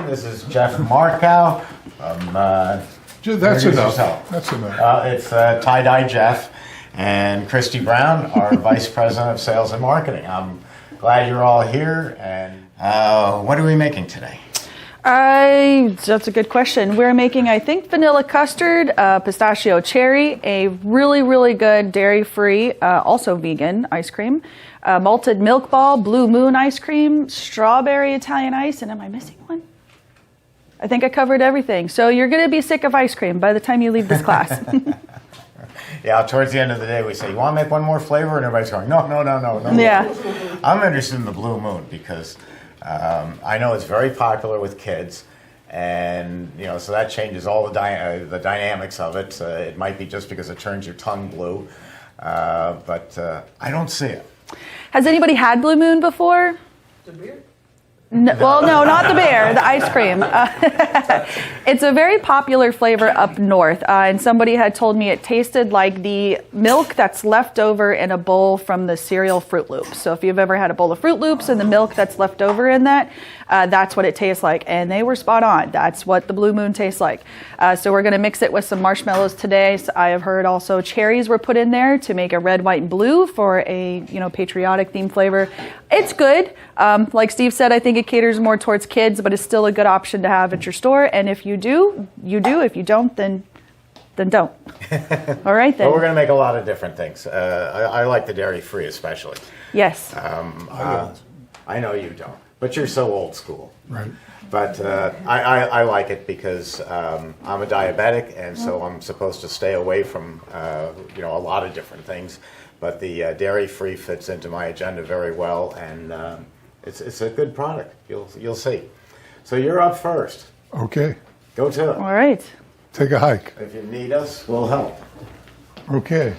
This is Jeff Markow. That's enough. That's enough. It's Tie-Dye Jeff and Christy Brown, our Vice President of Sales and Marketing. I'm glad you're all here. And what are we making today? That's a good question. We're making, I think, vanilla custard, pistachio cherry, a really, really good dairy-free, also vegan ice cream, malted milk ball, blue moon ice cream, strawberry Italian ice, and am I missing one? I think I covered everything. So you're going to be sick of ice cream by the time you leave this class. Yeah, towards the end of the day, we say, you want to make one more flavor? And everybody's going, no. Yeah. I'm interested in the Blue Moon because I know it's very popular with kids. And, so that changes all the dynamics of it. It might be just because it turns your tongue blue. But I don't see it. Has anybody had Blue Moon before? The beer? No, well, no, not the beer, the ice cream. It's a very popular flavor up north, and somebody had told me it tasted like the milk that's left over in a bowl from the cereal Fruit Loops. So if you've ever had a bowl of Fruit Loops and the milk that's left over in that, that's what it tastes like. And they were spot on. That's what the Blue Moon tastes like. So we're going to mix it with some marshmallows today. So I have heard also cherries were put in there to make a red, white, and blue for a patriotic theme flavor. It's good. Like Steve said, I think it caters more towards kids, but it's still a good option to have at your store. And if you do, you do. If you don't, then don't. All right, then. Well, we're going to make a lot of different things. I like the dairy-free especially. Yes. I know you don't, but you're so old school. Right. But I like it because I'm a diabetic, and so I'm supposed to stay away from a lot of different things. But the dairy-free fits into my agenda very well, and it's a good product. You'll see. So you're up first. Okay. Go to it. All right. Take a hike. If you need us, we'll help. Okay.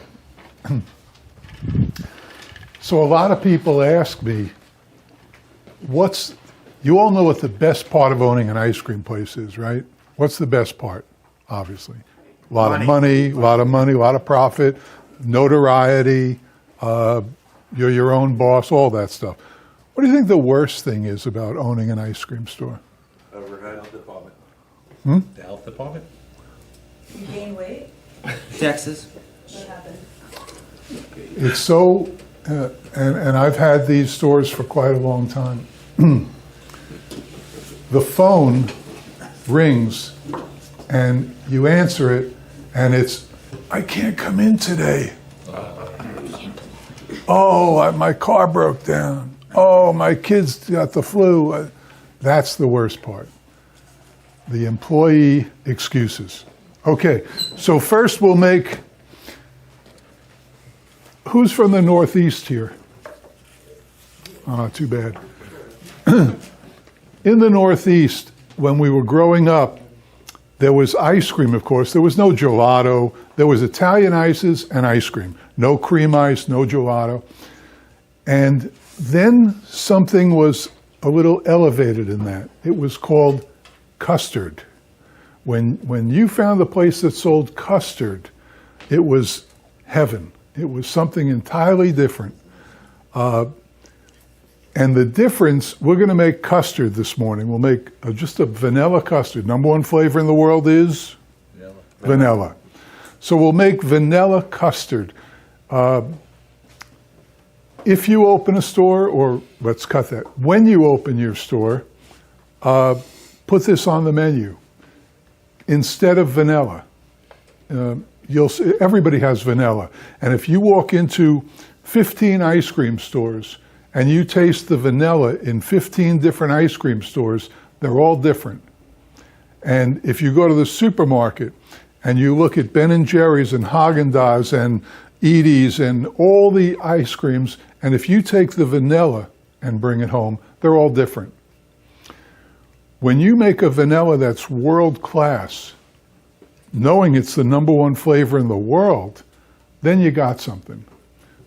So a lot of people ask me, you all know what the best part of owning an ice cream place is, right? What's the best part? Obviously. A lot of money, a lot of profit, notoriety, you're your own boss, all that stuff. What do you think the worst thing is about owning an ice cream store? Overhead health department. The health department? You gain weight? Taxes. What happened? It's so, and I've had these stores for quite a long time. The phone rings and you answer it and it's, I can't come in today. Oh, my car broke down. Oh, my kids got the flu. That's the worst part. The employee excuses. Okay, so first we'll make, who's from the Northeast here? Oh, too bad. In the Northeast, when we were growing up, there was ice cream, of course. There was no gelato. There was Italian ices and ice cream. No cream ice, no gelato. And then something was a little elevated in that. It was called custard. When you found the place that sold custard, it was heaven. It was something entirely different. And the difference, we're going to make custard this morning. We'll make just a vanilla custard. Number one flavor in the world is? Vanilla. So we'll make vanilla custard. If you open a store, or let's cut that. When you open your store, put this on the menu. Instead of vanilla, everybody has vanilla. And if you walk into 15 ice cream stores, and you taste the vanilla in 15 different ice cream stores, they're all different. And if you go to the supermarket and you look at Ben & Jerry's and Haagen-Dazs and Edie's and all the ice creams, and if you take the vanilla and bring it home, they're all different. When you make a vanilla that's world class, knowing it's the number one flavor in the world, then you got something.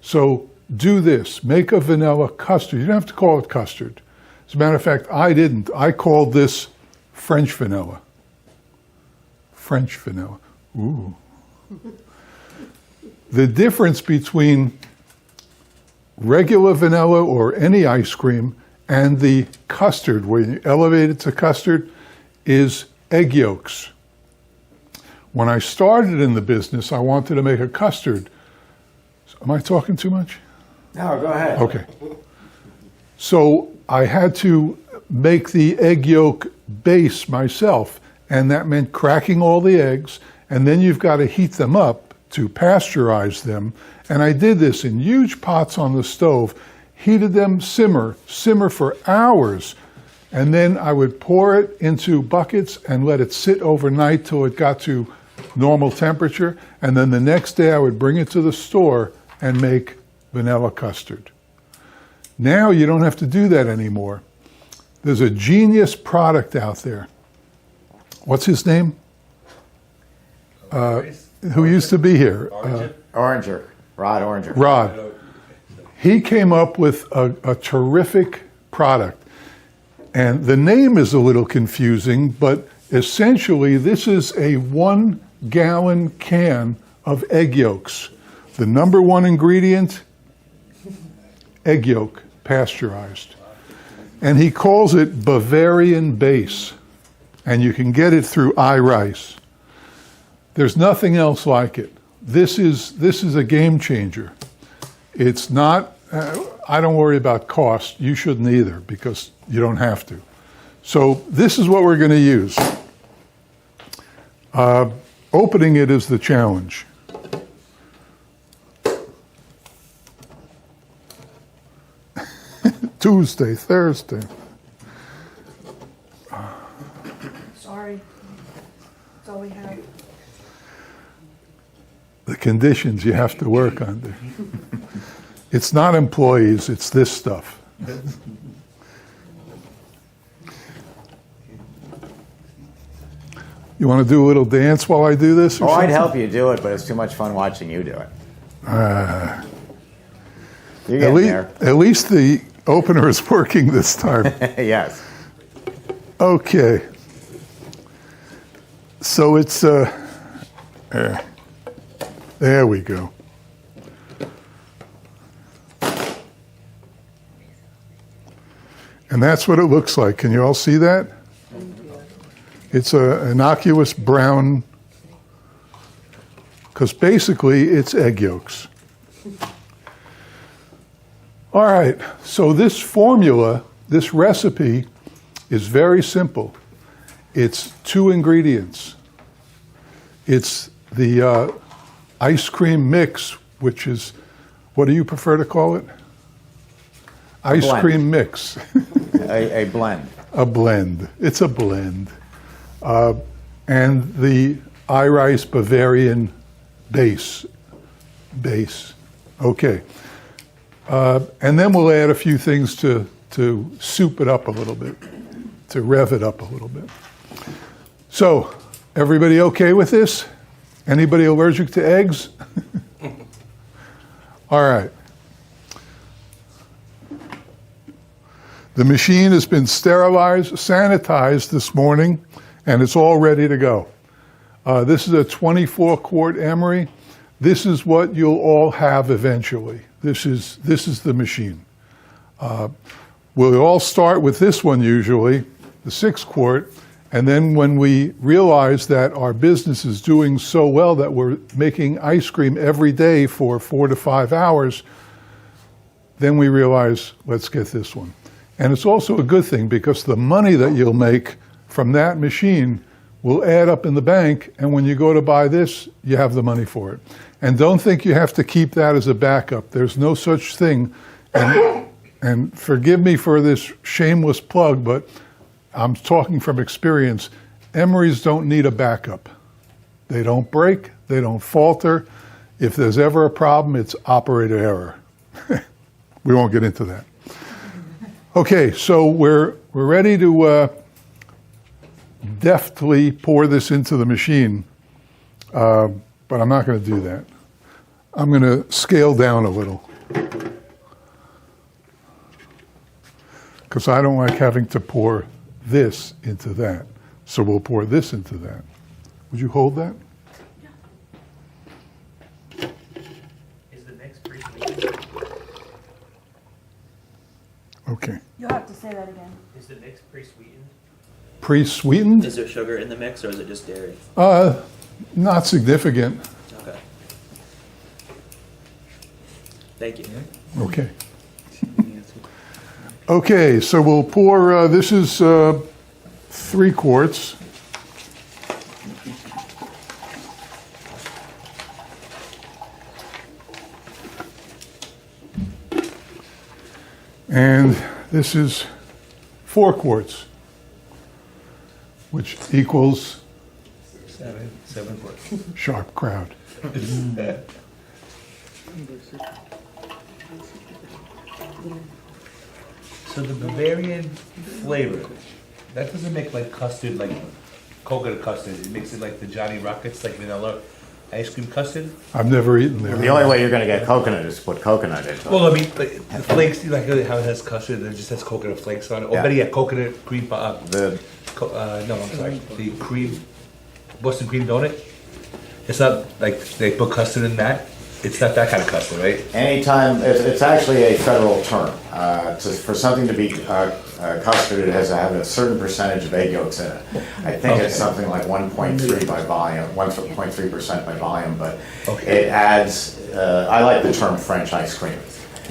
So do this, make a vanilla custard. You don't have to call it custard. As a matter of fact, I didn't. I called this French vanilla. French vanilla. Ooh. The difference between regular vanilla or any ice cream and the custard, where you elevate it to custard, is egg yolks. When I started in the business, I wanted to make a custard. Am I talking too much? No, go ahead. Okay. So I had to make the egg yolk base myself, and that meant cracking all the eggs, and then you've got to heat them up to pasteurize them. And I did this in huge pots on the stove, heated them, simmer for hours, and then I would pour it into buckets and let it sit overnight till it got to normal temperature, and then the next day I would bring it to the store and make vanilla custard. Now you don't have to do that anymore. There's a genius product out there. What's his name? Who used to be here? Oranger. Rod Oranger. Rod. He came up with a terrific product. And the name is a little confusing, but essentially this is a 1-gallon can of egg yolks. The number one ingredient, egg yolk, pasteurized. And he calls it Bavarian Base. And you can get it through iRice. There's nothing else like it. This is a game changer. It's not, I don't worry about cost. You shouldn't either, because you don't have to. So this is what we're going to use. Opening it is the challenge. Tuesday, Thursday. Sorry. That's all we have. The conditions you have to work under. It's not employees, it's this stuff. You want to do a little dance while I do this? Or Oh, I'd something? help you do it, but it's too much fun watching you do it. You're At, getting there. at least the opener is working this time. Yes. Okay. So it's, there we go. And that's what it looks like. Can you all see that? It's an innocuous brown, because basically it's egg yolks. All right, so this formula, this recipe is very simple. It's 2 ingredients. It's the ice cream mix, which is, what do you prefer to call it? Ice blend. cream mix. A blend. A blend. It's a blend. And the iRice Bavarian base. Okay. And then we'll add a few things to soup it up a little bit, to rev it up a little bit. So, everybody okay with this? Anybody allergic to eggs? All right. The machine has been sterilized, sanitized this morning, and it's all ready to go. This is a 24-quart emery. This is what you'll all have eventually. This is the machine. We'll all start with this one usually, the 6-quart, and then when we realize that our business is doing so well that we're making ice cream every day for 4 to 5 hours, then we realize, let's get this one. And it's also a good thing because the money that you'll make from that machine will add up in the bank, and when you go to buy this, you have the money for it. And don't think you have to keep that as a backup. There's no such thing. And forgive me for this shameless plug, but I'm talking from experience. Emeries don't need a backup. They don't break, they don't falter. If there's ever a problem, it's operator error. We won't get into that. Okay, so we're ready to deftly pour this into the machine, but I'm not going to do that. I'm going to scale down a little because I don't like having to pour this into that. So we'll pour this into that. Would you hold that? Yeah. Okay. You have to say that again. Is the mix pre-sweetened? Pre-sweetened? Is there sugar in the mix or is it just dairy? Not significant. Okay. Thank you. Okay. Okay, so we'll pour, this is 3 quarts. And this is 4 quarts, which equals 7 quarts. sharp crowd. So the Bavarian flavor, that doesn't make like custard, like coconut custard. It makes it like the Johnny Rockets, like vanilla ice cream custard. I've never eaten there. The only way you're going to get coconut is to put coconut into it. Well, I mean, like, the flakes, like how it has custard, and it just has coconut flakes on it. Or Yeah. better yet, coconut cream, The no, I'm sorry, the cream, Boston cream donut. It's not like they put custard in that. It's not that kind of custard, right? Anytime, it's actually a federal term. For something to be custard, it has to have a certain percentage of egg yolks in it. I think it's something like 1.3 by volume, 1.3% by volume, but Okay. it adds, I like the term French ice cream,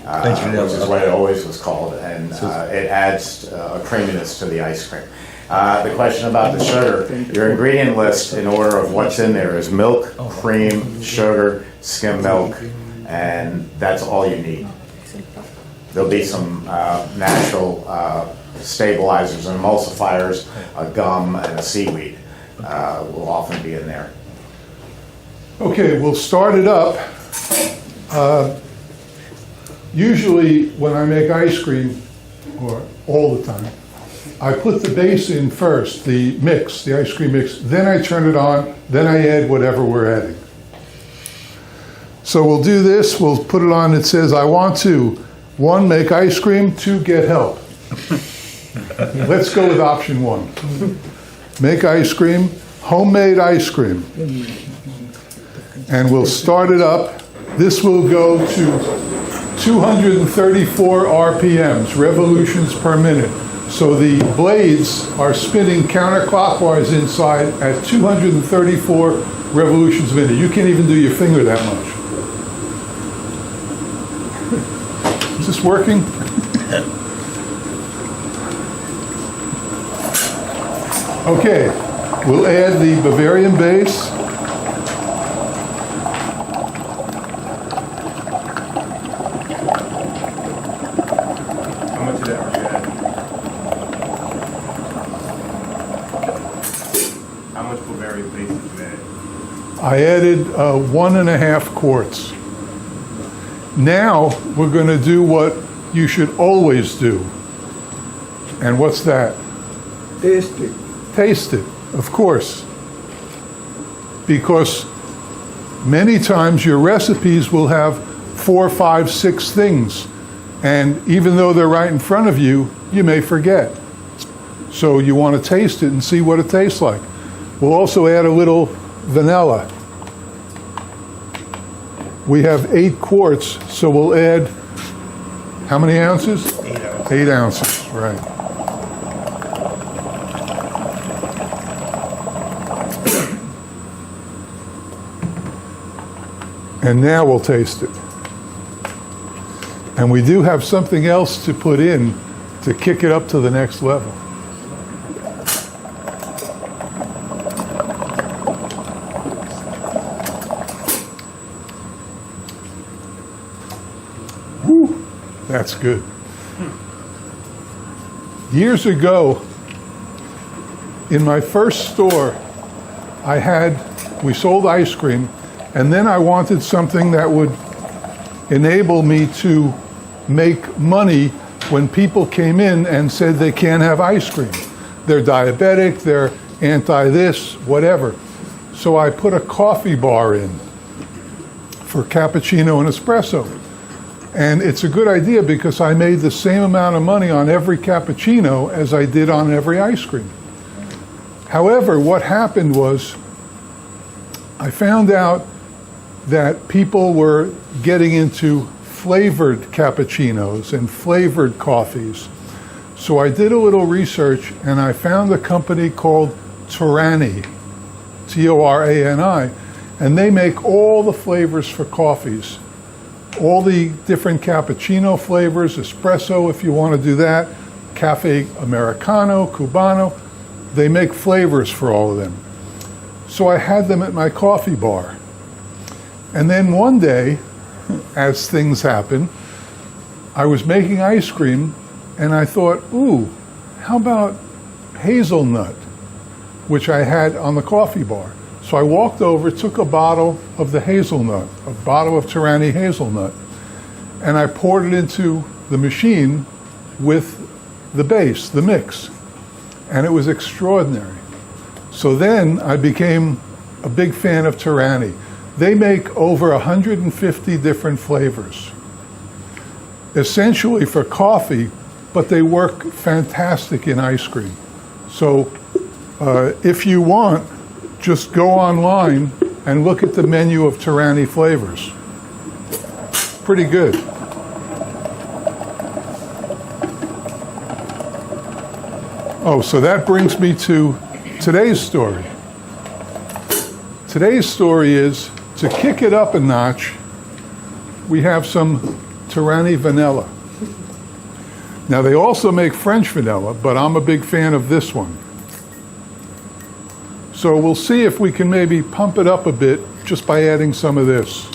French vanilla, which is what it always was called, and it adds a creaminess to the ice cream. The question about the sugar, your ingredient list in order of what's in there is milk, cream, sugar, skim milk, and that's all you need. There'll be some natural stabilizers and emulsifiers, a gum, and a seaweed will often be in there. Okay, we'll start it up. Usually when I make ice cream, or all the time, I put the base in first, the mix, the ice cream mix, then I turn it on, then I add whatever we're adding. So we'll do this, we'll put it on, it says, I want to, 1, make ice cream, 2, get help. Let's go with option 1. Make ice cream, homemade ice cream. And we'll start it up. This will go to 234 RPMs, revolutions per minute. So the blades are spinning counterclockwise inside at 234 revolutions a minute. You can't even do your finger that much. Is this working? Okay, we'll add the Bavarian base. How much of that are you adding? How much Bavarian base is you added? I added 1.5 quarts. Now we're going to do what you should always do. And what's that? Taste it. Taste it, of course. Because many times your recipes will have 4, 5, 6 things. And even though they're right in front of you, you may forget. So you want to taste it and see what it tastes like. We'll also add a little vanilla. We have 8 quarts, so we'll add how many ounces? 8 ounces. 8 ounces, right. And now we'll taste it. And we do have something else to put in to kick it up to the next level. Whew, that's good. Years ago, in my first store, we sold ice cream, and then I wanted something that would enable me to make money when people came in and said they can't have ice cream. They're diabetic, they're anti-this, whatever. So I put a coffee bar in for cappuccino and espresso. And it's a good idea because I made the same amount of money on every cappuccino as I did on every ice cream. However, what happened was I found out that people were getting into flavored cappuccinos and flavored coffees. So I did a little research and I found a company called Torani, Torani, and they make all the flavors for coffees. All the different cappuccino flavors, espresso if you want to do that, cafe americano, cubano, they make flavors for all of them. So I had them at my coffee bar. And then one day, as things happen, I was making ice cream and I thought, ooh, how about hazelnut, which I had on the coffee bar. So I walked over, took a bottle of the hazelnut, a bottle of Torani hazelnut, and I poured it into the machine with the base, the mix. And it was extraordinary. So then I became a big fan of Torani. They make over 150 different flavors, essentially for coffee, but they work fantastic in ice cream. So if you want, just go online and look at the menu of Torani flavors. Pretty good. Oh, so that brings me to today's story. Today's story is, to kick it up a notch, we have some Torani vanilla. Now, they also make French vanilla, but I'm a big fan of this one. So we'll see if we can maybe pump it up a bit just by adding some of this.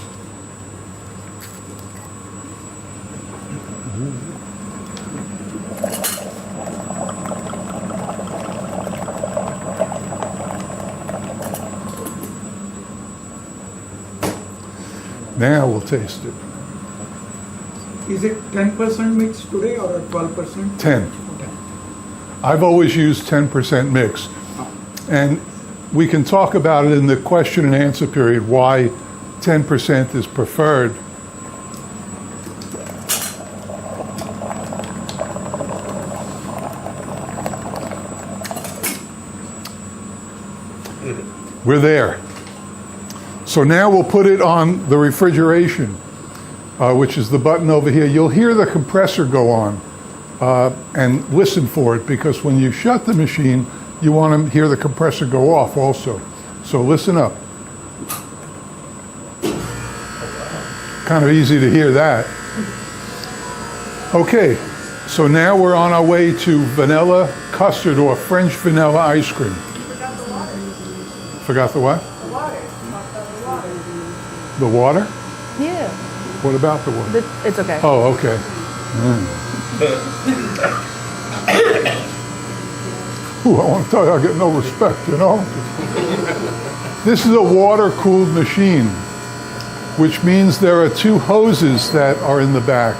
Now we'll taste it. Is it 10% mix today or 12%? 10. I've always used 10% mix. And we can talk about it in the question and answer period, why 10% is preferred. We're there. So now we'll put it on the refrigeration, which is the button over here. You'll hear the compressor go on, and listen for it, because when you shut the machine, you want to hear the compressor go off also. So listen up. Kind of easy to hear that. Okay, so now we're on our way to vanilla custard or French vanilla ice cream. Forgot the what? The water? Yeah. What about the water? It's okay. Oh, okay. Ooh, I want to tell you, I get no respect, you know? This is a water-cooled machine, which means there are two hoses that are in the back.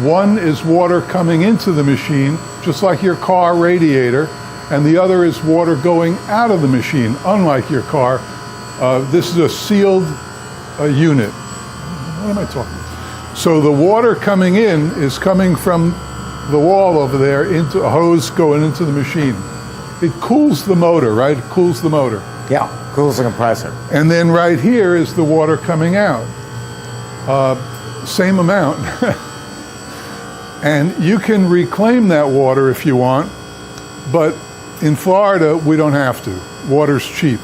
One is water coming into the machine, just like your car radiator, and the other is water going out of the machine, unlike your car. This is a sealed unit. What am I talking about? So the water coming in is coming from the wall over there into a hose going into the machine. It cools the motor, right? It cools the motor. Yeah, cools the compressor. And then right here is the water coming out. Same amount. And you can reclaim that water if you want, but in Florida, we don't have to. Water's cheap.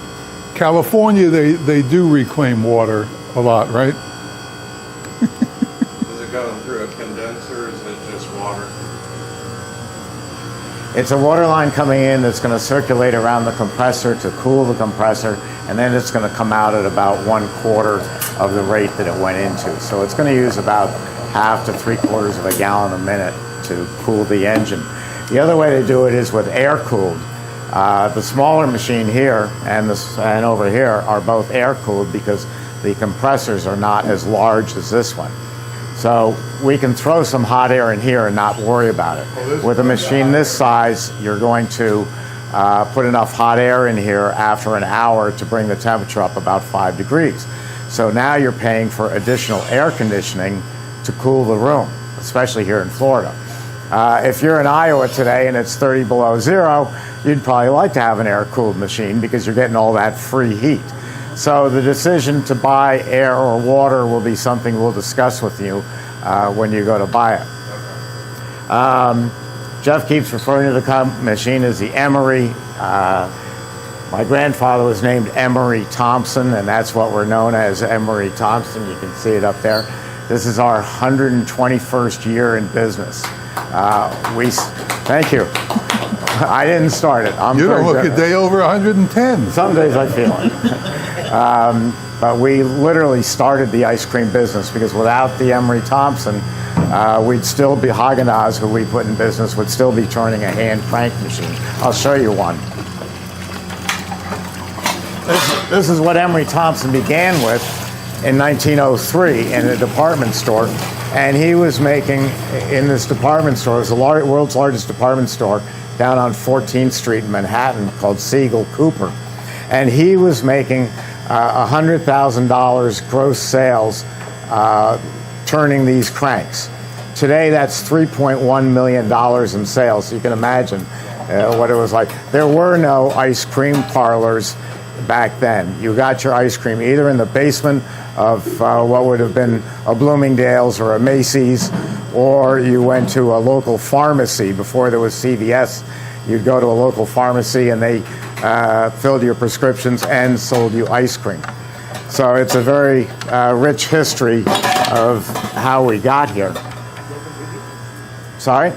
California, they do reclaim water a lot, right? Is it going through a condenser or is it just water? It's a water line coming in that's going to circulate around the compressor to cool the compressor, and then it's going to come out at about 1/4 of the rate that it went into. So it's going to use about 1/2 to 3/4 of a gallon a minute to cool the engine. The other way to do it is with air-cooled. The smaller machine here and over here are both air-cooled because the compressors are not as large as this one. So we can throw some hot air in here and not worry about it. With a machine this size, you're going to put enough hot air in here after an hour to bring the temperature up about 5 degrees. So now you're paying for additional air conditioning to cool the room, especially here in Florida. If you're in Iowa today and it's 30 below zero, you'd probably like to have an air-cooled machine because you're getting all that free heat. So the decision to buy air or water will be something we'll discuss with you when you go to buy it. Jeff keeps referring to the machine as the Emery. My grandfather was named Emery Thompson, and that's what we're known as, Emery Thompson. You can see it up there. This is our 121st year in business. Thank you. I didn't start it. You don't look a day over 110. Some days I feel it. But we literally started the ice cream business because without the Emery Thompson, we'd still be, Haagen-Dazs, who we put in business, would still be turning a hand crank machine. I'll show you one. This is what Emery Thompson began with in 1903 in a department store. And he was making, in this department store, it was the world's largest department store down on 14th Street in Manhattan called Siegel Cooper. And he was making $100,000 gross sales turning these cranks. Today, that's $3.1 million in sales. You can imagine what it was like. There were no ice cream parlors back then. You got your ice cream either in the basement of what would have been a Bloomingdale's or a Macy's, or you went to a local pharmacy. Before there was CVS, you'd go to a local pharmacy and they filled your prescriptions and sold you ice cream. So it's a very rich history of how we got here. Sorry?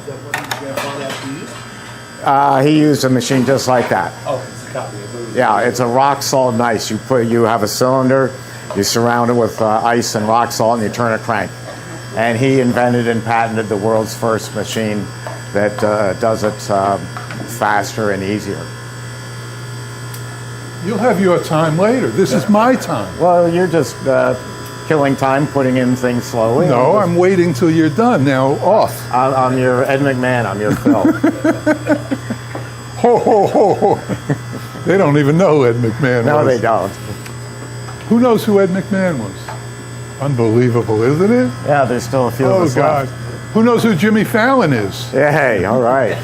He used a machine just like that. Oh, it's a copy. Yeah, it's a rock salt and ice. You have a cylinder, you surround it with ice and rock salt, and you turn a crank. And he invented and patented the world's first machine that does it faster and easier. You'll have your time later. This is my time. Well, you're just killing time, putting in things slowly. No, I'm waiting till you're done. Now, off. I'm your Ed McMahon. I'm your Phil. Ho, ho, ho, ho. They don't even know Ed McMahon No, was. they don't. Who knows who Ed McMahon was? Unbelievable, isn't it? Yeah, there's still a few of Oh, us God. left. Who knows who Jimmy Fallon is? Yeah, hey, all right.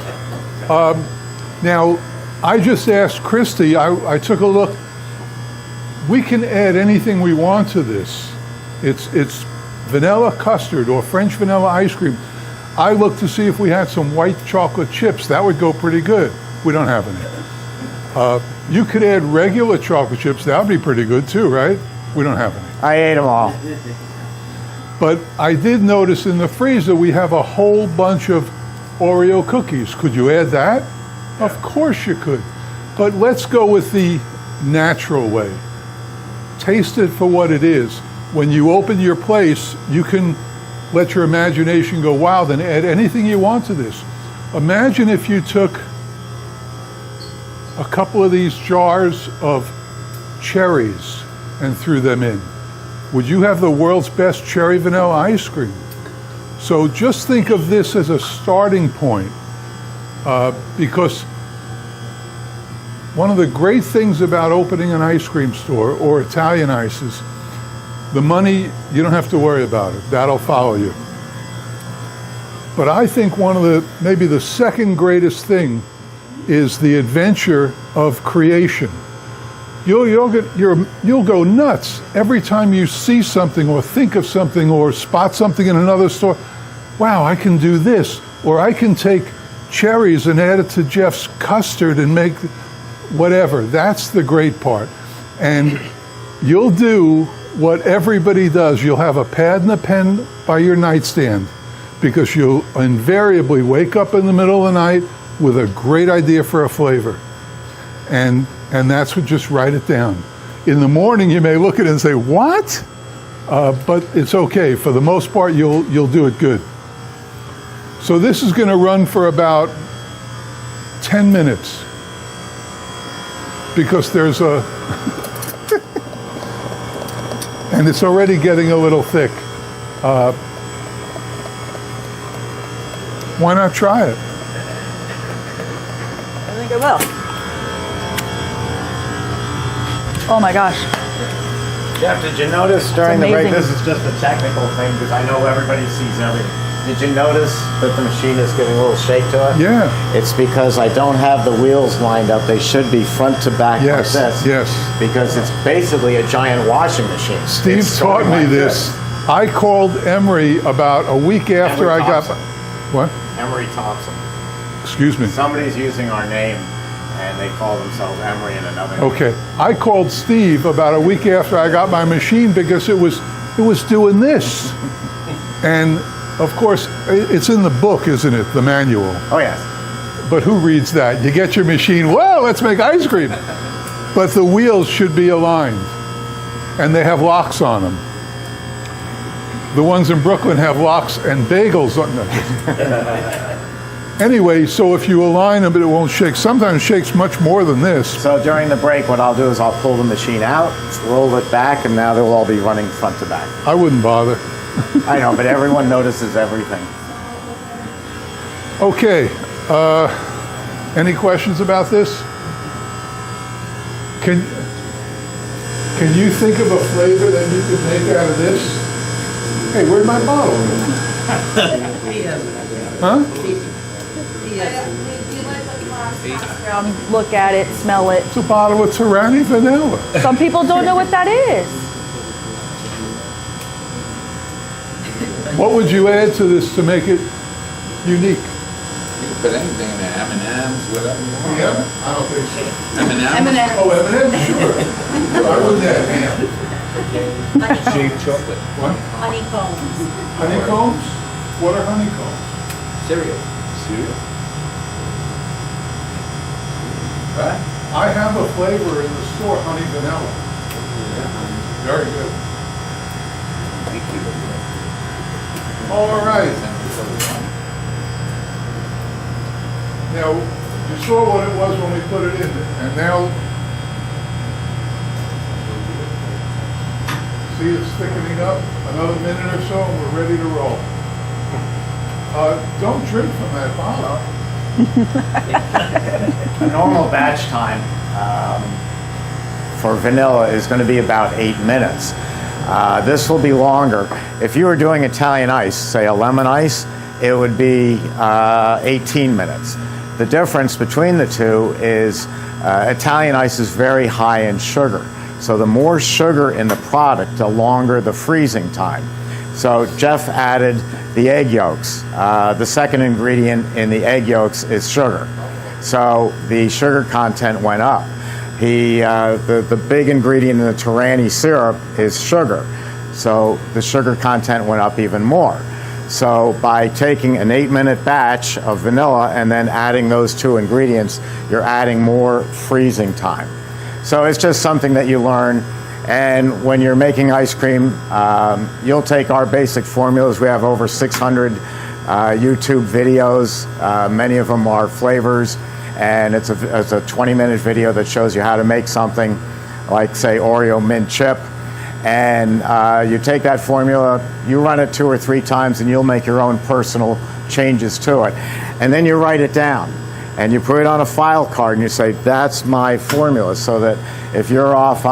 Now, I just asked Christy, I took a look. We can add anything we want to this. It's vanilla custard or French vanilla ice cream. I looked to see if we had some white chocolate chips. That would go pretty good. We don't have any. You could add regular chocolate chips. That would be pretty good too, right? We don't have any. I ate them all. But I did notice in the freezer we have a whole bunch of Oreo cookies. Could you add that? Of course you could. But let's go with the natural way. Taste it for what it is. When you open your place, you can let your imagination go wild and add anything you want to this. Imagine if you took a couple of these jars of cherries and threw them in. Would you have the world's best cherry vanilla ice cream? So just think of this as a starting point, because one of the great things about opening an ice cream store or Italian ices, the money, you don't have to worry about it. That'll follow you. But I think maybe the second greatest thing is the adventure of creation. You'll go nuts every time you see something or think of something or spot something in another store. Wow, I can do this. Or I can take cherries and add it to Jeff's custard and make whatever. That's the great part. And you'll do what everybody does. You'll have a pad and a pen by your nightstand because you'll invariably wake up in the middle of the night with a great idea for a flavor. And that's what, just write it down. In the morning, you may look at it and say, what? But it's okay. For the most part, you'll do it good. So this is going to run for about 10 minutes because there's a, and it's already getting a little thick. Why not try it? I think I will. Oh my gosh. Jeff, did you notice during the break, amazing. this is just a technical thing because I know everybody sees everything. Did you notice that the machine is giving a little shake to it? Yeah. It's because I don't have the wheels lined up. They should be front to back Yes, like this. yes. Because it's basically a giant washing machine. Steve It's sort taught of me like this. I called Emery about a week after I Emery got. Thompson. What? Emery Thompson. Excuse me. Somebody's using our name, and they call themselves Emery in another name. Okay. I called Steve about a week after I got my machine because it was doing this. And of course, it's in the book, isn't it? The manual. Oh, yes. But who reads that? You get your machine, whoa, let's make ice cream. But the wheels should be aligned. And they have locks on them. The ones in Brooklyn have locks and bagels on them. Anyway, so if you align them, it won't shake. Sometimes it shakes much more than this. So during the break, what I'll do is I'll pull the machine out, roll it back, and now they'll all be running front to back. I wouldn't bother. I know, but everyone notices everything. Okay, any questions about this? Can you think of a flavor that you could make out of this? Hey, where'd my bottle go? Huh? Look at it, smell it. It's a bottle of Tyranny vanilla. Some people don't know what that is. What would you add to this to make it unique? You can put anything in there, M&M's, whatever you want. Yeah, I don't think so. M&M's? Oh, M&M's, sure. I wouldn't add ham. Shaved chocolate. What? Honeycombs. Honeycombs? What are honeycombs? Cereal. Cereal? Right? I have a flavor in the store, honey vanilla. Very good. All right. Now, you saw what it was when we put it in, and now, see it's thickening up. Another minute or so, and we're ready to roll. Don't drink from that bottle. A normal batch time for vanilla is going to be about 8 minutes. This will be longer. If you were doing Italian ice, say a lemon ice, it would be 18 minutes. The difference between the two is Italian ice is very high in sugar. So the more sugar in the product, the longer the freezing time. So Jeff added the egg yolks. The second ingredient in the egg yolks is sugar. So the sugar content went up. The big ingredient in the Tyranny syrup is sugar. So the sugar content went up even more. So by taking an 8-minute batch of vanilla and then adding those two ingredients, you're adding more freezing time. So it's just something that you learn. And when you're making ice cream, you'll take our basic formulas. We have over 600 YouTube videos. Many of them are flavors. And it's a 20-minute video that shows you how to make something like, say, Oreo mint chip. And you take that formula, you run it 2 or 3 times, and you'll make your own personal changes to it. And then you write it down. And you put it on a file card, and you say, that's my formula, so that if you're off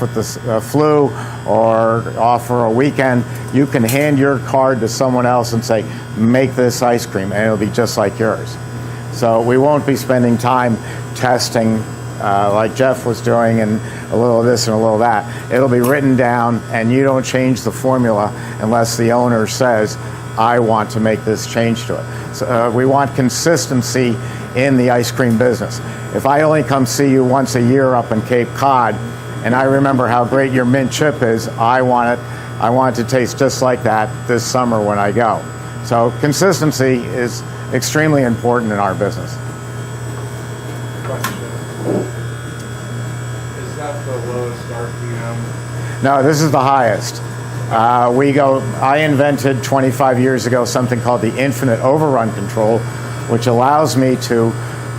with the flu or off for a weekend, you can hand your card to someone else and say, make this ice cream, and it'll be just like yours. So we won't be spending time testing like Jeff was doing, and a little of this and a little of that. It'll be written down, and you don't change the formula unless the owner says, I want to make this change to it. So we want consistency in the ice cream business. If I only come see you once a year up in Cape Cod, and I remember how great your mint chip is, I want it to taste just like that this summer when I go. So consistency is extremely important in our business. Is that the lowest RPM? No, this is the highest. I invented 25 years ago something called the infinite overrun control, which allows me to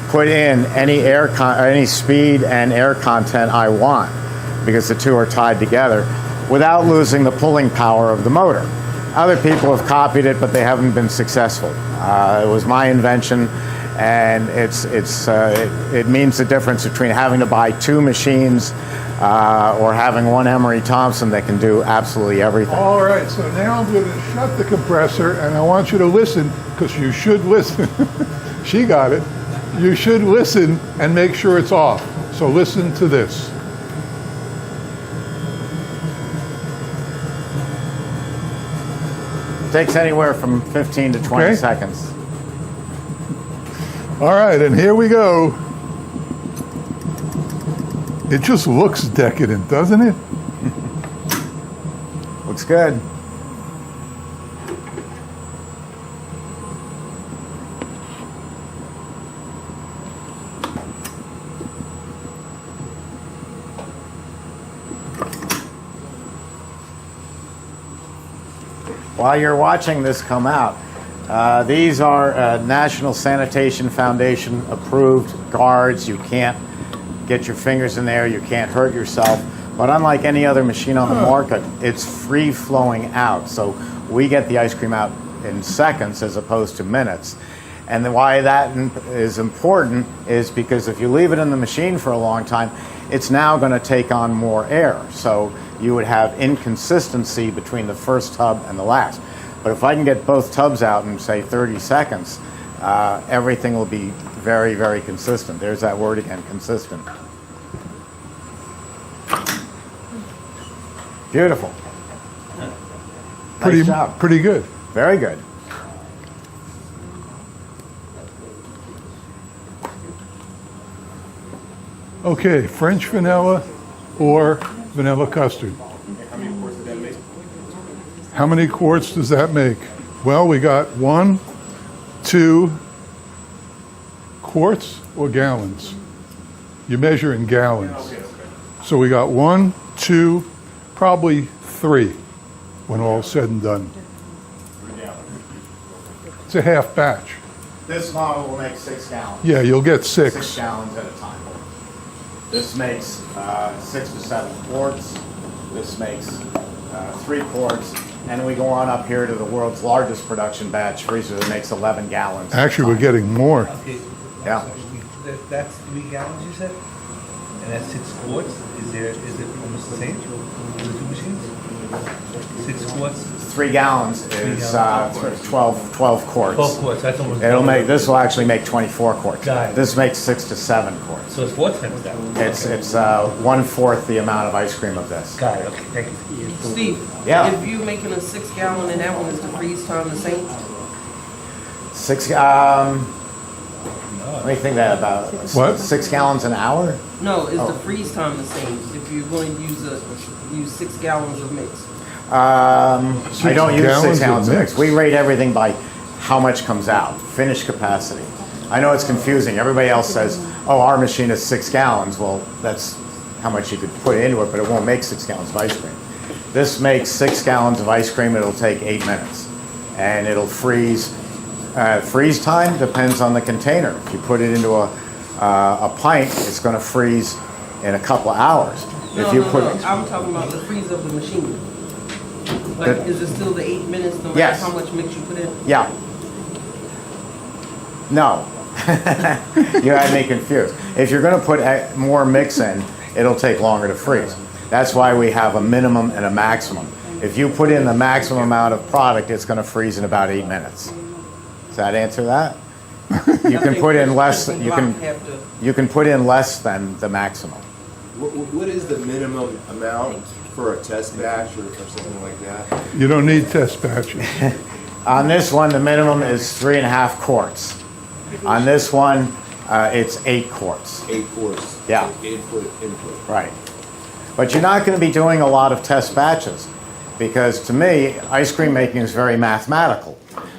put in any speed and air content I want, because the two are tied together, without losing the pulling power of the motor. Other people have copied it, but they haven't been successful. It was my invention, and it means the difference between having to buy 2 machines or having one Emery Thompson that can do absolutely everything. All right, so now I'm going to shut the compressor, and I want you to listen, because you should listen. She got it. You should listen and make sure it's off. So listen to this. Takes anywhere from 15 to 20 Okay. seconds. All right, and here we go. It just looks decadent, doesn't it? Looks good. While you're watching this come out, these are National Sanitation Foundation approved guards. You can't get your fingers in there, you can't hurt yourself. But unlike any other machine on the market, it's free flowing out. So we get the ice cream out in seconds as opposed to minutes. And why that is important is because if you leave it in the machine for a long time, it's now going to take on more air. So you would have inconsistency between the first tub and the last. But if I can get both tubs out in, say, 30 seconds, everything will be very, very consistent. There's that word again, consistent. Beautiful. Nice job. Pretty good. Very good. Okay, French vanilla or vanilla custard. How many quarts does that make? Well, we got 1, 2 quarts or gallons. You measure in gallons. So we got 1, 2, probably 3 when all's said and done. It's a half batch. This model will make 6 gallons. Yeah, you'll get 6. 6 gallons at a time. This makes 6 to 7 quarts. This makes 3 quarts. And we go on up here to the world's largest production batch freezer that makes 11 gallons. Actually, we're getting more. Okay. Yeah. That's 3 gallons, you said? And that's 6 quarts? Is it almost the same? The 2 machines? 6 quarts? 3 gallons is 12 quarts. 12 quarts, that's almost. It'll make, this will actually make 24 quarts. Got it. This makes 6 to 7 quarts. So it's 4 times that. It's 1/4 the amount of ice cream of this. Got it, okay, thank you. Steve, Yeah. if you're making a 6 gallon and that one is the freeze time the same? 6, let me think that about. What? 6 gallons an hour? No, is Oh. the freeze time the same if you're going to use 6 gallons of mix? I don't use 6 gallons of gallons of mix. mix. We rate everything by how much comes out, finished capacity. I know it's confusing. Everybody else says, oh, our machine is 6 gallons. Well, that's how much you could put into it, but it won't make 6 gallons of ice cream. This makes 6 gallons of ice cream. It'll take 8 minutes. And it'll freeze. Freeze time depends on the container. If you put it into a pint, it's going to freeze in a couple of hours. If you put I'm talking about the freeze of the machine. Like, is it still the 8 minutes no matter Yes. how much mix you put in? Yeah. No. You had me confused. If you're going to put more mix in, it'll take longer to freeze. That's why we have a minimum and a maximum. If you put in the maximum amount of product, it's going to freeze in about 8 minutes. Does that answer that? You can put in less. You can put in less than the maximum. What is the minimum amount for a test batch or something like that? You don't need test batches. On this one, the minimum is 3.5 quarts. On this one, it's 8 quarts. 8 quarts. Yeah. Input. Right. But you're not going to be doing a lot of test batches because to me, ice cream making is very mathematical.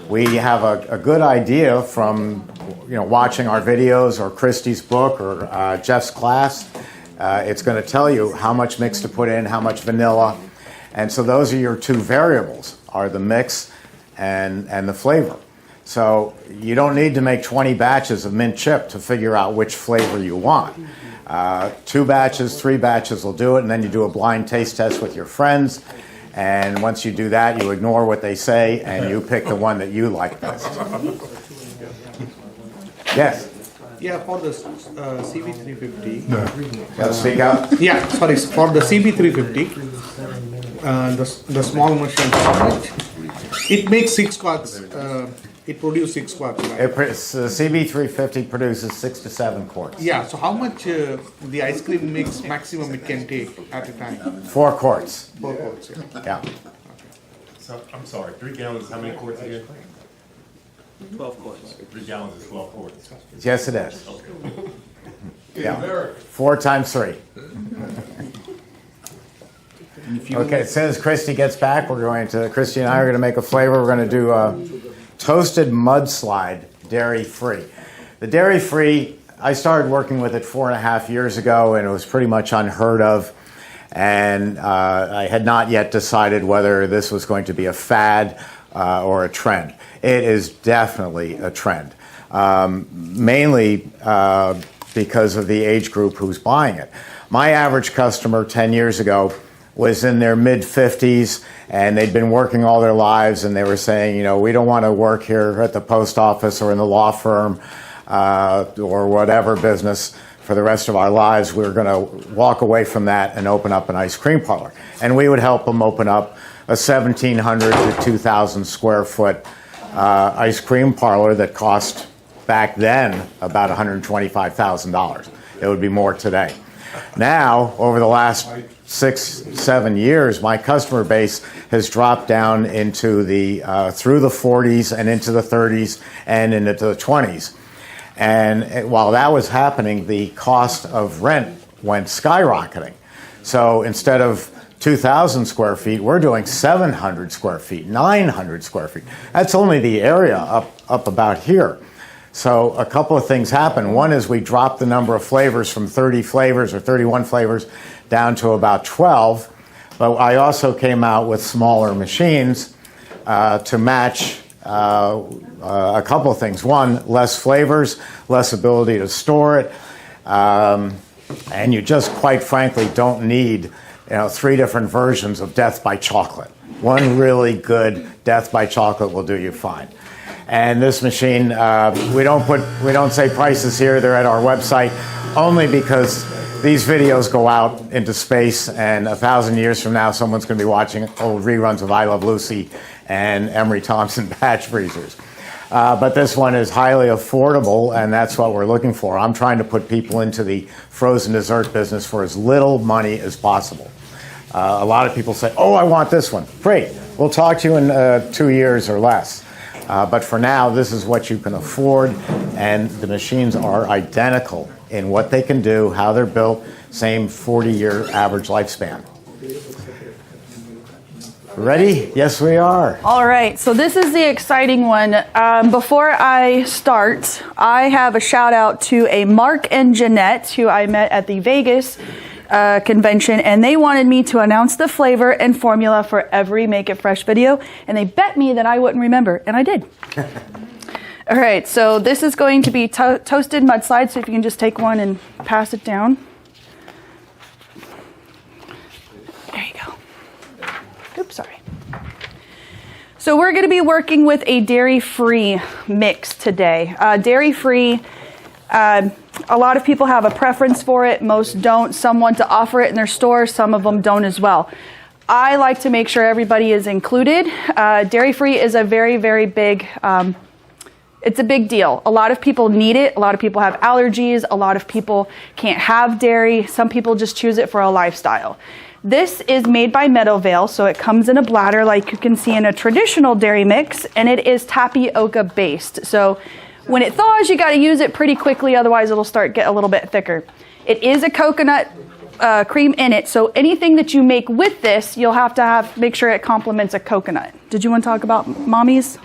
We have a good idea from watching our videos or Christie's book or Jeff's class. It's going to tell you how much mix to put in, how much vanilla. And so those are your 2 variables, are the mix and the flavor. So you don't need to make 20 batches of mint chip to figure out which flavor you want. 2 batches, 3 batches will do it, and then you do a blind taste test with your friends. And once you do that, you ignore what they say, and you pick the one that you like best. Yes? Yeah, for the CB350. Gotta speak up. Yeah, sorry, for the CB350, the small machine, how much? It makes 6 quarts. It produces 6 quarts. Right? The CB350 produces 6 to 7 quarts. Yeah, so how much the ice cream mix maximum it can take at a time? 4 quarts. 4 quarts, yeah. Yeah. So, I'm sorry, 3 gallons, how many quarts again? 12 quarts. 3 gallons is 12 quarts. Yes, it is. Yeah. 4 times 3. Okay, as soon as Christy gets back, Christy and I are going to make a flavor. We're going to do a toasted mudslide, dairy-free. The dairy-free, I started working with it 4.5 years ago, and it was pretty much unheard of. And I had not yet decided whether this was going to be a fad or a trend. It is definitely a trend, mainly because of the age group who's buying it. My average customer 10 years ago was in their mid-50s, and they'd been working all their lives, and they were saying, you know, we don't want to work here at the post office or in the law firm or whatever business for the rest of our lives. We were going to walk away from that and open up an ice cream parlor. And we would help them open up a 1,700 to 2,000 square foot ice cream parlor that cost back then about $125,000. It would be more today. Now, over the last 6-7 years, my customer base has dropped down into through the 40s and into the 30s and into the 20s. And while that was happening, the cost of rent went skyrocketing. So instead of 2,000 square feet, we're doing 700 square feet, 900 square feet. That's only the area up about here. So a couple of things happen. One is we dropped the number of flavors from 30 flavors or 31 flavors down to about 12. But I also came out with smaller machines to match a couple of things. One, less flavors, less ability to store it. And you just, quite frankly, don't need 3 different versions of Death by Chocolate. One really good Death by Chocolate will do you fine. And this machine, we don't say prices here. They're at our website, only because these videos go out into space, and 1,000 years from now, someone's going to be watching old reruns of I Love Lucy and Emery Thompson batch freezers. But this one is highly affordable, and that's what we're looking for. I'm trying to put people into the frozen dessert business for as little money as possible. A lot of people say, oh, I want this one. Great. We'll talk to you in 2 years or less. But for now, this is what you can afford, and the machines are identical in what they can do, how they're built, same 40-year average lifespan. Ready? Yes, we are. All right, so this is the exciting one. Before I start, I have a shout out to a Mark and Jeanette who I met at the Vegas convention, and they wanted me to announce the flavor and formula for every Make It Fresh video, and they bet me that I wouldn't remember, and I did. All right, so this is going to be toasted mudslide, so if you can just take one and pass it down. There you go. Oops, sorry. So we're going to be working with a dairy-free mix today. Dairy-free, a lot of people have a preference for it. Most don't. Some want to offer it in their store. Some of them don't as well. I like to make sure everybody is included. Dairy-free is a very, very big, it's a big deal. A lot of people need it. A lot of people have allergies. A lot of people can't have dairy. Some people just choose it for a lifestyle. This is made by Meadowvale, so it comes in a bladder like you can see in a traditional dairy mix, and it is tapioca based. So when it thaws, you got to use it pretty quickly, otherwise it'll start get a little bit thicker. It is a coconut cream in it, so anything that you make with this, you'll have to make sure it complements a coconut. Did you want to talk about Mommy's?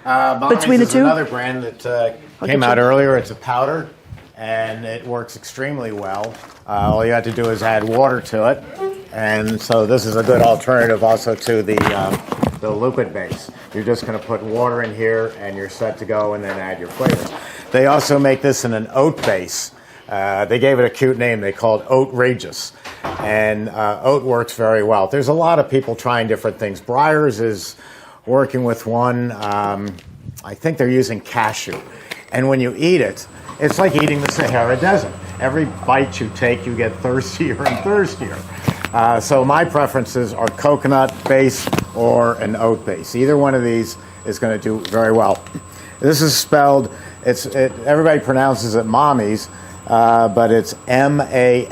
Mommy's Between the is two? another brand that came out earlier. It's a powder, and it works extremely well. All you have to do is add water to it, and so this is a good alternative also to the liquid base. You're just going to put water in here, and you're set to go, and then add your flavors. They also make this in an oat base. They gave it a cute name. They called it Outrageous, and oat works very well. There's a lot of people trying different things. Breyers is working with one. I think they're using cashew, and when you eat it, it's like eating the Sahara Desert. Every bite you take, you get thirstier and thirstier. So my preferences are coconut base or an oat base. Either one of these is going to do very well. This is spelled, everybody pronounces it Mommy's, but it's M-A-M-I-S,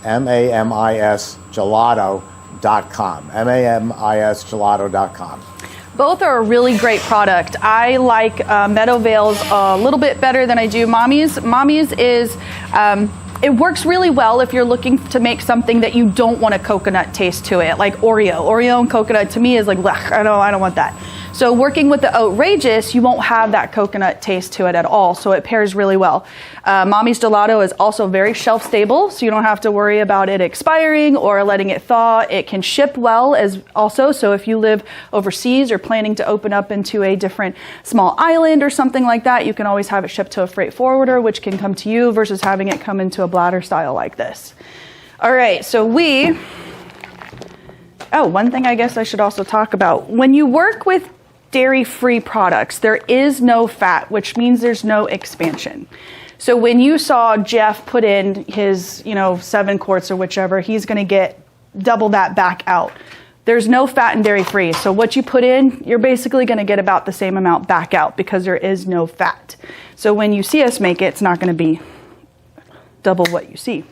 M-A-M-I-S, gelato, mamisgelato.com. MAMISgelato.com. Both are a really great product. I like Meadowvale's a little bit better than I do Mommy's. Mommy's is, it works really well if you're looking to make something that you don't want a coconut taste to it, like Oreo. Oreo and coconut to me is like, blech, I don't want that. So working with the Outrageous, you won't have that coconut taste to it at all, so it pairs really well. Mommy's Gelato is also very shelf stable, so you don't have to worry about it expiring or letting it thaw. It can ship well as also, so if you live overseas or planning to open up into a different small island or something like that, you can always have it shipped to a freight forwarder, which can come to you versus having it come into a bladder style like this. All right, so one thing I guess I should also talk about. When you work with dairy-free products, there is no fat, which means there's no expansion. So when you saw Jeff put in his, 7 quarts or whichever, he's going to get double that back out. There's no fat in dairy-free. So what you put in, you're basically going to get about the same amount back out because there is no fat. So when you see us make it, it's not going to be double what you see.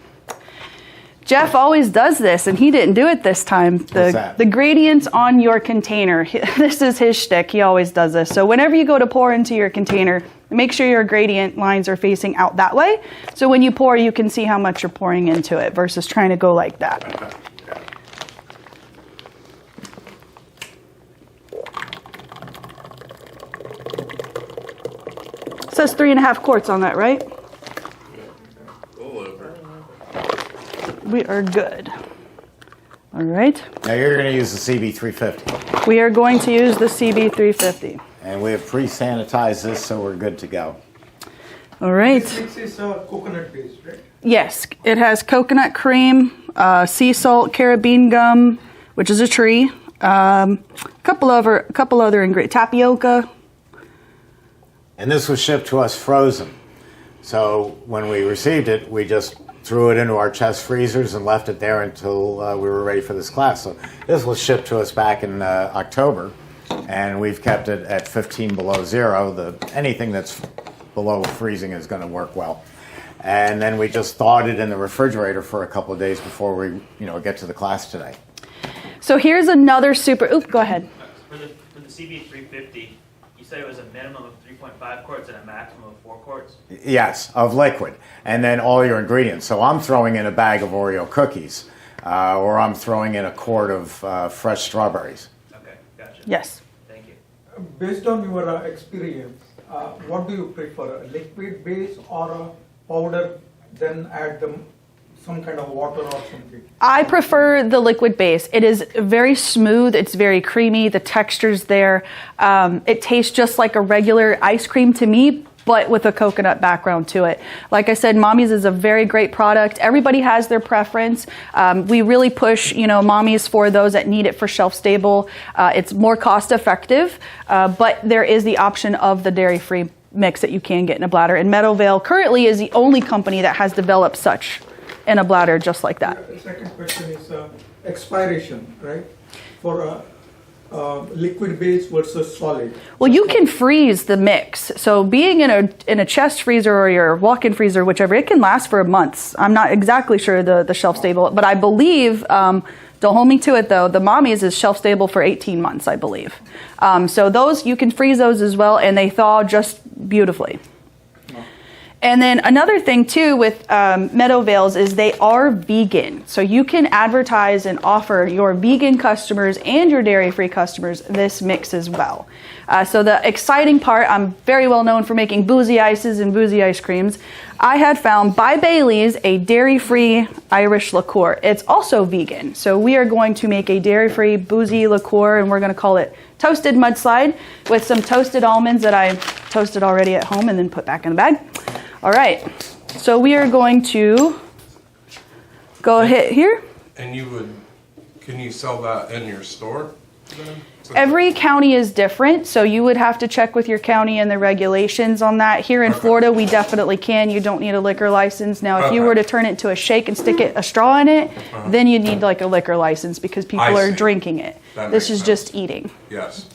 Jeff always does this, and he didn't do it this time. The gradients on your container. This is his shtick. He always does this. So whenever you go to pour into your container, make sure your gradient lines are facing out that way. So when you pour, you can see how much you're pouring into it versus trying to go like that. It says 3.5 quarts on that, right? We are good. All right. Now you're going to use the CB350. We are going to use the CB350. And we have pre-sanitized this, so we're good to go. All right. This is coconut based, right? Yes, it has coconut cream, sea salt, carabine gum, which is a tree, a couple other ingredients, tapioca. And this was shipped to us frozen. So when we received it, we just threw it into our chest freezers and left it there until we were ready for this class. So this was shipped to us back in October, and we've kept it at 15 below zero. Anything that's below freezing is going to work well. And then we just thawed it in the refrigerator for a couple of days before we, get to the class today. So here's another super. Oop, go ahead. For the CB350, you said it was a minimum of 3.5 quarts and a maximum of 4 quarts? Yes, of liquid. And then all your ingredients. So I'm throwing in a bag of Oreo cookies, or I'm throwing in a quart of fresh strawberries. Okay, gotcha. Yes. Thank you. Based on your experience, what do you prefer, a liquid base or a powder, then add some kind of water or something? I prefer the liquid base. It is very smooth. It's very creamy. The texture's there. It tastes just like a regular ice cream to me, but with a coconut background to it. Like I said, Mommy's is a very great product. Everybody has their preference. We really push, Mommy's for those that need it for shelf stable. It's more cost effective, but there is the option of the dairy-free mix that you can get in a bladder. And Meadowvale currently is the only company that has developed such in a bladder just like that. The second question is expiration, right? For liquid base versus solid. Well, you can freeze the mix. So being in a chest freezer or your walk-in freezer, whichever, it can last for months. I'm not exactly sure the shelf stable, but I believe, don't hold me to it though, the Mommy's is shelf stable for 18 months, I believe. So those, you can freeze those as well, and they thaw just beautifully. And then another thing too with Meadowvales is they are vegan. So you can advertise and offer your vegan customers and your dairy-free customers this mix as well. So the exciting part, I'm very well known for making boozy ices and boozy ice creams. I had found by Bailey's a dairy-free Irish liqueur. It's also vegan. So we are going to make a dairy-free boozy liqueur, and we're going to call it Toasted Mudslide with some toasted almonds that I toasted already at home and then put back in the bag. All right, so we are going to go ahead here. And can you sell that in your store? Every county is different, so you would have to check with your county and the regulations on that. Here in Florida, we definitely can. You don't need a liquor license. Now, if you were to turn it into a shake and stick a straw in it, then you'd need like a liquor license because people are drinking it. This is just eating. Yes.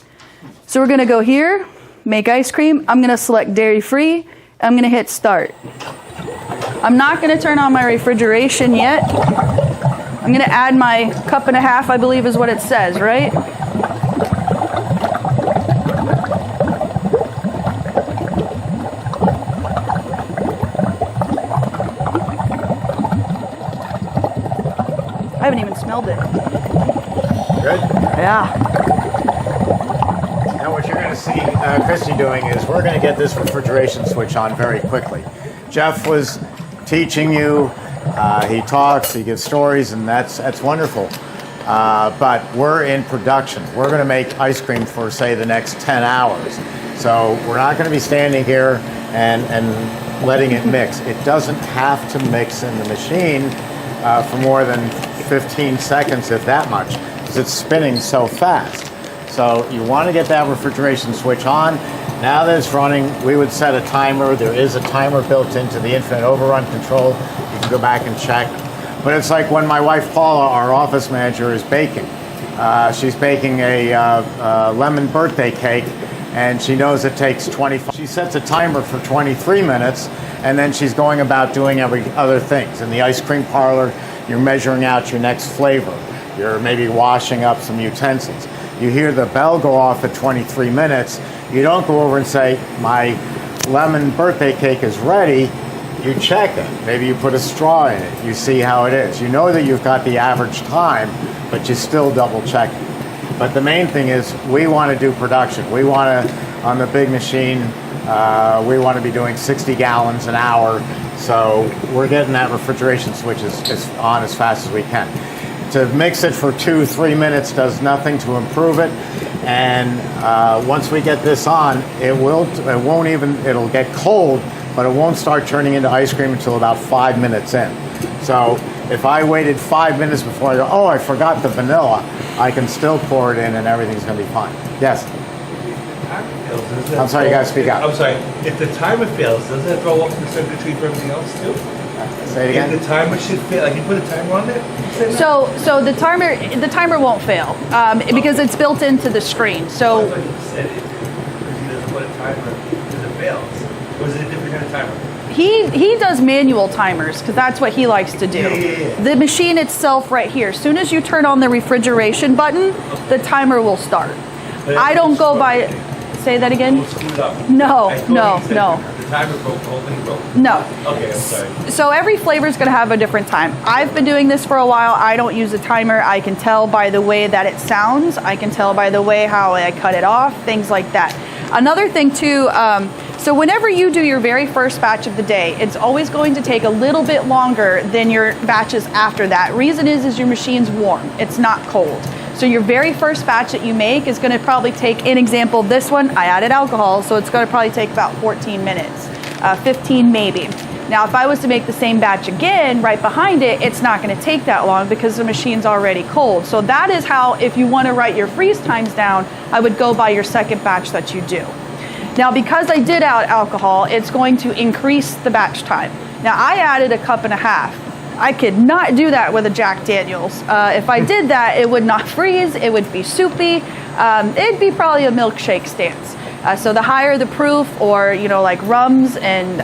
So we're gonna go here, make ice cream. I'm gonna select dairy-free. I'm gonna hit start. I'm not gonna turn on my refrigeration yet. I'm going to add my cup and a half, I believe is what it says, right? I haven't even smelled it. Good. Yeah. Now what you're going to see Christy doing is we're going to get this refrigeration switch on very quickly. Jeff was teaching you. He talks, he gives stories, and that's wonderful. But we're in production. We're going to make ice cream for, say, the next 10 hours. So we're not going to be standing here and letting it mix. It doesn't have to mix in the machine for more than 15 seconds, if that much, because it's spinning so fast. So you want to get that refrigeration switch on. Now that it's running, we would set a timer. There is a timer built into the infinite overrun control. You can go back and check. But it's like when my wife Paula, our office manager, is baking. She's baking a lemon birthday cake, and she knows it takes 25. She sets a timer for 23 minutes, and then she's going about doing every other things. In the ice cream parlor, you're measuring out your next flavor. You're maybe washing up some utensils. You hear the bell go off at 23 minutes. You don't go over and say, my lemon birthday cake is ready. You check it. Maybe you put a straw in it. You see how it is. You know that you've got the average time, but you still double check it. But the main thing is we want to do production. We want to, on the big machine, we want to be doing 60 gallons an hour. So we're getting that refrigeration switch on as fast as we can. To mix it for 2-3 minutes does nothing to improve it. And once we get this on, it'll get cold, but it won't start turning into ice cream until about 5 minutes in. So if I waited 5 minutes before I go, oh, I forgot the vanilla, I can still pour it in and everything's gonna be fine. Yes? I'm sorry, you gotta speak out. I'm sorry. If the timer fails, doesn't it throw off the circuitry for everything else too? Say it again? If the timer should fail, like you put a timer on it? So the timer won't fail because it's built into the screen. So I thought you said it because he doesn't put a timer because it fails. Or is it a different kind of timer? he does manual timers because that's what he likes to do. Yeah. The machine itself right here, as soon as you turn on the refrigeration button, the timer will start. I don't go by. Say that again? No. The timer broke, the whole thing broke? No. Okay, I'm sorry. So every flavor is going to have a different time. I've been doing this for a while. I don't use a timer. I can tell by the way that it sounds. I can tell by the way how I cut it off, things like that. Another thing too, so whenever you do your very first batch of the day, it's always going to take a little bit longer than your batches after that. Reason is your machine's warm. It's not cold. So your very first batch that you make is going to probably take, an example, this one, I added alcohol, so it's going to probably take about 14 minutes, 15 maybe. Now, if I was to make the same batch again right behind it, it's not going to take that long because the machine's already cold. So that is how, if you want to write your freeze times down, I would go by your second batch that you do. Now, because I did add alcohol, it's going to increase the batch time. Now, I added a cup and a half. I could not do that with a Jack Daniels. If I did that, it would not freeze, it would be soupy. It'd be probably a milkshake stance. So the higher the proof, or like rums and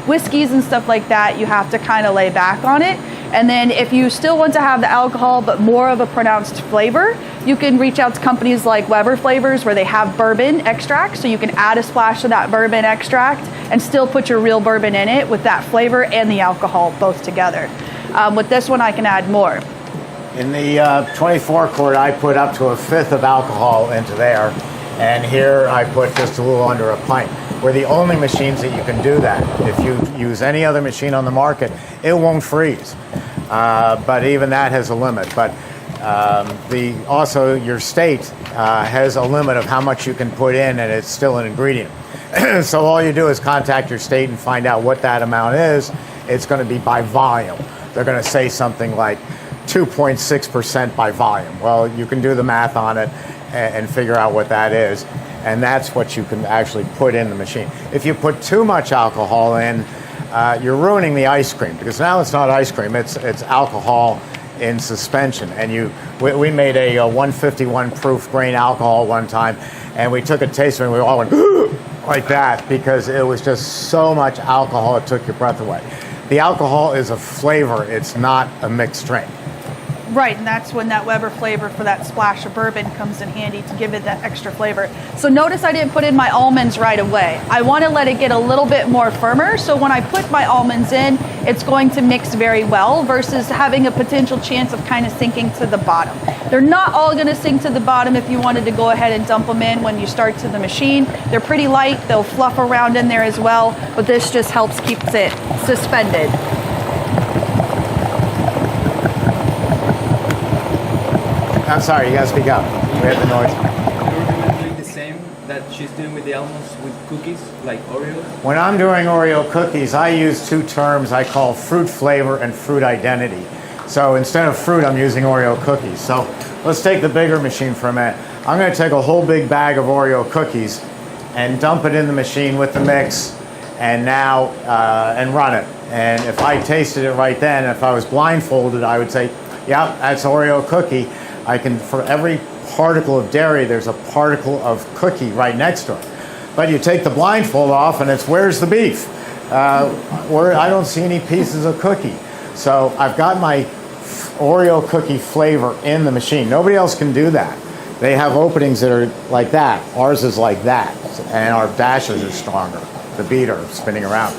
whiskeys and stuff like that, you have to kind of lay back on it. And then if you still want to have the alcohol but more of a pronounced flavor, you can reach out to companies like Weber Flavors where they have bourbon extract, so you can add a splash of that bourbon extract and still put your real bourbon in it with that flavor and the alcohol both together. With this one, I can add more. In the 24 quart, I put up to a fifth of alcohol into there, and here I put just a little under a pint. We're the only machines that you can do that. If you use any other machine on the market, it won't freeze. But even that has a limit. But also your state has a limit of how much you can put in, and it's still an ingredient. So all you do is contact your state and find out what that amount is. It's going to be by volume. They're going to say something like 2.6% by volume. Well, you can do the math on it and figure out what that is. And that's what you can actually put in the machine. If you put too much alcohol in, you're ruining the ice cream, because now it's not ice cream, it's alcohol in suspension. And we made a 151 proof grain alcohol one time, and we took a taste and we all went like that, because it was just so much alcohol it took your breath away. The alcohol is a flavor, it's not a mixed drink. Right, and that's when that Weber flavor for that splash of bourbon comes in handy to give it that extra flavor. So notice I didn't put in my almonds right away. I want to let it get a little bit more firmer, so when I put my almonds in, it's going to mix very well versus having a potential chance of kind of sinking to the bottom. They're not all going to sink to the bottom if you wanted to go ahead and dump them in when you start to the machine. They're pretty light, they'll fluff around in there as well, but this just helps keep it suspended. I'm sorry, you gotta speak up. We have the noise. You're doing the same that she's doing with the almonds with cookies, like Oreo? When I'm doing Oreo cookies, I use two terms I call fruit flavor and fruit identity. So instead of fruit, I'm using Oreo cookies. So let's take the bigger machine for a minute. I'm gonna take a whole big bag of Oreo cookies and dump it in the machine with the mix and now, and run it. And if I tasted it right then, if I was blindfolded, I would say, yeah, that's Oreo cookie. I can, for every particle of dairy, there's a particle of cookie right next to it. But you take the blindfold off and it's, where's the beef? I don't see any pieces of cookie. So I've got my Oreo cookie flavor in the machine. Nobody else can do that. They have openings that are like that. Ours is like that. And our dashes are stronger. The beater spinning around.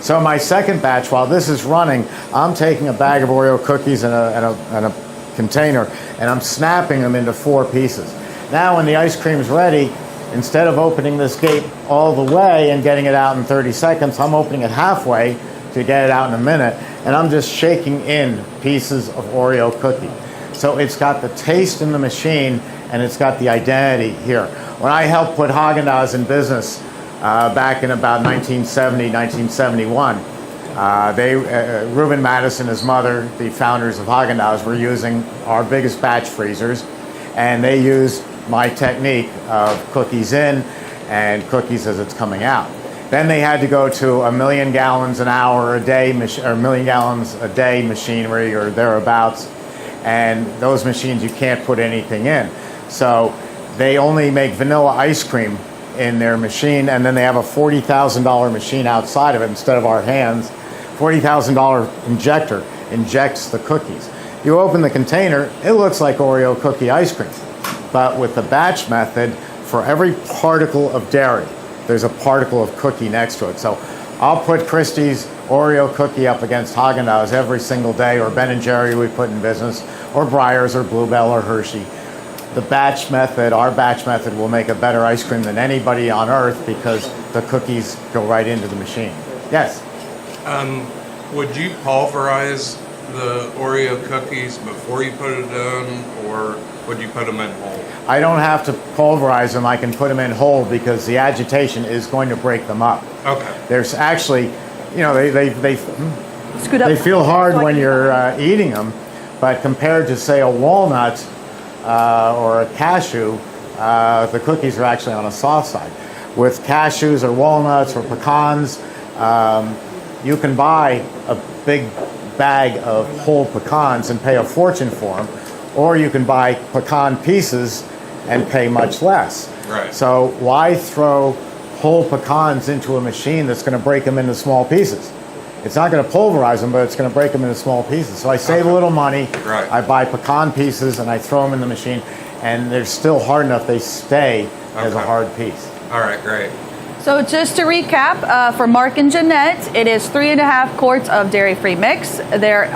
So my second batch, while this is running, I'm taking a bag of Oreo cookies and a container, and I'm snapping them into 4 pieces. Now when the ice cream's ready, instead of opening this gate all the way and getting it out in 30 seconds, I'm opening it halfway to get it out in a minute, and I'm just shaking in pieces of Oreo cookie. So it's got the taste in the machine, and it's got the identity here. When I helped put Haagen-Dazs in business back in about 1970, 1971, Reuben Madison, his mother, the founders of Haagen-Dazs, were using our biggest batch freezers, and they used my technique of cookies in and cookies as it's coming out. Then they had to go to 1 million gallons an hour a day, or 1 million gallons a day machinery or thereabouts, and those machines you can't put anything in. So they only make vanilla ice cream in their machine, and then they have a $40,000 machine outside of it instead of our hands. $40,000 injector injects the cookies. You open the container, it looks like Oreo cookie ice cream. But with the batch method, for every particle of dairy, there's a particle of cookie next to it. So I'll put Christie's Oreo cookie up against Haagen-Dazs every single day, or Ben & Jerry we put in business, or Breyers, or Bluebell, or Hershey. The batch method, our batch method, will make a better ice cream than anybody on earth because the cookies go right into the machine. Yes? Would you pulverize the Oreo cookies before you put it in, or would you put them in whole? I don't have to pulverize them. I can put them in whole because the agitation is going to break them up. Okay. There's actually, you know, they Scoot up. They feel hard when you're eating them, but compared to, say, a walnut or a cashew, the cookies are actually on a soft side. With cashews or walnuts or pecans, you can buy a big bag of whole pecans and pay a fortune for them, or you can buy pecan pieces and pay much less. Right. So why throw whole pecans into a machine that's going to break them into small pieces? It's not going to pulverize them, but it's going to break them into small pieces. So I save a little money. Right. I buy pecan pieces and I throw them in the machine, and they're still hard enough they stay as a hard piece. All right, great. So just to recap, for Mark and Jeanette, it is 3.5 quarts of dairy-free mix. There is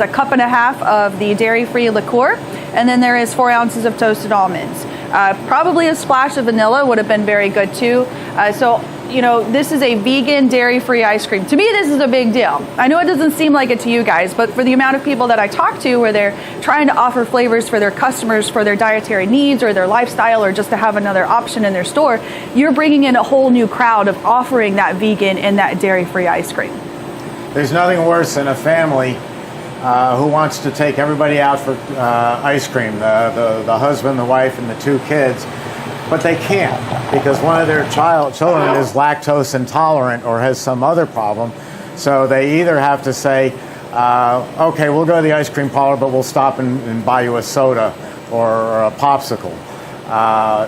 a 1.5 cups of the dairy-free liqueur, and then there is 4 ounces of toasted almonds. Probably a splash of vanilla would have been very good too. So, you know, this is a vegan dairy-free ice cream. To me, this is a big deal. I know it doesn't seem like it to you guys, but for the amount of people that I talk to where they're trying to offer flavors for their customers for their dietary needs or their lifestyle or just to have another option in their store, you're bringing in a whole new crowd of offering that vegan and that dairy-free ice cream. There's nothing worse than a family who wants to take everybody out for ice cream, the husband, the wife, and the 2 kids, but they can't because one of their children is lactose intolerant or has some other problem. So they either have to say, okay, we'll go to the ice cream parlor, but we'll stop and buy you a soda or a popsicle.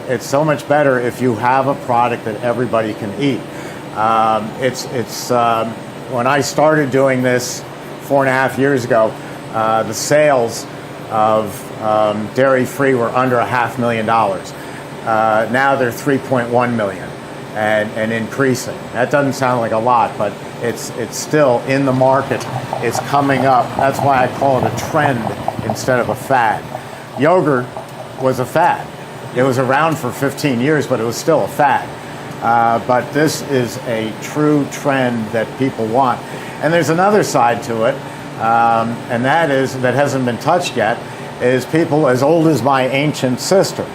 It's so much better if you have a product that everybody can eat. When I started doing this 4.5 years ago, the sales of dairy-free were under $500,000. Now they're 3.1 million and increasing. That doesn't sound like a lot, but it's still in the market. It's coming up. That's why I call it a trend instead of a fad. Yogurt was a fad. It was around for 15 years, but it was still a fad. But this is a true trend that people want. And there's another side to it, and that hasn't been touched yet, is people as old as my ancient sister.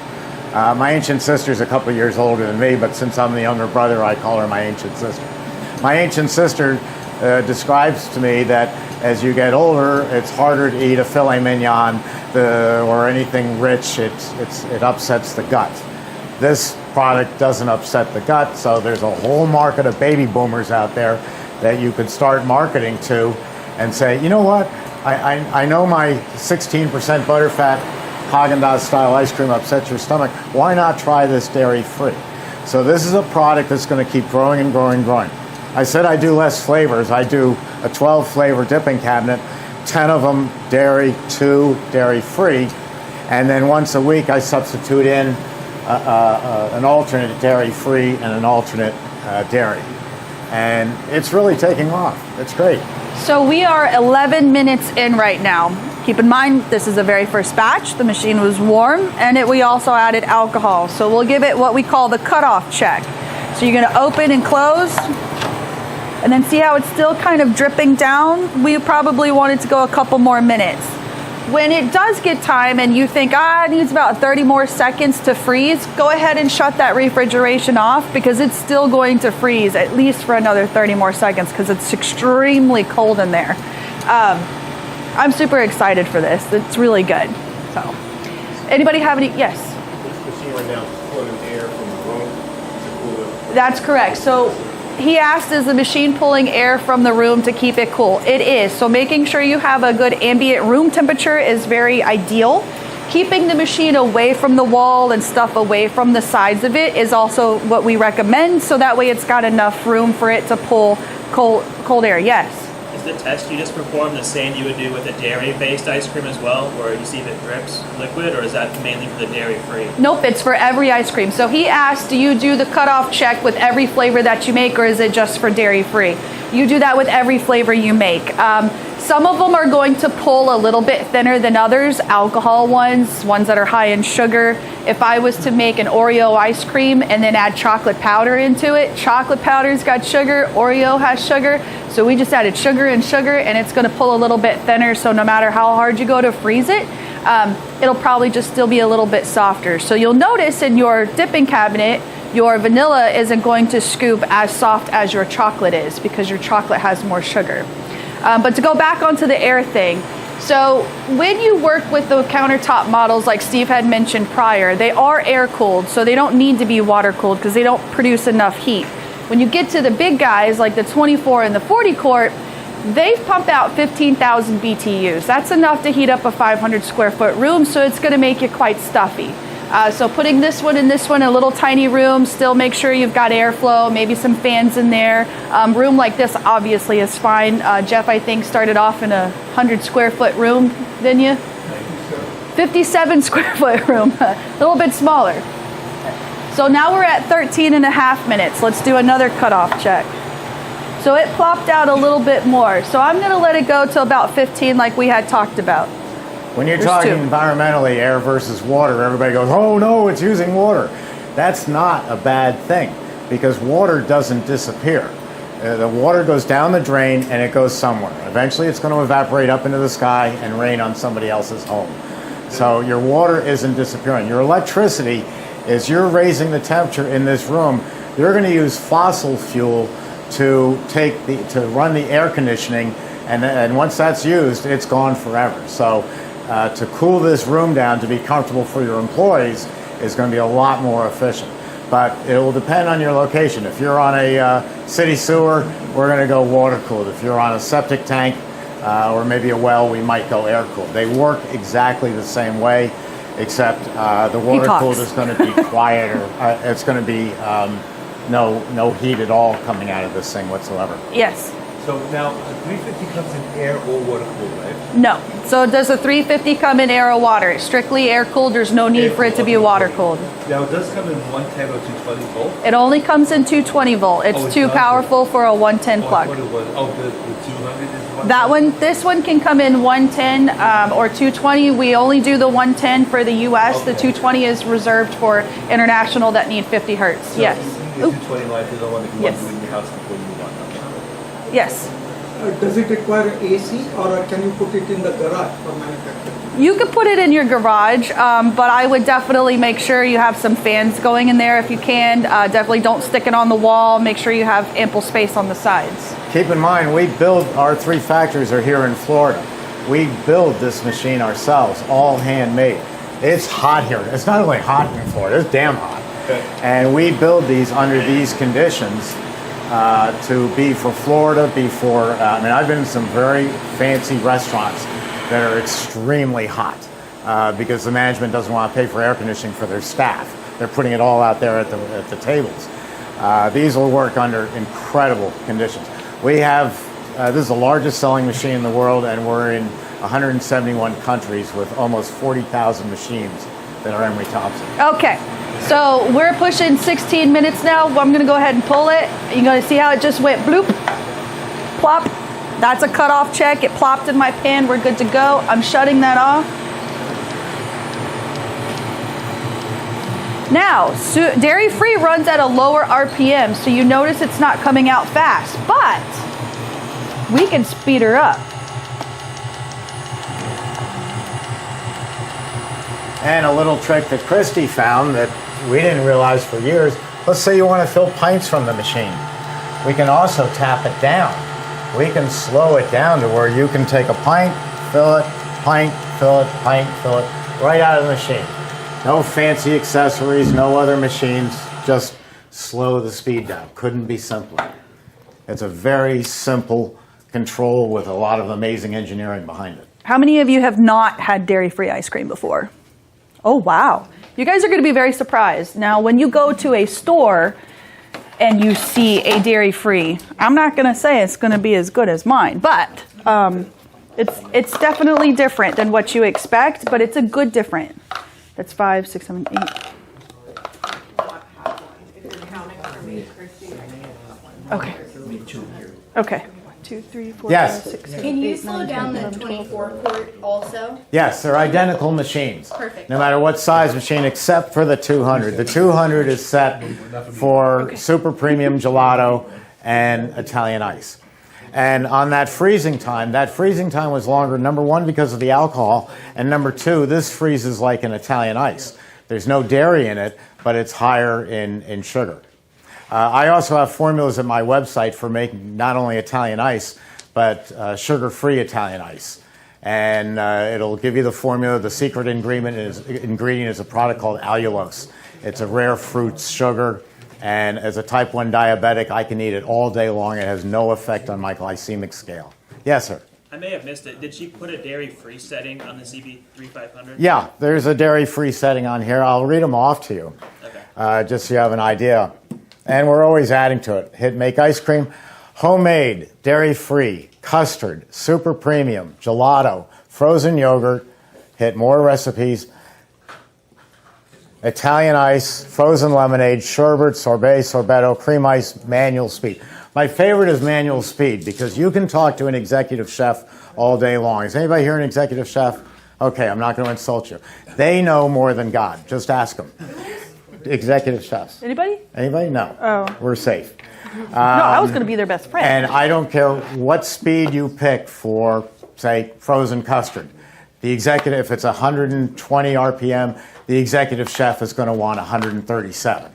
My ancient sister's a couple of years older than me, but since I'm the younger brother, I call her my ancient sister. My ancient sister describes to me that as you get older, it's harder to eat a filet mignon or anything rich. It upsets the gut. This product doesn't upset the gut, so there's a whole market of baby boomers out there that you could start marketing to and say, you know what, I know my 16% butterfat Haagen-Dazs style ice cream upsets your stomach. Why not try this dairy-free? So this is a product that's going to keep growing and growing and growing. I said I do less flavors. I do a 12-flavor dipping cabinet, 10 of them dairy, 2 dairy-free, and then once a week I substitute in an alternate dairy-free and an alternate dairy. And it's really taking off. It's great. So we are 11 minutes in right now. Keep in mind, this is the very first batch. The machine was warm, and we also added alcohol. So we'll give it what we call the cutoff check. So you're gonna open and close, and then see how it's still kind of dripping down? We probably want it to go a couple more minutes. When it does get time and you think, it needs about 30 more seconds to freeze, go ahead and shut that refrigeration off because it's still going to freeze at least for another 30 more seconds because it's extremely cold in there. I'm super excited for this. It's really good. So, anybody have any? Yes. This machine right now is pulling air from the room to cool it. That's correct. So he asked, is the machine pulling air from the room to keep it cool? It is. So making sure you have a good ambient room temperature is very ideal. Keeping the machine away from the wall and stuff away from the sides of it is also what we recommend. So that way it's got enough room for it to pull cold air. Yes. Is the test you just performed the same you would do with a dairy-based ice cream as well, where you see if it drips liquid, or is that mainly for the dairy-free? Nope, it's for every ice cream. So he asked, do you do the cutoff check with every flavor that you make, or is it just for dairy-free? You do that with every flavor you make. Some of them are going to pull a little bit thinner than others, alcohol ones that are high in sugar. If I was to make an Oreo ice cream and then add chocolate powder into it, chocolate powder's got sugar, Oreo has sugar, so we just added sugar, and it's going to pull a little bit thinner, so no matter how hard you go to freeze it, it'll probably just still be a little bit softer. So you'll notice in your dipping cabinet, your vanilla isn't going to scoop as soft as your chocolate is because your chocolate has more sugar. But to go back onto the air thing, so when you work with the countertop models like Steve had mentioned prior, they are air cooled, so they don't need to be water cooled because they don't produce enough heat. When you get to the big guys like the 24 and the 40 quart, they pump out 15,000 BTUs. That's enough to heat up a 500 square foot room, so it's going to make you quite stuffy. So putting this one and this one in a little tiny room, still make sure you've got airflow, maybe some fans in there. Room like this obviously is fine. Jeff, I think, started off in a 100 square foot room, didn't you? 57 square foot room, a little bit smaller. So now we're at 13 and a half minutes. Let's do another cutoff check. So it plopped out a little bit more. So I'm gonna let it go to about 15 like we had talked about. When you're There's talking two. environmentally, air versus water, everybody goes, oh no, it's using water. That's not a bad thing because water doesn't disappear. The water goes down the drain and it goes somewhere. Eventually it's going to evaporate up into the sky and rain on somebody else's home. So your water isn't disappearing. Your electricity is you're raising the temperature in this room. You're going to use fossil fuel to run the air conditioning, and once that's used, it's gone forever. So to cool this room down to be comfortable for your employees is going to be a lot more efficient. But it will depend on your location. If you're on a city sewer, we're going to go water cooled. If you're on a septic tank or maybe a well, we might go air cooled. They work exactly the same way, except the water cooled is going to be quieter. It's going to be no heat at all coming out of this thing whatsoever. Yes. So now, a 350 comes in air or water cooled, right? No. So does the 350 come in air or water? It's strictly air cooled. There's no need for it to be water cooled. Now, it does come in 110 or 220 volt? It only comes in 220 volt. It's Oh, it too does? powerful for a 110 Oh, I plug. thought it was, oh, the 200 is 110? That one, this one can come in 110 or 220. We only do the 110 for the U.S. The Okay. 220 is reserved for international that need 50 hertz. So Yes. The 220 light is the one that you Yes. want to do in your house before you move on. Okay. Yes. Does it require AC or can you put it in the garage for manufacturing? You could put it in your garage, but I would definitely make sure you have some fans going in there if you can. Definitely don't stick it on the wall. Make sure you have ample space on the sides. Keep in mind, we build, our 3 factories are here in Florida. We build this machine ourselves, all handmade. It's hot here. It's not only hot in Florida, it's damn hot. Okay. And we build these under these conditions to be for Florida, be for, I mean, I've been in some very fancy restaurants that are extremely hot because the management doesn't want to pay for air conditioning for their staff. They're putting it all out there at the tables. These will work under incredible conditions. We have, this is the largest selling machine in the world, and we're in 171 countries with almost 40,000 machines that are Emery Thompson. Okay. So we're pushing 16 minutes now. I'm going to go ahead and pull it. You're going to see how it just went bloop, plop. That's a cutoff check. It plopped in my pan. We're good to go. I'm shutting that off. Now, dairy free runs at a lower RPM, so you notice it's not coming out fast, but we can speed her up. And a little trick that Christy found that we didn't realize for years. Let's say you want to fill pints from the machine. We can also tap it down. We can slow it down to where you can take a pint, fill it, pint, fill it, pint, fill it, right out of the machine. No fancy accessories, no other machines, just slow the speed down. Couldn't be simpler. It's a very simple control with a lot of amazing engineering behind it. How many of you have not had dairy-free ice cream before? Oh, wow. You guys are going to be very surprised. Now, when you go to a store and you see a dairy-free, I'm not going to say it's going to be as good as mine, but it's definitely different than what you expect, but it's a good different. That's 5, 6, 7, 8. Okay. Okay. 1, 2, 3, 4, Yes. 5, 6, 7, Can you 8, slow 9, down 10, the 11, 12. 24 quart also? Yes, they're identical machines. Perfect. No matter what size machine, except for the 200. The 200 is set for super premium gelato and Italian ice. And on that freezing time was longer, number one, because of the alcohol, and number two, this freezes like an Italian ice. There's no dairy in it, but it's higher in sugar. I also have formulas at my website for making not only Italian ice, but sugar-free Italian ice. And it'll give you the formula. The secret ingredient is a product called allulose. It's a rare fruit sugar. And as a type 1 diabetic, I can eat it all day long. It has no effect on my glycemic scale. Yes, sir. I may have missed it. Did she put a dairy-free setting on the CB3500? Yeah, there's a dairy-free setting on here. I'll read them off to you, just so you have an idea. And we're always adding to it. Hit make ice cream, homemade, dairy-free, custard, super premium, gelato, frozen yogurt. Hit more recipes. Italian ice, frozen lemonade, sherbet, sorbet, sorbetto, cream ice, manual speed. My favorite is manual speed because you can talk to an executive chef all day long. Is anybody here an executive chef? Okay, I'm not going to insult you. They know more than God. Just ask them. Executive chefs. Anybody? Anybody? No. Oh. We're safe. No, I was going to be their best friend. And I don't care what speed you pick for, say, frozen custard. The executive, if it's 120 RPM, the executive chef is going to want 137.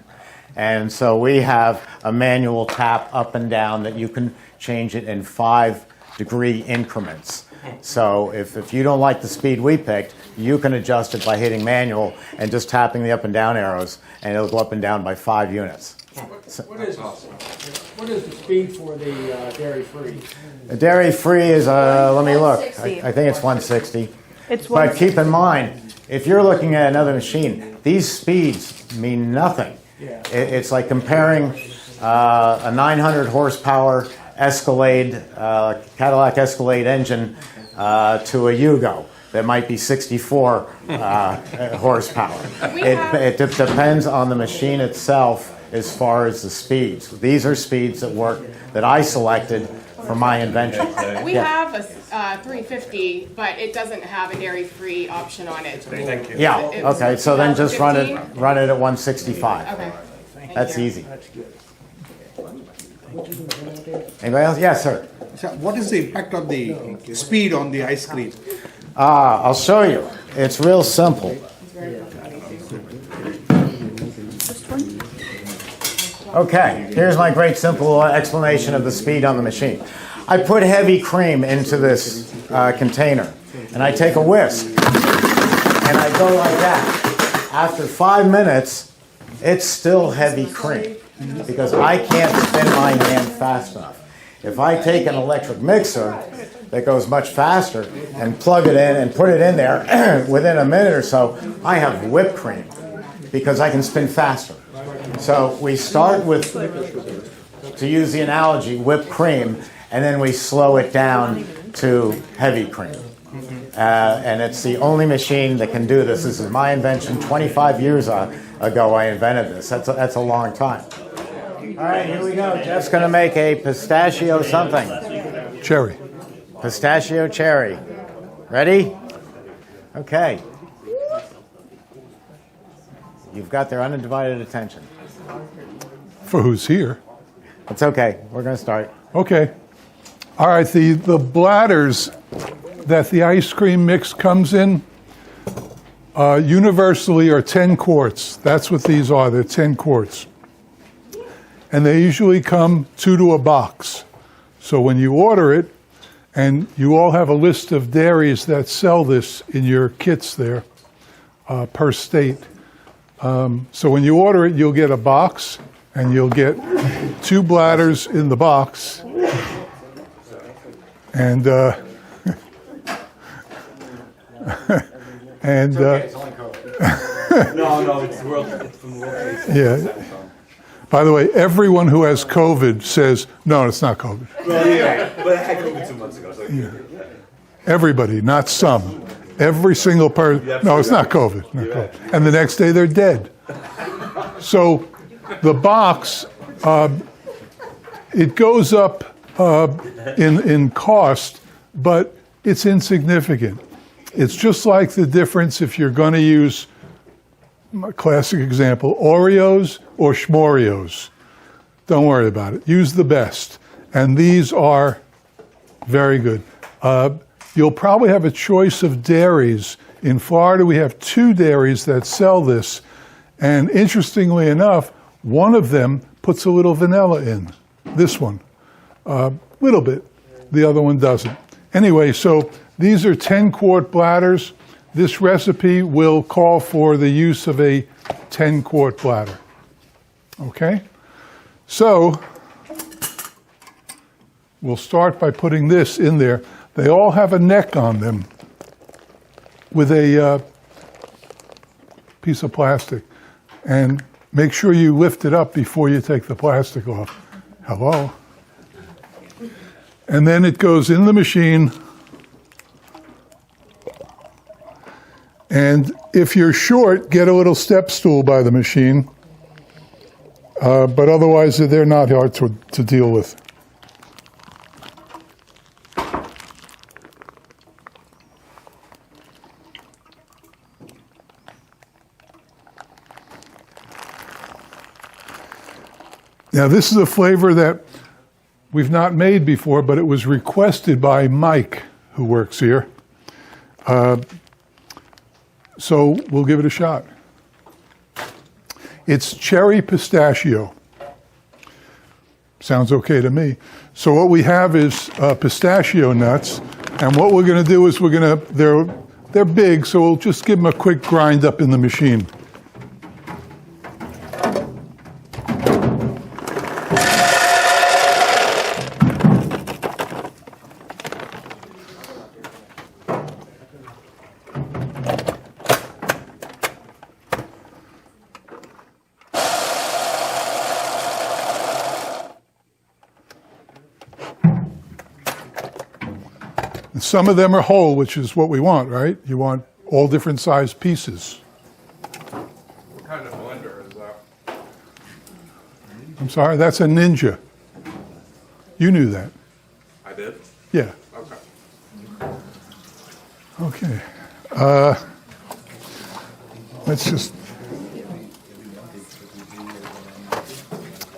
And so we have a manual tap up and down that you can change it in 5-degree increments. So if you don't like the speed we picked, you can adjust it by hitting manual and just tapping the up and down arrows, and it'll go up and down by 5 units. What is the speed for the dairy-free? The dairy-free is, let me look. I think it's 160. But keep in mind, if you're looking at another machine, these speeds mean nothing. It's like comparing a 900 horsepower Escalade, Cadillac Escalade engine to a Yugo that might be 64 horsepower. It depends on the machine itself as far as the speeds. These are speeds that I selected for my invention. We have a 350, but it doesn't have a dairy-free option on it. Thank you. Yeah, okay, so then just run it at 165. Okay. That's easy. Anybody else? Yes, sir. So what is the impact of the speed on the ice cream? I'll show you. It's real simple. Okay, here's my great simple explanation of the speed on the machine. I put heavy cream into this container, and I take a whisk, and I go like that. After 5 minutes, it's still heavy cream, because I can't spin my hand fast enough. If I take an electric mixer that goes much faster and plug it in and put it in there, within a minute or so, I have whipped cream, because I can spin faster. So we start with, to use the analogy, whipped cream, and then we slow it down to heavy cream. And it's the only machine that can do this. This is my invention. 25 years ago I invented this. That's a long time. All right, here we go. Jeff's going to make a pistachio something. Cherry. Pistachio cherry. Ready? Okay. You've got their undivided attention. For who's here. It's okay. We're going to start. Okay. All right, the bladders that the ice cream mix comes in universally are 10 quarts. That's what these are. They're 10 quarts. And they usually come 2 to a box. So when you order it, and you all have a list of dairies that sell this in your kits there per state. So when you order it, you'll get a box, and you'll get 2 bladders in the box. And and no, it's from World Trade. yeah. By the way, everyone who has COVID says, no, it's not COVID. Well, yeah, but I had COVID 2 months ago. So Yeah. Everybody, not some. Every single person. No, it's not COVID. Not COVID. And the next day they're dead. So the box, it goes up in cost, but it's insignificant. It's just like the difference if you're going to use, a classic example, Oreos or Schmorios. Don't worry about it. Use the best. And these are very good. You'll probably have a choice of dairies. In Florida, we have 2 dairies that sell this. And interestingly enough, one of them puts a little vanilla in. This one. Little bit. The other one doesn't. Anyway, so these are 10-quart bladders. This recipe will call for the use of a 10-quart bladder. Okay? So we'll start by putting this in there. They all have a neck on them with a piece of plastic. And make sure you lift it up before you take the plastic off. Hello? And then it goes in the machine. And if you're short, get a little step stool by the machine. But otherwise, they're not hard to deal with. Now, this is a flavor that we've not made before, but it was requested by Mike, who works here. So we'll give it a shot. It's cherry pistachio. Sounds okay to me. So what we have is pistachio nuts, and what we're going to do is they're big, so we'll just give them a quick grind up in the machine. some of them are whole, which is what we want, right? You want all different sized pieces. What kind of blender is that? I'm sorry, that's a Ninja. You knew that. I did? Yeah. Okay. Okay. Let's just.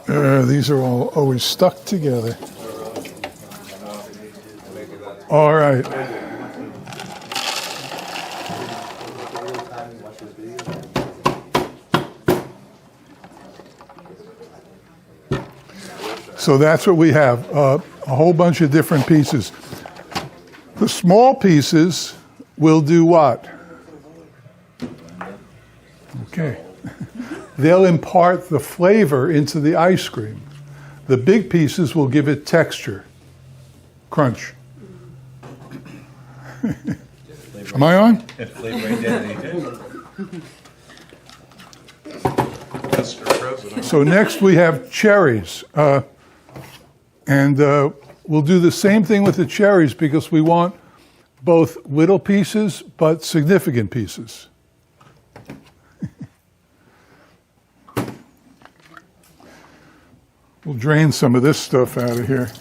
These are all always stuck together. All right. So that's what we have, a whole bunch of different pieces. The small pieces will do what? Okay. They'll impart the flavor into the ice cream. The big pieces will give it texture, crunch. Am I on? Mr. President. So next we have cherries. And we'll do the same thing with the cherries because we want both little pieces but significant pieces. We'll drain some of this stuff out of here.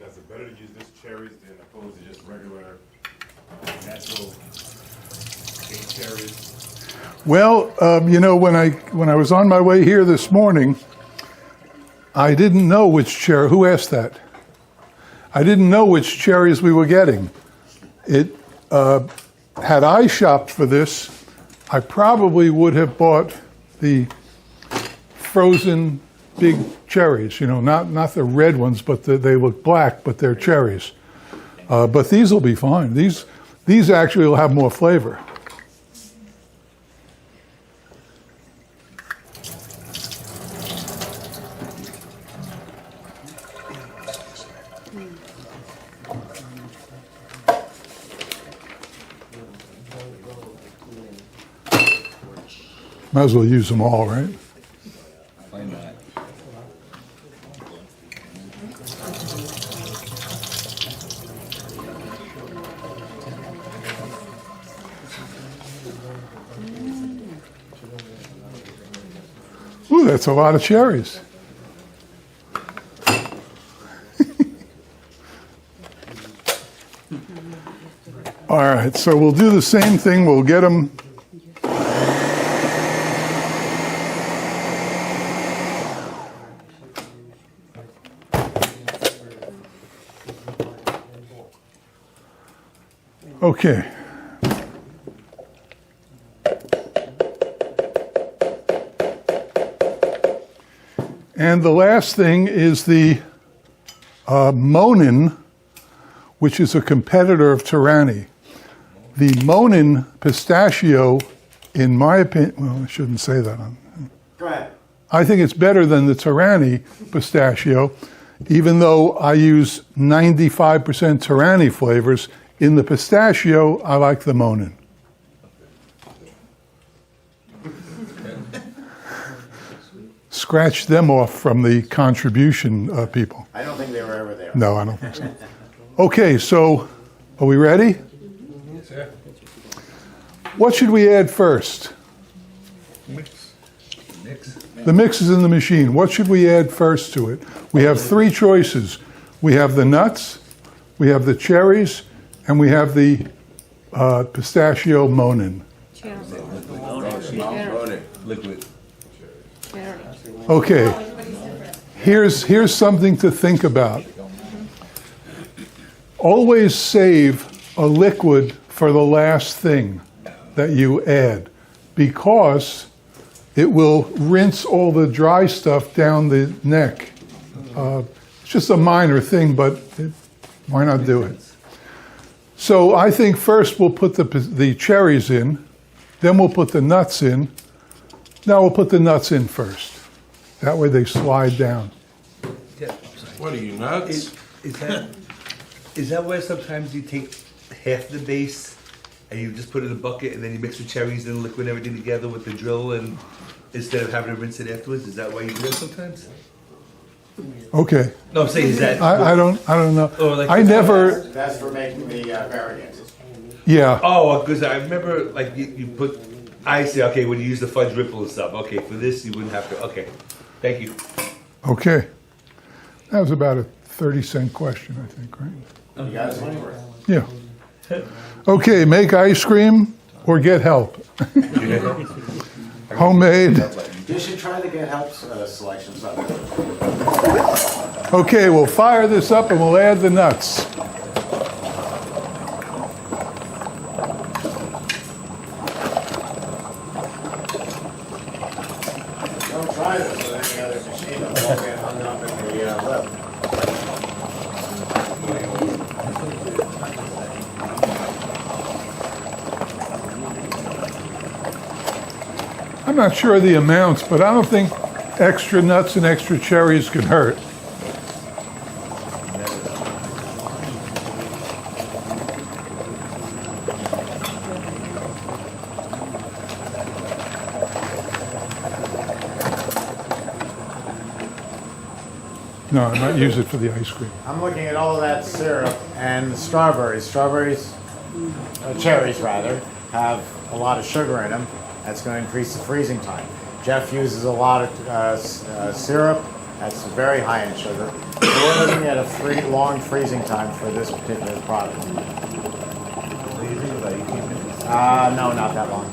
Is it better to use this cherries than opposed to just regular natural cane cherries? Well, when I was on my way here this morning, I didn't know which cherry. Who asked that? I didn't know which cherries we were getting. Had I shopped for this, I probably would have bought the frozen big cherries. Not the red ones, but they look black, but they're cherries. But these will be fine. These actually will have more flavor. Might as well use them all, right? Why not? Ooh, that's a lot of cherries. All right, so we'll do the same thing. We'll get them. Okay. And the last thing is the Monin, which is a competitor of Tyranny. The Monin pistachio, in my opinion, well, I shouldn't say that. Go ahead. I think it's better than the Tyranny pistachio, even though I use 95% Tyranny flavors. In the pistachio, I like the Monin. Scratch them off from the contribution people. I don't think they were ever there. No, I don't think so. Okay, so are we ready? What should we add first? Mix. The mix is in the machine. What should we add first to it? We have three choices. We have the nuts, we have the cherries, and we have the pistachio Monin. Liquid. Okay, here's something to think about. Always save a liquid for the last thing that you add, because it will rinse all the dry stuff down the neck. It's just a minor thing, but why not do it? So I think first we'll put the cherries in, then we'll put the nuts in. Now we'll put the nuts in first. That way they slide down. What are you, nuts? Is that why sometimes you take half the base and you just put it in a bucket and then you mix the cherries and the liquid and everything together with the drill, and instead of having to rinse it afterwards? Is that why you do it sometimes? Okay. No, I'm saying, is that? I don't know. Or like- I never, That's for making the variant. yeah. Oh, because I remember, like, you put, I see, okay, when you use the fudge ripple and stuff. Okay, for this, you wouldn't have to, okay. Thank you. Okay. That was about a 30-cent question, I think, right? You got it? Yeah. Okay, make ice cream or get help. Homemade. You should try to get help selections of it. Okay, we'll fire this up and we'll add the nuts. Don't try this with any other machine. It won't get hung up in the lip. I'm not sure of the amounts, but I don't think extra nuts and extra cherries can hurt. No, I might use it for the ice cream. I'm looking at all of that syrup and the strawberries. Cherries rather, have a lot of sugar in them. That's going to increase the freezing time. Jeff uses a lot of syrup. That's very high in sugar. So we're looking at a long freezing time for this particular product. What do you think about 18 minutes? No, not that long.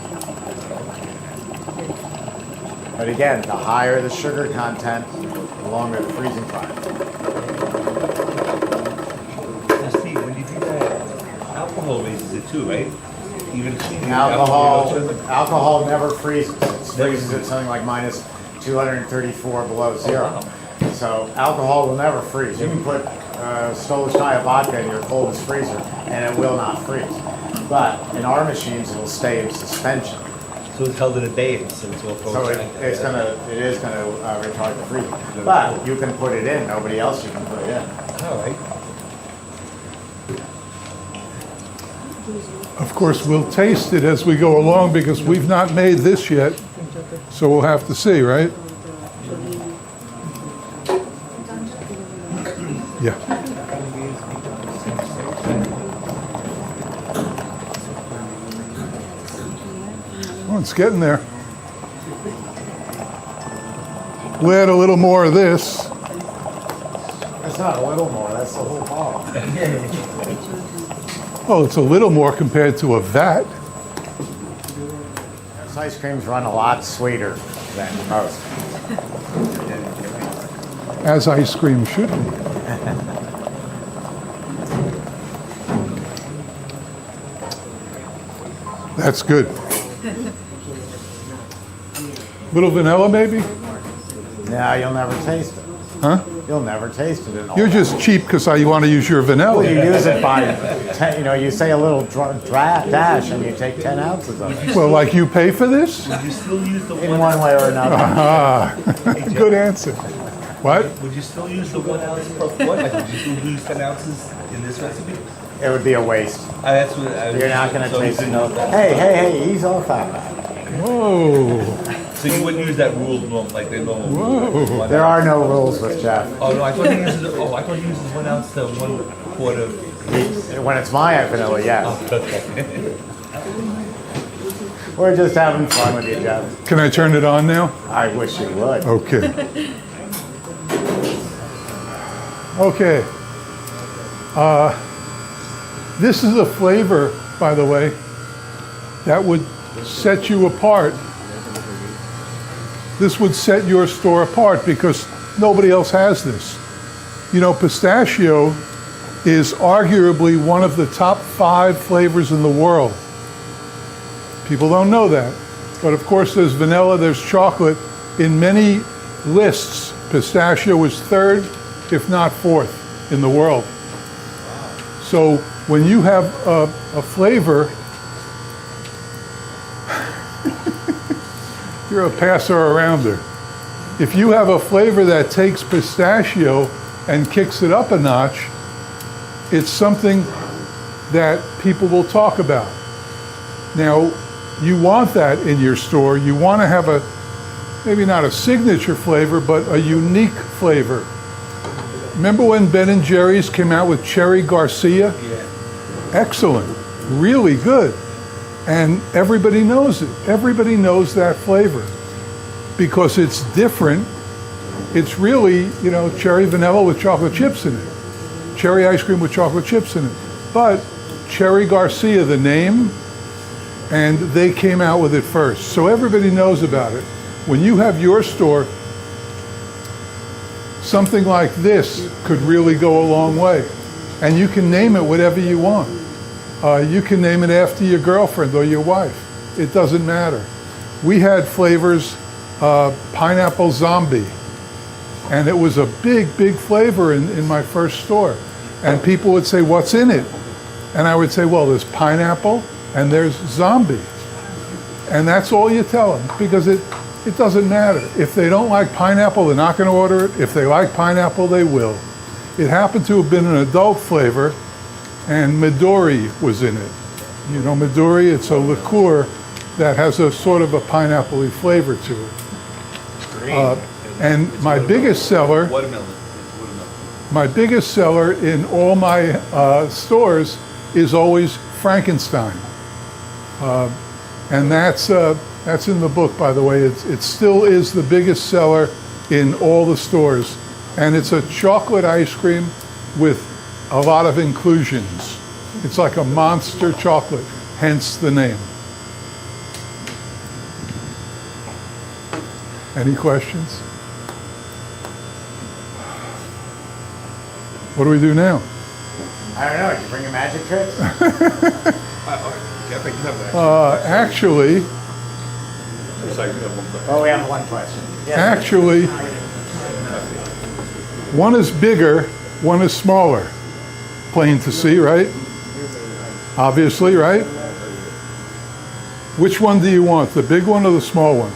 But again, the higher the sugar content, the longer the freezing time. Now, Steve, when you do that, alcohol raises it too, right? Even Alcohol never freezes. It freezes at something like minus 234 below zero. So alcohol will never freeze. You can put Stolishaya vodka in your coldest freezer and it will not freeze. But in our machines, it will stay in suspension. So it's held in abeyance, so it's all So frozen. it is going to retard the freezing. But you can put it in. Nobody else you can put it in. All right. Of course, we'll taste it as we go along because we've not made this yet, so we'll have to see, right? Yeah. Well, it's getting there. We'll add a little more of this. That's not a little more. That's the whole ball. Oh, it's a little more compared to a vat. This ice creams run a lot sweeter than most. As ice cream should be. That's good. Little vanilla, maybe? No, you'll never taste it. Huh? You'll never taste it at all. You're just cheap because you want to use your vanilla. Well, you use it by 10, you say a little dash and you take 10 ounces of it. Well, like you pay for this? Would you still use the In one way or another. Ah, good answer. What? Would you still use the 1 ounce per foot? Like, would you still use 10 ounces in this recipe? It would be a waste. That's what I You're not going to so taste you it. wouldn't- Hey, ease off on that. Whoa. So you wouldn't use that rule like the normal Whoa. rule? There are no rules with Jeff. Oh no, I thought he uses. I thought he uses 1 ounce to 1/4. When it's my vanilla, yes. Okay. We're just having fun with you, Jeff. Can I turn it on now? I wish you would. Okay. Okay. This is a flavor, by the way, that would set you apart. This would set your store apart because nobody else has this. You know, pistachio is arguably one of the top 5 flavors in the world. People don't know that. But of course, there's vanilla, there's chocolate. In many lists, pistachio is 3rd, if not 4th, in the world. So when you have a flavor, you're a passer-arounder. If you have a flavor that takes pistachio and kicks it up a notch, it's something that people will talk about. Now, you want that in your store. You want to have a, maybe not a signature flavor, but a unique flavor. Remember when Ben & Jerry's came out with Cherry Garcia? Yeah. Excellent, really good. And everybody knows it. Everybody knows that flavor because it's different. It's really, you know, cherry vanilla with chocolate chips in it. Cherry ice cream with chocolate chips in it. But Cherry Garcia, the name, and they came out with it first. So everybody knows about it. When you have your store, something like this could really go a long way. And you can name it whatever you want. You can name it after your girlfriend or your wife. It doesn't matter. We had flavors, pineapple zombie. And it was a big, big flavor in my first store. And people would say, what's in it? And I would say, well, there's pineapple and there's zombie. And that's all you tell them because it doesn't matter. If they don't like pineapple, they're not going to order it. If they like pineapple, they will. It happened to have been an adult flavor, and Midori was in it. You know Midori? It's a liqueur that has a sort of a pineapple-y flavor to it. And my biggest seller, my biggest seller in all my stores is always Frankenstein. And that's in the book, by the way. It still is the biggest seller in all the stores. And it's a chocolate ice cream with a lot of inclusions. It's like a monster chocolate, hence the name. Any questions? What do we do now? I don't know, did you bring your magic tricks? Actually, Oh, we have one question. Yes. actually, one is bigger, one is smaller. Plain to see, right? Obviously, right? Which one do you want, the big one or the small one?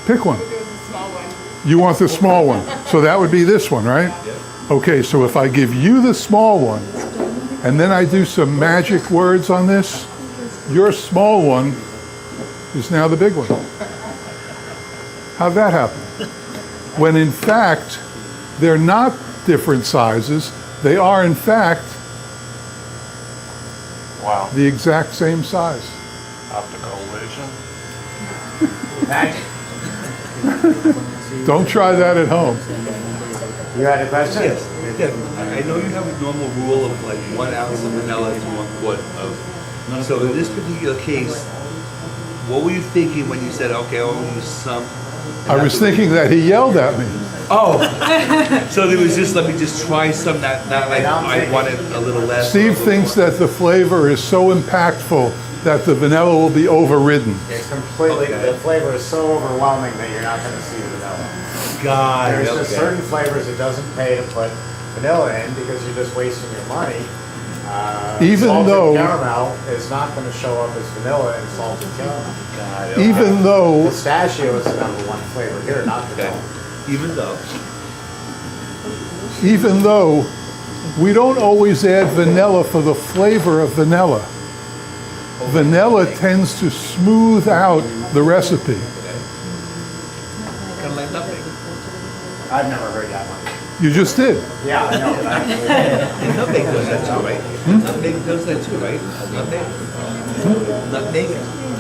Pick one. You want the small one. So that would be this one, right? Okay, so if I give you the small one, and then I do some magic words on this, your small one is now the big one. How'd that happen? When in fact, they're not different sizes. They are in fact the exact same size. Optical illusion. Magic. Don't try that at home. You had a question? Yes. I know you have a normal rule of like 1 ounce of vanilla to 1 quart of. So in this particular case, what were you thinking when you said, okay, I'll use some? I was thinking that he yelled at me. Oh, so it was just, let me just try some, not like I wanted a little less. Steve thinks that the flavor is so impactful that the vanilla will be overridden. It's completely, the flavor is so overwhelming that you're not going to see vanilla. God, There's just certain flavors it doesn't pay to put vanilla in because you're just wasting your money. Even salted though- caramel is not going to show up as vanilla in salted caramel. Even though, Pistachio is the #1 flavor here, not vanilla. Even though. we don't always add vanilla for the flavor of vanilla. Vanilla tends to smooth out the recipe. Kind of like nothing. I've never heard that one. You just did. Yeah, I know. Nutmeg does that too, right? Nutmeg does that too, right? Nutmeg,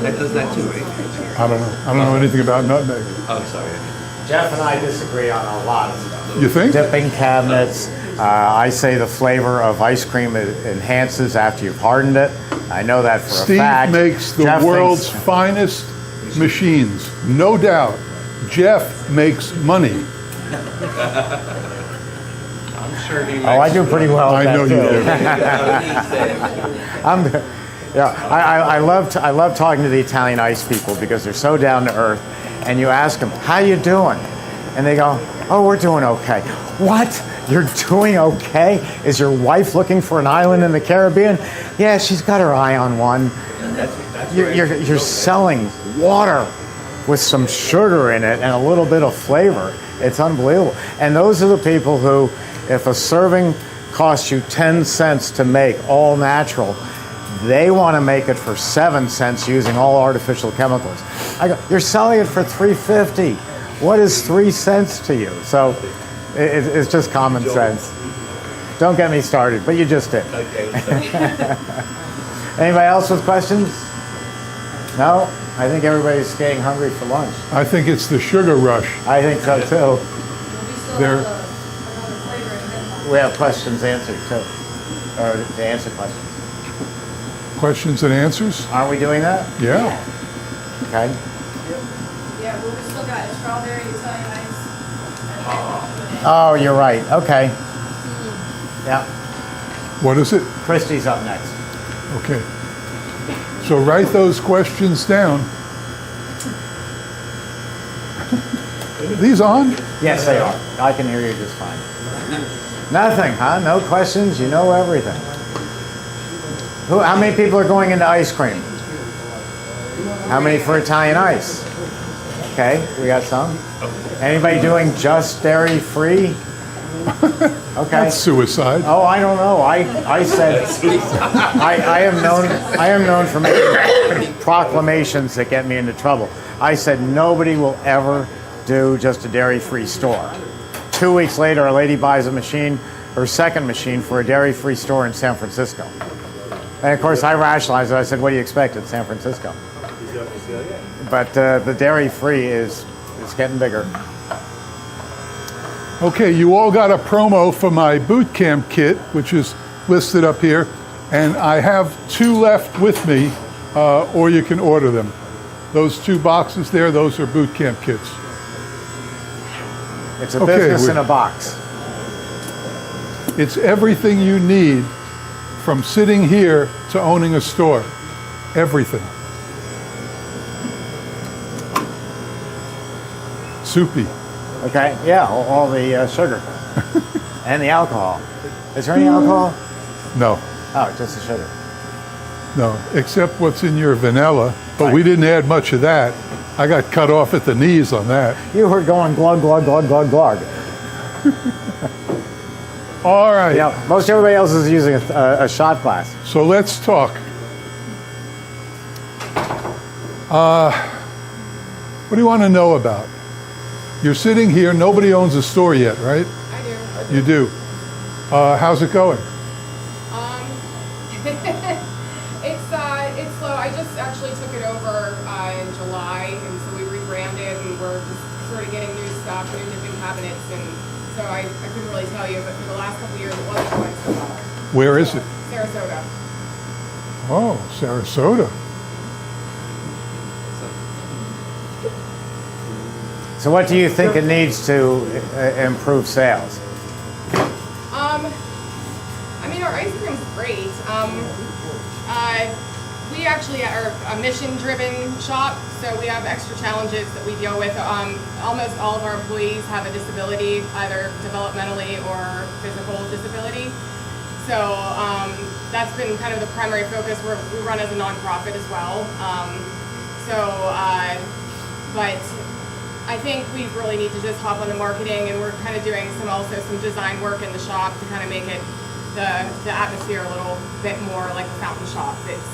that does that too, right? I don't know. I don't know anything about nutmeg. Oh, sorry. Jeff and I disagree on a lot of stuff. You think? Dipping cabinets. I say the flavor of ice cream enhances after you've hardened it. I know that for a Steve fact. makes the Jeff world's thinks- finest machines, no doubt. Jeff makes money. I'm sure he makes. Oh, I do pretty well at I know that you too. do. I love talking to the Italian ice people because they're so down to earth. And you ask them, how you doing? And they go, oh, we're doing okay. What? You're doing okay? Is your wife looking for an island in the Caribbean? Yeah, she's got her eye on one. You're selling water with some sugar in it and a little bit of flavor. It's unbelievable. And those are the people who, if a serving costs you 10 cents to make, all natural, They want to make it for 7 cents using all artificial chemicals. I go, you're selling it for $3.50. What is 3 cents to you? So it's just common sense. Don't get me started, but you just did. Anybody else with questions? No? I think everybody's getting hungry for lunch. I think it's the sugar rush. I think so too. There, We have questions answered too, or to answer questions. questions and answers? Aren't we doing that? Yeah. Okay. Yeah, but we still got strawberry Italian ice. Oh, you're right. Okay. Yeah. What is it? Christie's up next. Okay. So write those questions down. These on? Yes, they are. I can hear you just fine. Nothing, huh? No questions? You know everything. How many people are going into ice cream? How many for Italian ice? Okay, we got some. Anybody doing just dairy free? Okay. That's suicide. Oh, I don't know. I said I am known for making proclamations that get me into trouble. I said nobody will ever do just a dairy-free store. 2 weeks later, a lady buys a machine, her second machine, for a dairy-free store in San Francisco. And of course, I rationalized it. I said, "What do you expect in San Francisco?" But the dairy-free is getting bigger. Okay, you all got a promo for my boot camp kit, which is listed up here, and I have 2 left with me, or you can order them. Those 2 boxes there, those are boot camp kits. It's a business in a box. It's everything you need from sitting here to owning a store. Everything. Soupy. Okay, yeah, all the sugar and the alcohol. Is there any alcohol? No, Oh, just the sugar. no, except what's in your vanilla, but we didn't add much of that. I got cut off at the knees on that. You were going glug, glug, glug, glug, glug. All right. Yeah, most everybody else is using a shot glass. So let's talk. What do you want to know about? You're sitting here, nobody owns a store yet, right? I do. You do. How's it going? It's slow. I just actually took it over in July, and so we rebranded, and we're just sort of getting new stuff, new dipping cabinets, and so I couldn't really tell you, but for the last couple of years, it wasn't going so well. Where is it? Sarasota. Oh, Sarasota. So what do you think it needs to improve sales? I mean, our ice cream's great. We actually are a mission-driven shop, so we have extra challenges that we deal with. Almost all of our employees have a disability, either developmentally or physical disability. So that's been kind of the primary focus. We run as a nonprofit as well. But I think we really need to just hop on the marketing, and we're kind of doing some design work in the shop to kind of make it the atmosphere a little bit more like a fountain shop. It's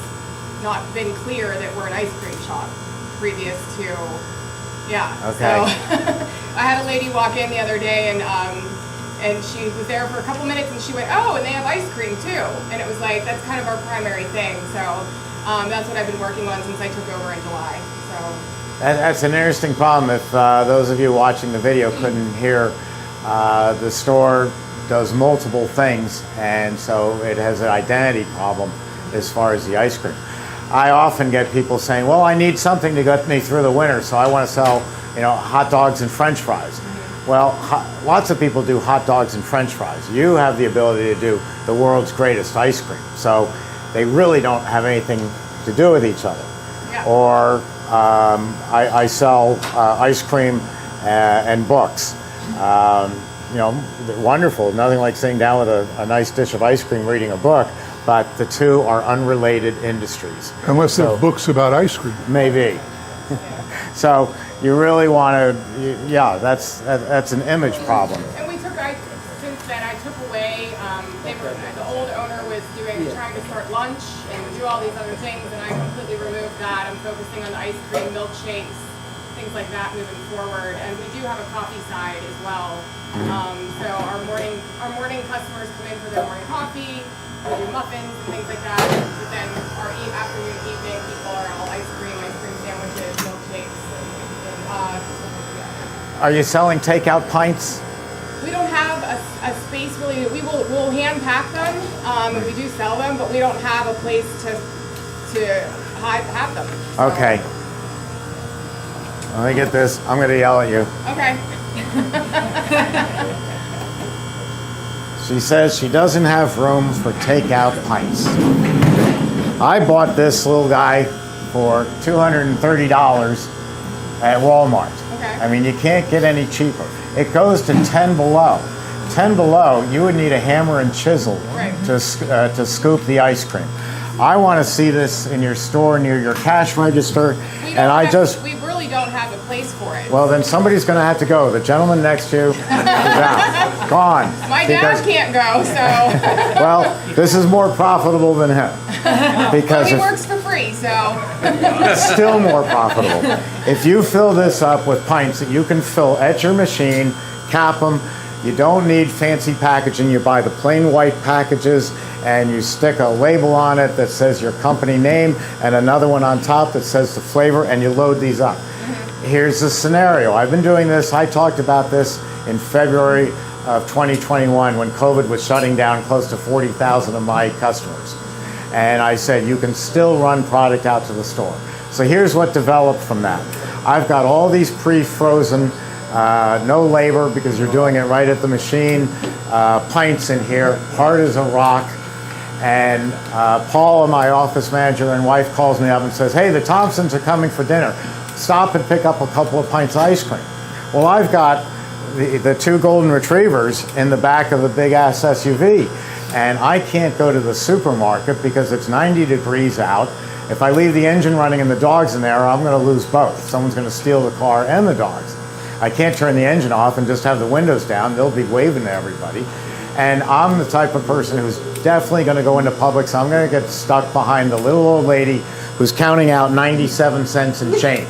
not been clear that we're an ice cream shop previous to, yeah. Okay. So I had a lady walk in the other day, and she was there for a couple minutes, and she went, "Oh, and they have ice cream too." And it was like, that's kind of our primary thing. So that's what I've been working on since I took over in July. So. That's an interesting problem. If those of you watching the video couldn't hear, the store does multiple things, and so it has an identity problem as far as the ice cream. I often get people saying, "Well, I need something to get me through the winter, so I want to sell, hot dogs and French fries." Well, lots of people do hot dogs and French fries. You have the ability to do the world's greatest ice cream, so they really don't have anything to do with each other. Yeah. Or I sell ice cream and books. Wonderful. Nothing like sitting down with a nice dish of ice cream reading a book, but the two are unrelated industries. Unless they're books about ice cream. Maybe. So you really want to, that's an image problem. And since then I took away, the old owner was trying to start lunch and do all these other things, and I completely removed that. I'm focusing on the ice cream, milkshakes, things like that moving forward. And we do have a coffee side as well. So our morning customers come in for their morning coffee. We do muffins and things like that. But then our afternoon, evening people are all ice cream sandwiches, milkshakes, Are you selling takeout pints? we don't have a space really. We'll hand pack them, and we do sell them, but we don't have a place to have them. So. Okay. Let me get this. I'm going to yell at you. Okay. She says she doesn't have room for takeout pints. I bought this little guy for $230 at Walmart. Okay. I mean, you can't get any cheaper. It goes to 10 below. 10 below, you would need a hammer and chisel to scoop the ice cream. I want to see this in your store near your cash register, We really don't have a place for it. Well, then somebody's going to have to go. The gentleman next to you is out. Gone. My dad can't go, so. Well, this is more profitable than him. Because he works for free, so. it's still more profitable. If you fill this up with pints that you can fill at your machine, cap them, you don't need fancy packaging. You buy the plain white packages and you stick a label on it that says your company name and another one on top that says the flavor, and you load these up. Here's the scenario. I've been doing this. I talked about this in February of 2021 when COVID was shutting down close to 40,000 of my customers. And I said, you can still run product out to the store. So here's what developed from that. I've got all these pre-frozen, no labor because you're doing it right at the machine, pints in here, hard as a rock. And Paul, my office manager and wife, calls me up and says, hey, the Thompsons are coming for dinner. Stop and pick up a couple of pints of ice cream. Well, I've got the two golden retrievers in the back of the big ass SUV. And I can't go to the supermarket because it's 90 degrees out. If I leave the engine running and the dogs in there, I'm going to lose both. Someone's going to steal the car and the dogs. I can't turn the engine off and just have the windows down. They'll be waving to everybody. And I'm the type of person who's definitely going to go into Publix. I'm going to get stuck behind the little old lady who's counting out 97 cents in change.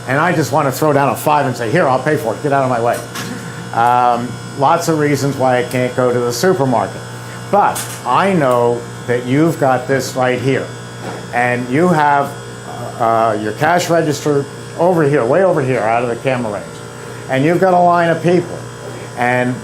And I just want to throw down a 5 and say, here, I'll pay for it. Get out of my way. Lots of reasons why I can't go to the supermarket. But I know that you've got this right here. And you have your cash register over here, way over here, out of the camera range. And you've got a line of people. And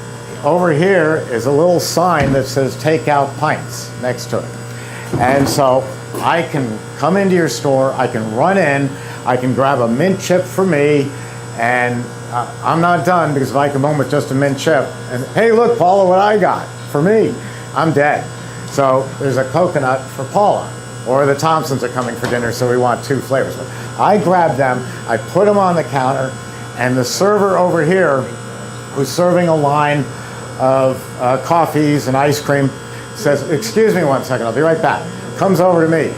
over here is a little sign that says take out pints next to it. And so I can come into your store, I can run in, I can grab a mint chip for me, and I'm not done because if I come home with just a mint chip, and hey, look, Paula, what I got for me, I'm dead. So there's a coconut for Paula, or the Thompsons are coming for dinner, so we want 2 flavors. But I grab them, I put them on the counter, and the server over here, who's serving a line of coffees and ice cream, says, excuse me 1 second, I'll be right back. Comes over to me.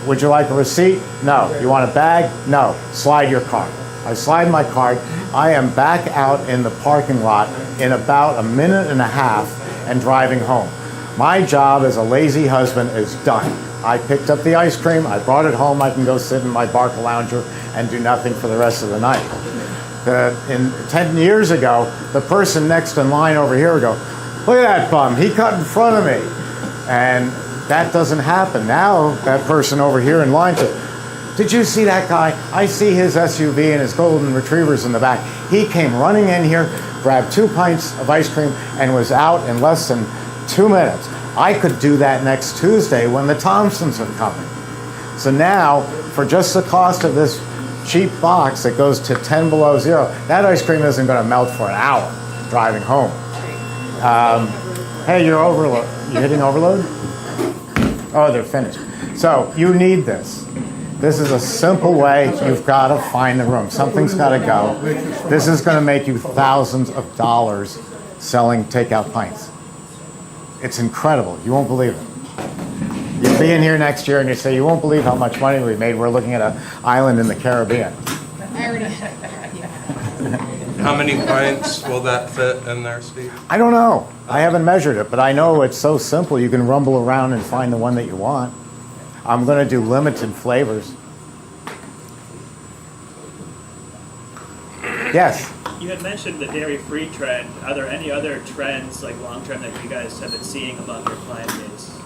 Would you like a receipt? No. You want a bag? No. Slide your card. I slide my card. I am back out in the parking lot in about a minute and a half and driving home. My job as a lazy husband is done. I picked up the ice cream, I brought it home, I can go sit in my Barca Lounger and do nothing for the rest of the night. 10 years ago, the person next in line over here would go, look at that bum, he cut in front of me. And that doesn't happen. Now that person over here in line says, did you see that guy? I see his SUV and his golden retrievers in the back. He came running in here, grabbed 2 pints of ice cream, and was out in less than 2 minutes. I could do that next Tuesday when the Thompsons are coming. So now, for just the cost of this cheap box that goes to 10 below zero, that ice cream isn't going to melt for an hour driving home. Hey, you're overload. You hitting overload? Oh, they're finished. So you need this. This is a simple way. You've got to find the room. Something's got to go. This is going to make you thousands of dollars selling takeout pints. It's incredible. You won't believe it. You'll be in here next year and you say, you won't believe how much money we made. We're looking at an island in the Caribbean. I already. How many pints will that fit in there, Steve? I don't know. I haven't measured it, but I know it's so simple. You can rumble around and find the one that you want. I'm going to do limited flavors. Yes. You had mentioned the dairy-free trend. Are there any other trends, like long-term, that you guys have been seeing among your client base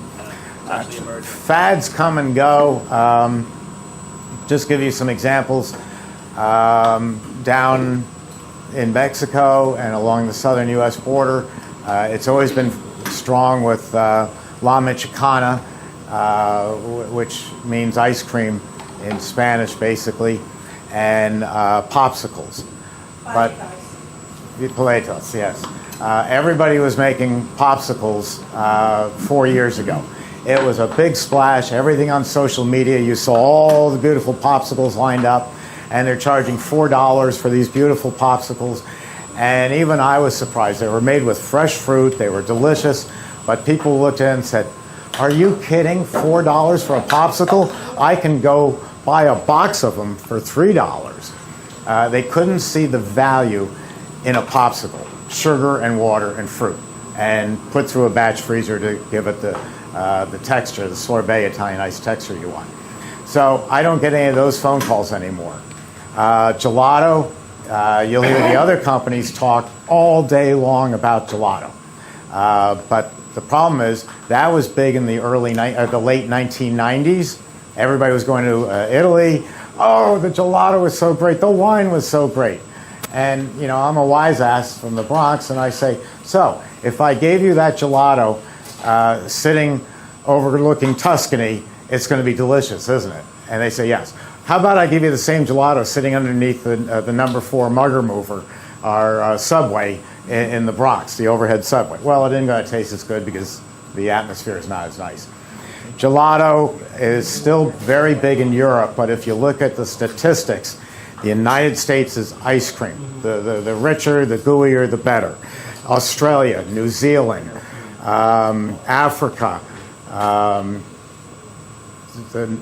actually emerging? Fads come and go. Just give you some examples. Down in Mexico and along the southern U.S. border, it's always been strong with La Michoacana, which means ice cream in Spanish, basically, and popsicles. But paletos, yes. Everybody was making popsicles 4 years ago. It was a big splash. Everything on social media, you saw all the beautiful popsicles lined up, and they're charging $4 for these beautiful popsicles. And even I was surprised. They were made with fresh fruit. They were delicious. But people looked at it and said, "Are you kidding? $4 for a popsicle? I can go buy a box of them for $3. They couldn't see the value in a popsicle, sugar and water and fruit, and put through a batch freezer to give it the texture, the sorbet Italian ice texture you want. So I don't get any of those phone calls anymore. Gelato, you'll hear the other companies talk all day long about gelato. But the problem is that was big in the the late 1990s. Everybody was going to Italy. Oh, the gelato was so great. The wine was so great. And, you know, I'm a wise ass from the Bronx, and I say, so if I gave you that gelato sitting overlooking Tuscany, it's going to be delicious, isn't it? And they say, yes. How about I give you the same gelato sitting underneath the number 4 Mugger Mover, our subway in the Bronx, the overhead subway? Well, it isn't going to taste as good because the atmosphere is not as nice. Gelato is still very big in Europe, but if you look at the statistics, the United States is ice cream. The richer, the gooier, the better. Australia, New Zealand, Africa,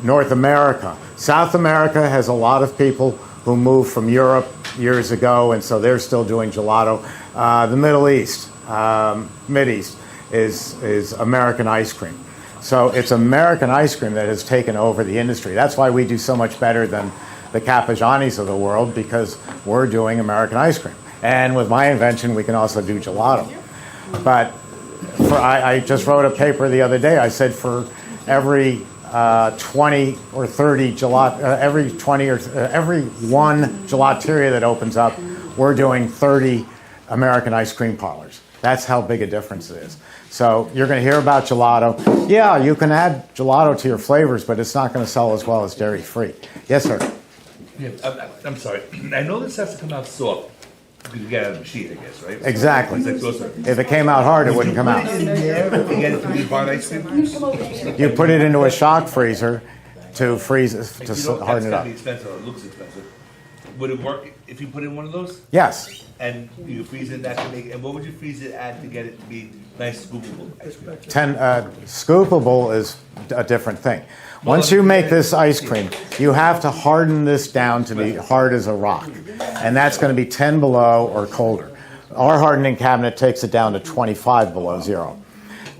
North America. South America has a lot of people who moved from Europe years ago, and so they're still doing gelato. The Middle East, Mideast, is American ice cream. So it's American ice cream that has taken over the industry. That's why we do so much better than the Capigianis of the world, because we're doing American ice cream. And with my invention, we can also do gelato. But I just wrote a paper the other day. I said for every 20 or 30 every one gelateria that opens up, we're doing 30 American ice cream parlors. That's how big a difference it is. So you're going to hear about gelato. Yeah, you can add gelato to your flavors, but it's not going to sell as well as dairy-free. Yes, sir. Yeah, I'm sorry. I know this has to come out soft. Because you get it out of the machine, I guess, right? Exactly. If it came out hard, it wouldn't come out. You get it to be hard ice cream? You put it into a shock freezer to freeze it, to harden it up. It's expensive, or it looks expensive. Would it work if you put in one of those? Yes. And you freeze it that to make, and what would you freeze it at to get it to be nice, scoopable ice cream? Scoopable is a different thing. Once you make this ice cream, you have to harden this down to be hard as a rock. And that's going to be 10 below or colder. Our hardening cabinet takes it down to 25 below zero.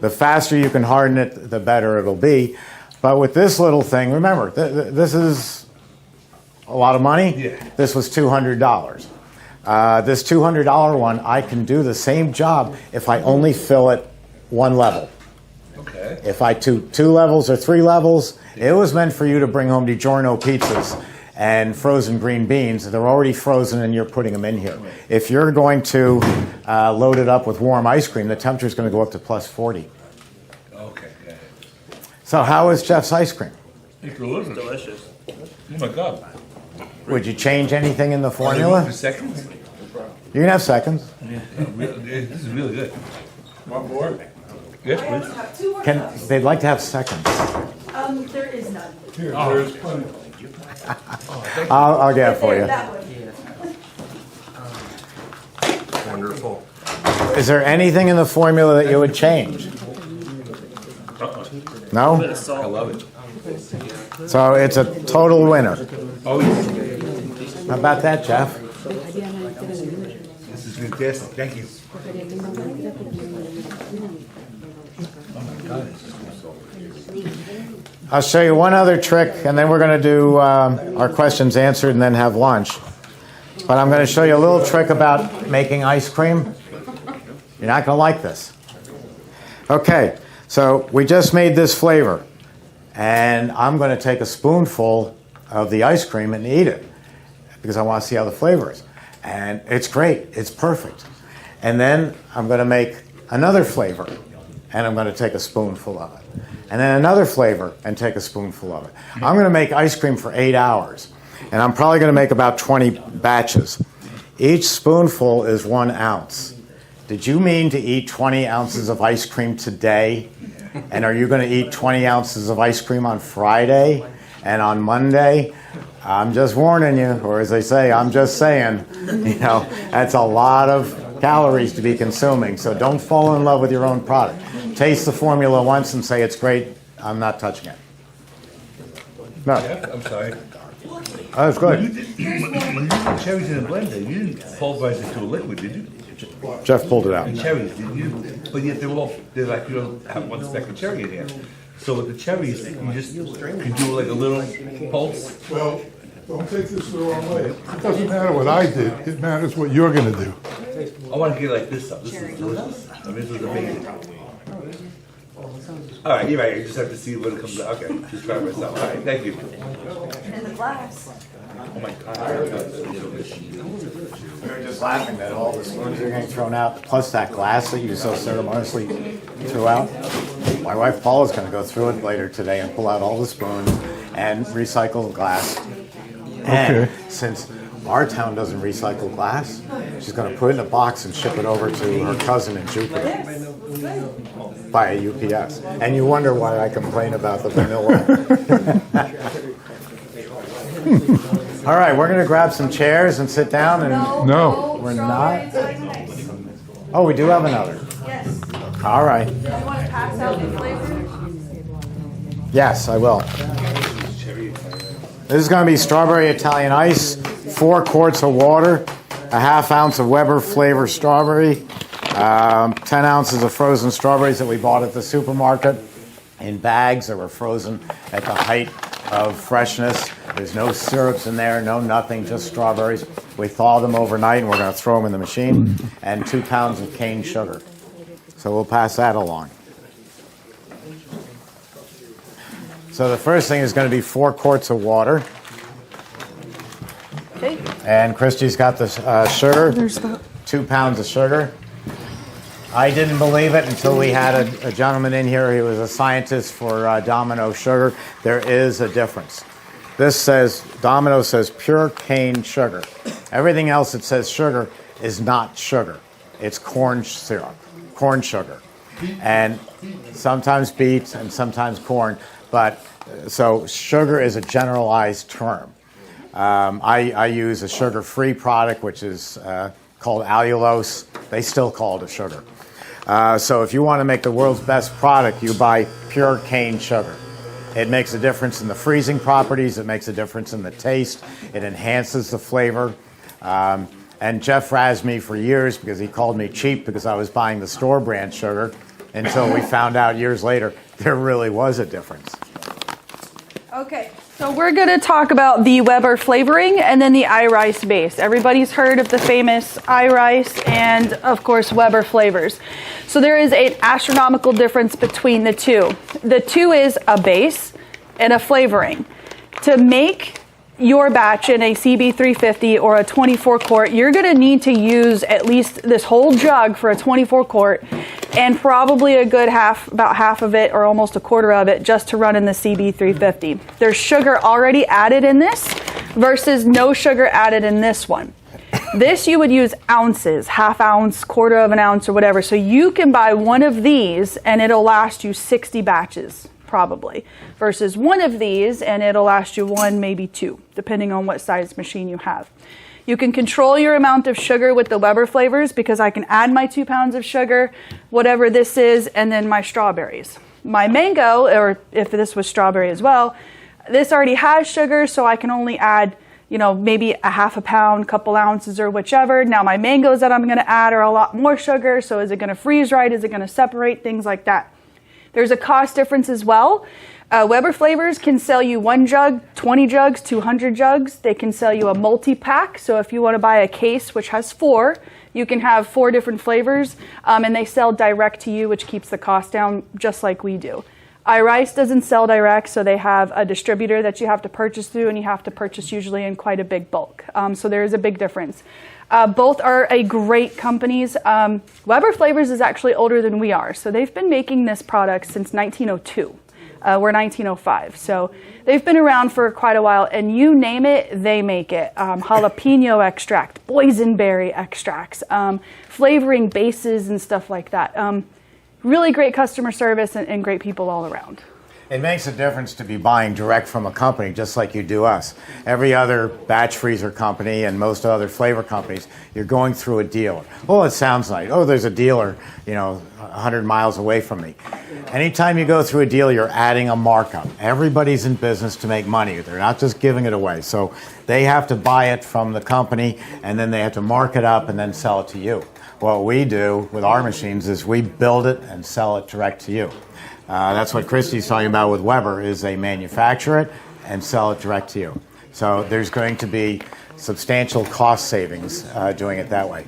The faster you can harden it, the better it'll be. But with this little thing, remember, this is a lot of money. Yeah. This was $200. This $200 one, I can do the same job if I only fill it one level. Okay. If I do 2 levels or 3 levels, it was meant for you to bring home DiGiorno pizzas and frozen green beans. They're already frozen and you're putting them in here. If you're going to load it up with warm ice cream, the temperature is going to go up to plus 40. Okay, got it. So how is Jeff's ice cream? It's delicious. Delicious. Oh my God. Would you change anything in the formula? For seconds? You can have seconds. Yeah, this is really good. One more? Yes, please. They'd like to have seconds. There is none. Here, there's plenty. I'll get it for you. That one. Wonderful. Is there anything in the formula that you would change? No? Bit of salt. I love it. So it's a total winner. Oh, yes. How about that, Jeff? This is fantastic. Thank you. I'll show you one other trick, and then we're going to do our questions answered and then have lunch. But I'm going to show you a little trick about making ice cream. You're not going to like this. Okay, so we just made this flavor, and I'm going to take a spoonful of the ice cream and eat it because I want to see how the flavor is. And it's great. It's perfect. And then I'm going to make another flavor, and I'm going to take a spoonful of it. And then another flavor and take a spoonful of it. I'm going to make ice cream for 8 hours, and I'm probably going to make about 20 batches. Each spoonful is 1 ounce. Did you mean to eat 20 ounces of ice cream today? And are you going to eat 20 ounces of ice cream on Friday and on Monday? I'm just warning you, or as they say, I'm just saying, that's a lot of calories to be consuming. So don't fall in love with your own product. Taste the formula once and say it's great. I'm not touching it. No. I'm sorry. Oh, that's good. When you put cherries in a blender, you didn't pulverize it to a liquid, did you? Jeff pulled it out. The cherries, did you? But yet they're like, you don't have one speck of cherry in here. So with the cherries, you just can do like a little pulse. Well, don't take this the wrong way. It doesn't matter what I did. It matters what you're going to do. I want to get like this stuff. This is delicious. I mean, this is amazing. All right, you're right. You just have to see what it comes out. Okay, just try it myself. All right, thank you. And the glass. Oh my God. We were just laughing that all the spoons are getting thrown out, plus that glass that you so ceremoniously threw out. My wife Paula's going to go through it later today and pull out all the spoons and recycle the glass. And Okay. since our town doesn't recycle glass, she's going to put it in a box and ship it over to her cousin in Jupiter by a UPS. And you wonder why I complain about the vanilla. All right, we're going to grab some chairs and sit down. And No. we're not. Oh, we do have another. Yes. All right. Do you want to pass out the flavors? Yes, I will. This is going to be strawberry Italian ice, 4 quarts of water, a ½ ounce of Weber flavor strawberry, 10 ounces of frozen strawberries that we bought at the supermarket in bags that were frozen at the height of freshness. There's no syrups in there, no nothing, just strawberries. We thaw them overnight and we're going to throw them in the machine. And 2 pounds of cane sugar. So we'll pass that along. So the first thing is going to be 4 quarts of water. Okay. And Christy's got the sugar, 2 pounds of sugar. I didn't believe it until we had a gentleman in here. He was a scientist for Domino sugar. There is a difference. This says, Domino says pure cane sugar. Everything else that says sugar is not sugar. It's corn syrup, corn sugar. And sometimes beets and sometimes corn. But so sugar is a generalized term. I use a sugar-free product, which is called allulose. They still call it a sugar. So if you want to make the world's best product, you buy pure cane sugar. It makes a difference in the freezing properties. It makes a difference in the taste. It enhances the flavor. And Jeff razzed me for years because he called me cheap because I was buying the store brand sugar until we found out years later there really was a difference. Okay, so we're going to talk about the Weber flavoring and then the iRice base. Everybody's heard of the famous iRice and, of course, Weber flavors. So there is an astronomical difference between the two. The two is a base and a flavoring. To make your batch in a CB350 or a 24 quart, you're going to need to use at least this whole jug for a 24 quart and probably a good about half of it or almost a quarter of it just to run in the CB350. There's sugar already added in this versus no sugar added in this one. This you would use ounces, ½ ounce, quarter of an ounce or whatever. So you can buy one of these and it'll last you 60 batches. Probably, versus one of these and it'll last you 1, maybe 2, depending on what size machine you have. You can control your amount of sugar with the Weber flavors because I can add my 2 pounds of sugar, whatever this is, and then my strawberries. My mango, or if this was strawberry as well, this already has sugar, so I can only add, maybe a ½ pound, couple ounces or whichever. Now my mangoes that I'm going to add are a lot more sugar, so is it going to freeze right? Is it going to separate? Things like that. There's a cost difference as well. Weber Flavors can sell you 1 jug, 20 jugs, 200 jugs. They can sell you a multi-pack. So if you want to buy a case which has 4, you can have 4 different flavors, and they sell direct to you, which keeps the cost down just like we do. iRice doesn't sell direct, so they have a distributor that you have to purchase through, and you have to purchase usually in quite a big bulk. So there is a big difference. Both are great companies. Weber Flavors is actually older than we are, so they've been making this product since 1902. We're 1905, so they've been around for quite a while, and you name it, they make it. Jalapeno extract, boysenberry extracts, flavoring bases and stuff like that. Really great customer service and great people all around. It makes a difference to be buying direct from a company, just like you do us. Every other batch freezer company and most other flavor companies, you're going through a dealer. Oh, it sounds like, oh, there's a dealer, 100 miles away from me. Anytime you go through a deal, you're adding a markup. Everybody's in business to make money. They're not just giving it away. So they have to buy it from the company, and then they have to mark it up and then sell it to you. What we do with our machines is we build it and sell it direct to you. That's what Christy's talking about with Weber, is they manufacture it and sell it direct to you. So there's going to be substantial cost savings doing it that way.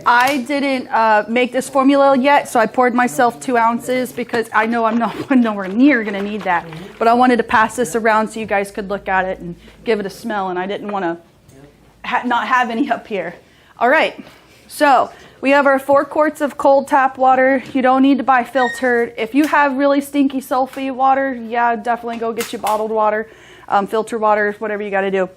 I didn't make this formula yet, so I poured myself 2 ounces because I know I'm nowhere near going to need that. But I wanted to pass this around so you guys could look at it and give it a smell, and I didn't want to not have any up here. All right, so we have our 4 quarts of cold tap water. You don't need to buy filtered. If you have really stinky sulfate water, yeah, definitely go get you bottled water, filtered water, whatever you got to do.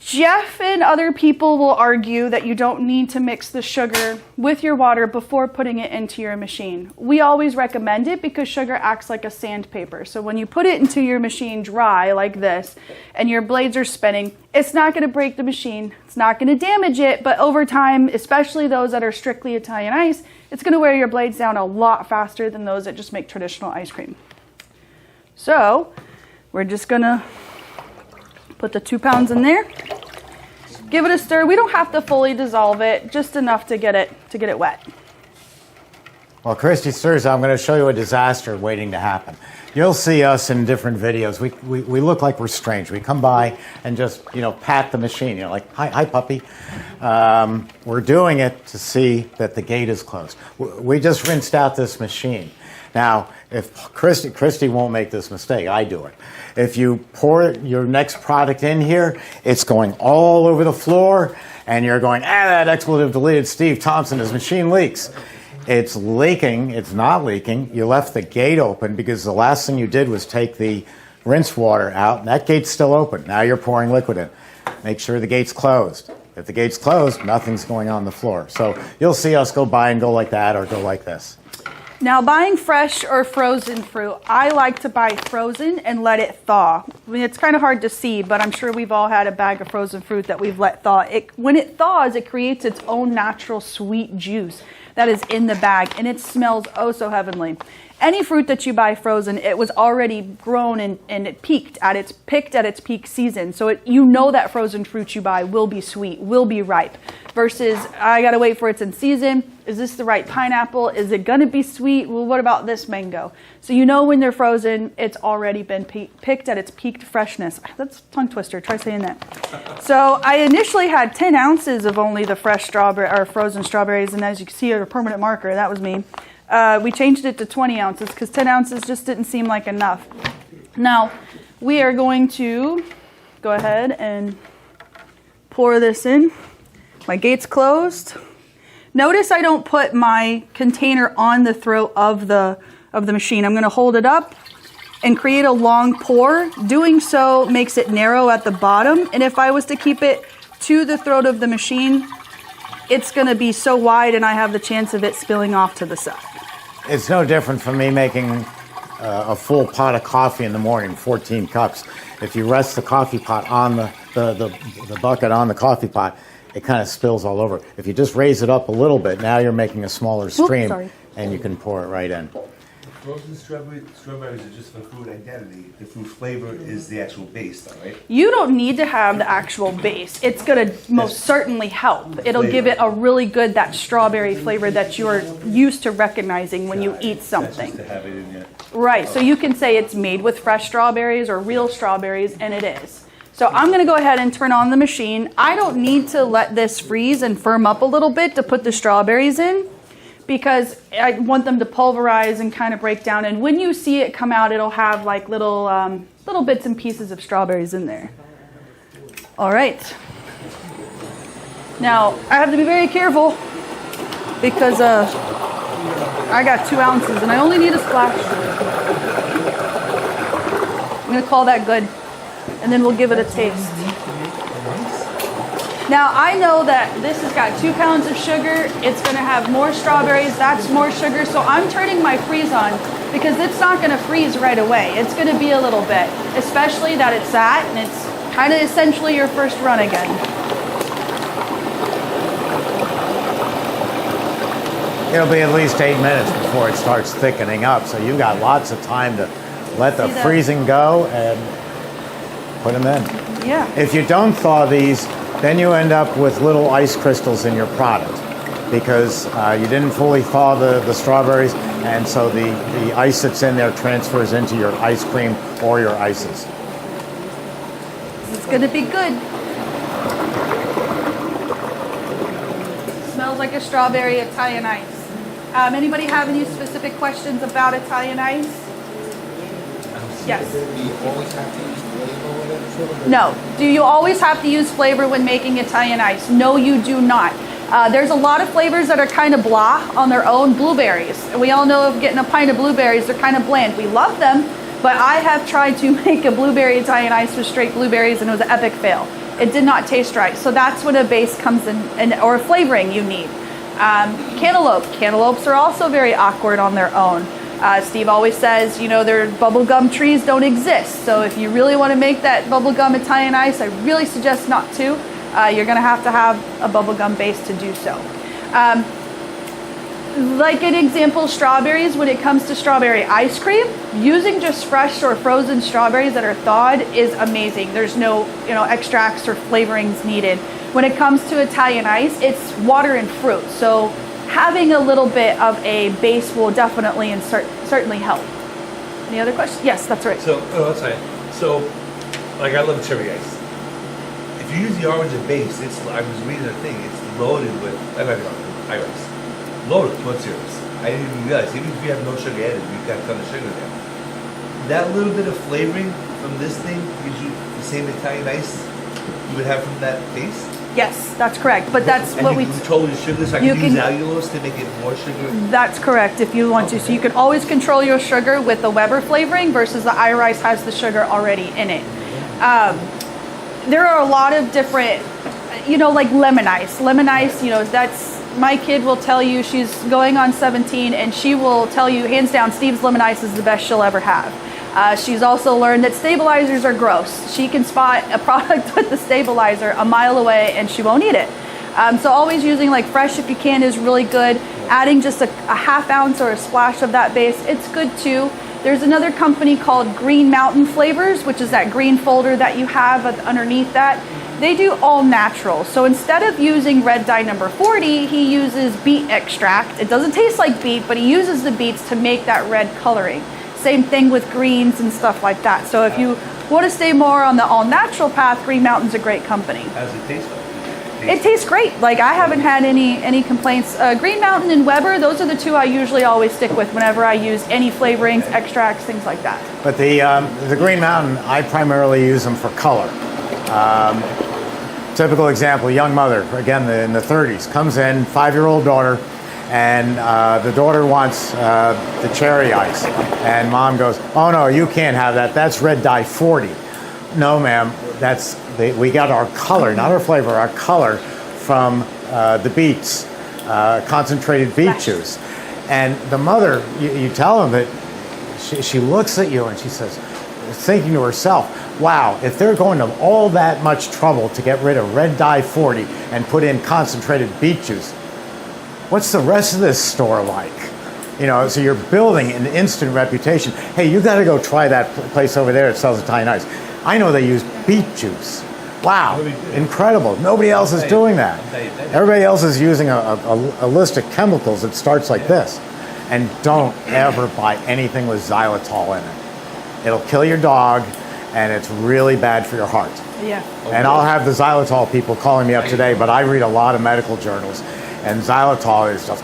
Jeff and other people will argue that you don't need to mix the sugar with your water before putting it into your machine. We always recommend it because sugar acts like a sandpaper. So when you put it into your machine dry like this and your blades are spinning, it's not going to break the machine. It's not going to damage it, but over time, especially those that are strictly Italian ice, it's going to wear your blades down a lot faster than those that just make traditional ice cream. So we're just going to put the 2 pounds in there. Give it a stir. We don't have to fully dissolve it, just enough to get it wet. While Christy stirs, I'm going to show you a disaster waiting to happen. You'll see us in different videos. We look like we're strange. We come by and just pat the machine. Like hi puppy. We're doing it to see that the gate is closed. We just rinsed out this machine. Now, if Christy won't make this mistake, I do it. If you pour your next product in here, it's going all over the floor, and you're going, that expletive deleted Steve Thompson, his machine leaks. It's leaking. It's not leaking. You left the gate open because the last thing you did was take the rinse water out, and that gate's still open. Now you're pouring liquid in. Make sure the gate's closed. If the gate's closed, nothing's going on the floor. So you'll see us go by and go like that or go like this. Now, buying fresh or frozen fruit, I like to buy frozen and let it thaw. I mean, it's kind of hard to see, but I'm sure we've all had a bag of frozen fruit that we've let thaw. When it thaws, it creates its own natural sweet juice that is in the bag, and it smells oh so heavenly. Any fruit that you buy frozen, it was already grown and it picked at its peak season. So you know that frozen fruit you buy will be sweet, will be ripe. Versus, I gotta wait for it's in season. Is this the right pineapple? Is it gonna be sweet? Well, what about this mango? So you know when they're frozen, it's already been picked at its peaked freshness. That's a tongue twister, try saying that. So I initially had 10 ounces of only the fresh strawberry or frozen strawberries, and as you can see, a permanent marker, that was me. We changed it to 20 ounces because 10 ounces just didn't seem like enough. Now, we are going to go ahead and pour this in. My gate's closed. Notice I don't put my container on the throat of the machine. I'm going to hold it up and create a long pour. Doing so makes it narrow at the bottom, and if I was to keep it to the throat of the machine, it's going to be so wide and I have the chance of it spilling off to the side. It's no different from me making a full pot of coffee in the morning, 14 cups. If you rest the coffee pot on the bucket on the coffee pot, it kind of spills all over. If you just raise it up a little bit, now you're making a smaller stream, and you can pour it right in. frozen strawberries are just for fruit identity. The fruit flavor is the actual base, though, right? You don't need to have the actual base. It's going to most certainly help. It'll give it a really good, that strawberry flavor that you're used to recognizing when you eat something. That's just to have it in there. Right, so you can say it's made with fresh strawberries or real strawberries, and it is. So I'm going to go ahead and turn on the machine. I don't need to let this freeze and firm up a little bit to put the strawberries in, because I want them to pulverize and kind of break down. And when you see it come out, it'll have like little bits and pieces of strawberries in there. All right. Now, I have to be very careful because I got 2 ounces and I only need a splash. I'm going to call that good. And then we'll give it a taste. Now, I know that this has got 2 pounds of sugar. It's going to have more strawberries. That's more sugar. So I'm turning my freeze on because it's not going to freeze right away. It's going to be a little bit, especially that it's that, and it's kind of essentially your first run again. It'll be at least 8 minutes before it starts thickening up, so you've got lots of time to let the freezing go and put them in. Yeah. If you don't thaw these, then you end up with little ice crystals in your product because you didn't fully thaw the strawberries, and so the ice that's in there transfers into your ice cream or your ices. It's going to be good. Smells like a strawberry Italian ice. Anybody have any specific questions about Italian ice? Yes. Do you always have to use flavor with it? No. Do you always have to use flavor when making Italian ice? No, you do not. There's a lot of flavors that are kind of blah on their own. Blueberries. We all know of getting a pint of blueberries, they're kind of bland. We love them, but I have tried to make a blueberry Italian ice with straight blueberries and it was an epic fail. It did not taste right. So that's when a base comes in, or a flavoring you need. Cantaloupe. Cantaloupes are also very awkward on their own. Steve always says, you know, their bubblegum trees don't exist. So if you really want to make that bubblegum Italian ice, I really suggest not to. You're going to have a bubblegum base to do so. Like an example, strawberries, when it comes to strawberry ice cream, using just fresh or frozen strawberries that are thawed is amazing. There's no, extracts or flavorings needed. When it comes to Italian ice, it's water and fruit. So having a little bit of a base will definitely and certainly help. Any other questions? Yes, that's right. So, that's fine. So, like I love cherry ice. If you use the orange as base, I was reading a thing, it's loaded with, ice. Loaded with corn syrups. I didn't even realize, even if you have no sugar added, you've got a ton of sugar there. That little bit of flavoring from this thing gives you the same Italian ice you would have from that base? Yes, that's correct. But that's and what you we control your sugar, so I can use allulose to make it more sugar? That's correct if you want to. So you can always control your sugar with the Weber flavoring versus the iRice has the sugar already in it. There are a lot of different, like lemon ice. Lemon ice, that's, my kid will tell you, she's going on 17 and she will tell you hands down Steve's lemon ice is the best she'll ever have. She's also learned that stabilizers are gross. She can spot a product with the stabilizer a mile away and she won't eat it. So always using like fresh if you can is really good. Adding just a half ounce or a splash of that base, it's good too. There's another company called Green Mountain Flavors, which is that green folder that you have underneath that. They do all natural. So instead of using red dye number 40, he uses beet extract. It doesn't taste like beet, but he uses the beets to make that red coloring. Same thing with greens and stuff like that. So if you want to stay more on the all-natural path, Green Mountain's a great company. How does it taste like? It tastes great. Like I haven't had any complaints. Green Mountain and Weber, those are the two I usually always stick with whenever I use any flavorings, extracts, things like that. But the Green Mountain, I primarily use them for color. Typical example, young mother, again in the 30s, comes in, 5-year-old daughter, and the daughter wants the cherry ice. And mom goes, oh no, you can't have that. That's red dye 40. No, ma'am, we got our color, not our flavor, our color from the beets, concentrated beet juice. And the mother, you tell them that she looks at you and she says, thinking to herself, wow, if they're going to all that much trouble to get rid of red dye 40 and put in concentrated beet juice, what's the rest of this store like? You know, so you're building an instant reputation. Hey, you got to go try that place over there that sells Italian ice. I know they use beet juice. Wow, incredible. Nobody else is doing that. Everybody else is using a list of chemicals that starts like this. And don't ever buy anything with xylitol in it. It'll kill your dog, and it's really bad for your heart. Yeah. And I'll have the xylitol people calling me up today, but I read a lot of medical journals, and xylitol is just,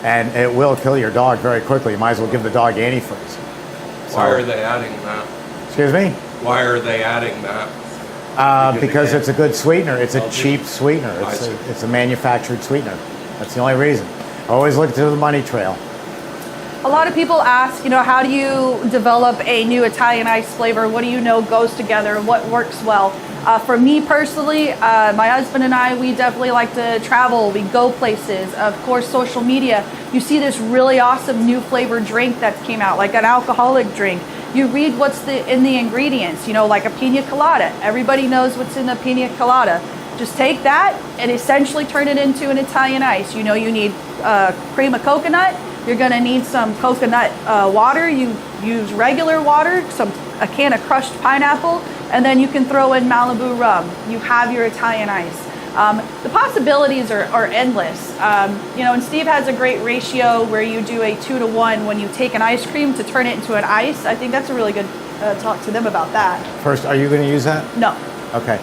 and it will kill your dog very quickly. You might as well give the dog antifreeze. Why are they adding that? Excuse me? Why are they adding that? Because it's a good sweetener. It's a cheap sweetener. It's a manufactured sweetener. That's the only reason. Always look to the money trail. A lot of people ask, you know, how do you develop a new Italian ice flavor? What do you know goes together? What works well? For me personally, my husband and I, we definitely like to travel. We go places. Of course, social media. You see this really awesome new flavored drink that came out, like an alcoholic drink. You read what's in the ingredients, you know, like a pina colada. Everybody knows what's in a pina colada. Just take that and essentially turn it into an Italian ice. You know, you need cream of coconut. You're going to need some coconut water. You use regular water, a can of crushed pineapple, and then you can throw in Malibu rum. You have your Italian ice. The possibilities are endless. You know, and Steve has a great ratio where you do a 2-to-1 when you take an ice cream to turn it into an ice. I think that's a really good talk to them about that. First, are you going to use that? No. Okay.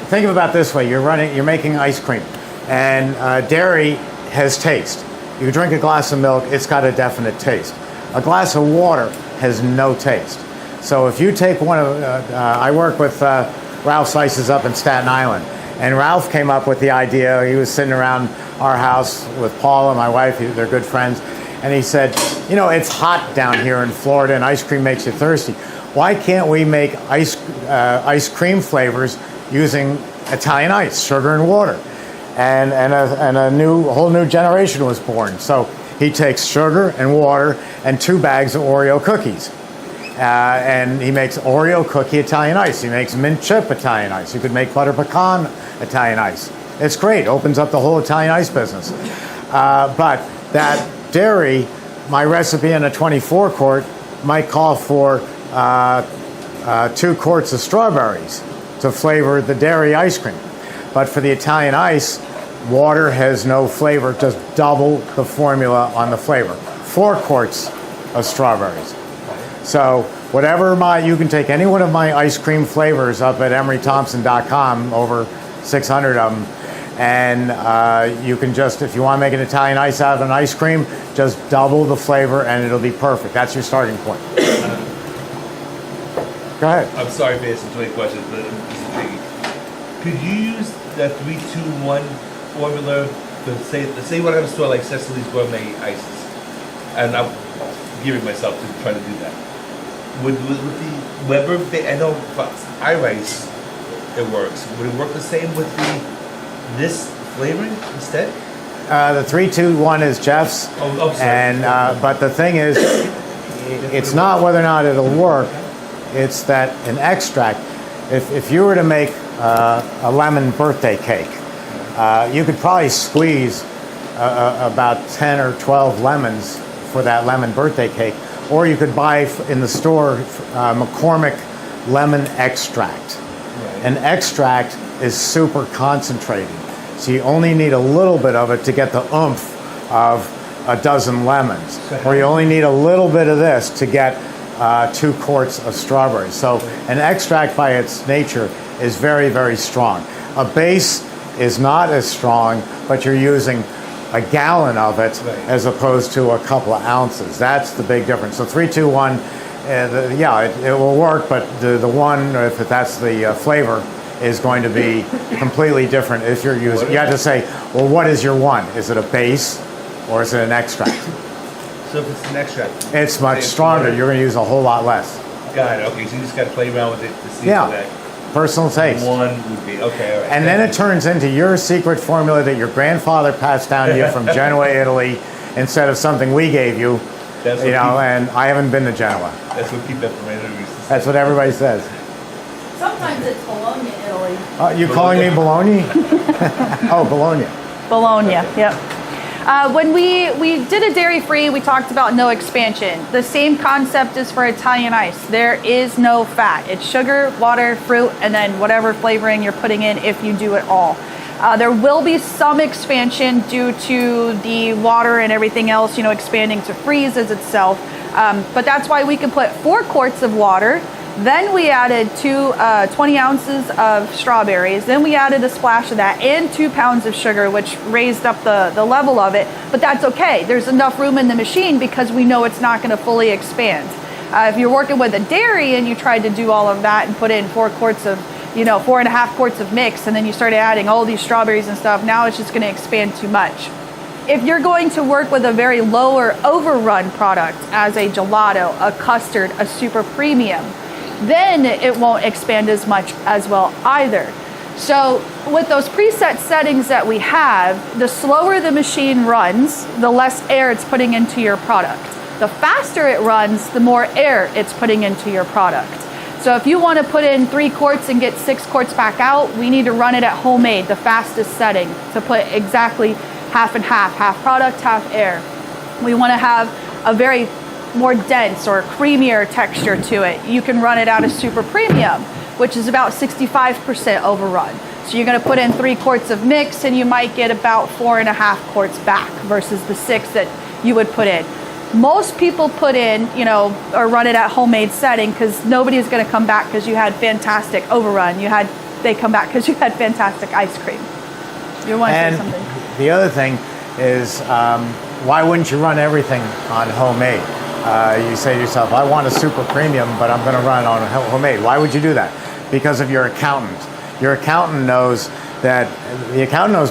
Think of it about this way: you're making ice cream, and dairy has taste. You drink a glass of milk; it's got a definite taste. A glass of water has no taste. So if you take one of, I work with Ralph's Ices up in Staten Island, and Ralph came up with the idea. He was sitting around our house with Paula, my wife. They're good friends, and he said, "You know, it's hot down here in Florida, and ice cream makes you thirsty. Why can't we make ice cream flavors using Italian ice, sugar and water?" And a whole new generation was born. So he takes sugar and water and 2 bags of Oreo cookies. And he makes Oreo cookie Italian ice. He makes mint chip Italian ice. You could make butter pecan Italian ice. It's great. Opens up the whole Italian ice business. But that dairy, my recipe in a 24 quart might call for 2 quarts of strawberries to flavor the dairy ice cream. But for the Italian ice, water has no flavor, just double the formula on the flavor. 4 quarts of strawberries. So whatever you can take any one of my ice cream flavors up at emerythompson.com, over 600 of them, and you can just, if you want to make an Italian ice out of an ice cream, just double the flavor and it'll be perfect. That's your starting point. Go ahead. I'm sorry for asking 20 questions, but this is biggie. Could you use the 3-2-1 formula to say what I'm a store like Cecily's Gourmet Ices, and I'm giving myself to try to do that. With the Weber, I know for iRice it works. Would it work the same with this flavoring instead? The 3-2-1 is Jeff's, Oh, sorry. and but the thing is, it's not whether or not it'll work. It's that an extract. If you were to make a lemon birthday cake, you could probably squeeze about 10 or 12 lemons for that lemon birthday cake, or you could buy in the store McCormick lemon extract. Right. An extract is super concentrated, so you only need a little bit of it to get the oomph of a dozen lemons, or you only need a little bit of this to get 2 quarts of strawberries. So an extract by its nature is very, very strong. A base is not as strong, but you're using a gallon of it as opposed to a couple of ounces. That's the big difference. So 3-2-1, it will work, but the one, if that's the flavor, is going to be completely different if you're using. You have to say, well, what is your one? Is it a base or is it an extract? So if it's an extract, it's much stronger. You're going to use a whole lot less. Got it. Okay, so you just got to play around with it to see Yeah. that. Personal taste. One would be okay. All right. And then it turns into your secret formula that your grandfather passed down to you from Genoa, Italy, instead of something we gave you. That's You what know, Pete- and I haven't been to Genoa. That's what Pete Peppermint used to say. That's what everybody says. Sometimes it's Bologna, Italy. You calling me Bologna? Oh, Bologna. Bologna, yep. When we did a dairy-free, we talked about no expansion. The same concept is for Italian ice. There is no fat. It's sugar, water, fruit, and then whatever flavoring you're putting in if you do it all. There will be some expansion due to the water and everything else, expanding to freezes itself. But that's why we can put 4 quarts of water. Then we added 20 ounces of strawberries. Then we added a splash of that and 2 pounds of sugar, which raised up the level of it. But that's okay. There's enough room in the machine because we know it's not going to fully expand. If you're working with a dairy and you tried to do all of that and put in 4 quarts of, 4.5 quarts of mix, and then you started adding all these strawberries and stuff, now it's just going to expand too much. If you're going to work with a very lower overrun product as a gelato, a custard, a super premium, then it won't expand as much as well either. So with those preset settings that we have, the slower the machine runs, the less air it's putting into your product. The faster it runs, the more air it's putting into your product. So if you want to put in 3 quarts and get 6 quarts back out, we need to run it at homemade, the fastest setting, to put exactly half and half product, half air. We want to have a very more dense or creamier texture to it. You can run it out of super premium, which is about 65% overrun. So you're going to put in 3 quarts of mix and you might get about 4.5 quarts back versus the 6 that you would put in. Most people put in, or run it at homemade setting because nobody's going to come back because you had fantastic overrun. They come back because you had fantastic ice cream. You want to say something? The other thing is, why wouldn't you run everything on homemade? You say to yourself, I want a super premium, but I'm going to run on homemade. Why would you do that? Because of your accountant. Your accountant knows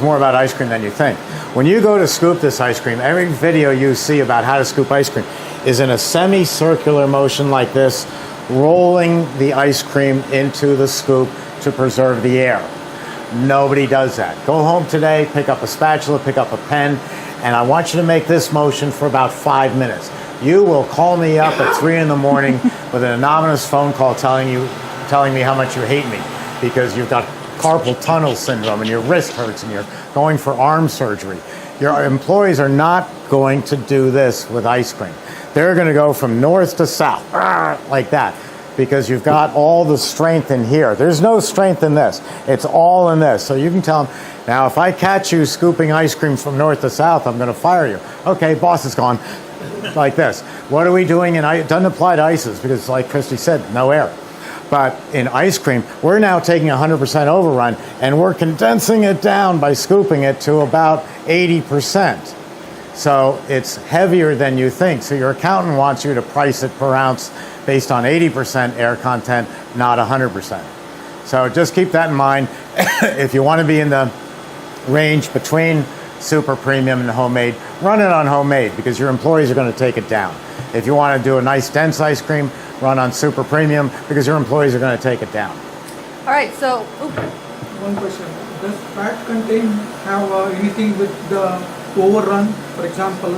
more about ice cream than you think. When you go to scoop this ice cream, every video you see about how to scoop ice cream is in a semicircular motion like this, rolling the ice cream into the scoop to preserve the air. Nobody does that. Go home today, pick up a spatula, pick up a pen, and I want you to make this motion for about 5 minutes. You will call me up at 3 in the morning with an anonymous phone call telling me how much you hate me because you've got carpal tunnel syndrome and your wrist hurts and you're going for arm surgery. Your employees are not going to do this with ice cream. They're going to go from north to south, like that, because you've got all the strength in here. There's no strength in this. It's all in this. So you can tell them, now if I catch you scooping ice cream from north to south, I'm going to fire you. Okay, boss is gone. Like this. What are we doing? And it doesn't apply to ices because, like Christy said, no air. But in ice cream, we're now taking 100% overrun and we're condensing it down by scooping it to about 80%. So it's heavier than you think. So your accountant wants you to price it per ounce based on 80% air content, not 100%. So just keep that in mind. If you want to be in the range between super premium and homemade, run it on homemade because your employees are going to take it down. If you want to do a nice dense ice cream, run on super premium because your employees are going to take it down. All right, so One question: does fat contain have anything with the overrun? For example,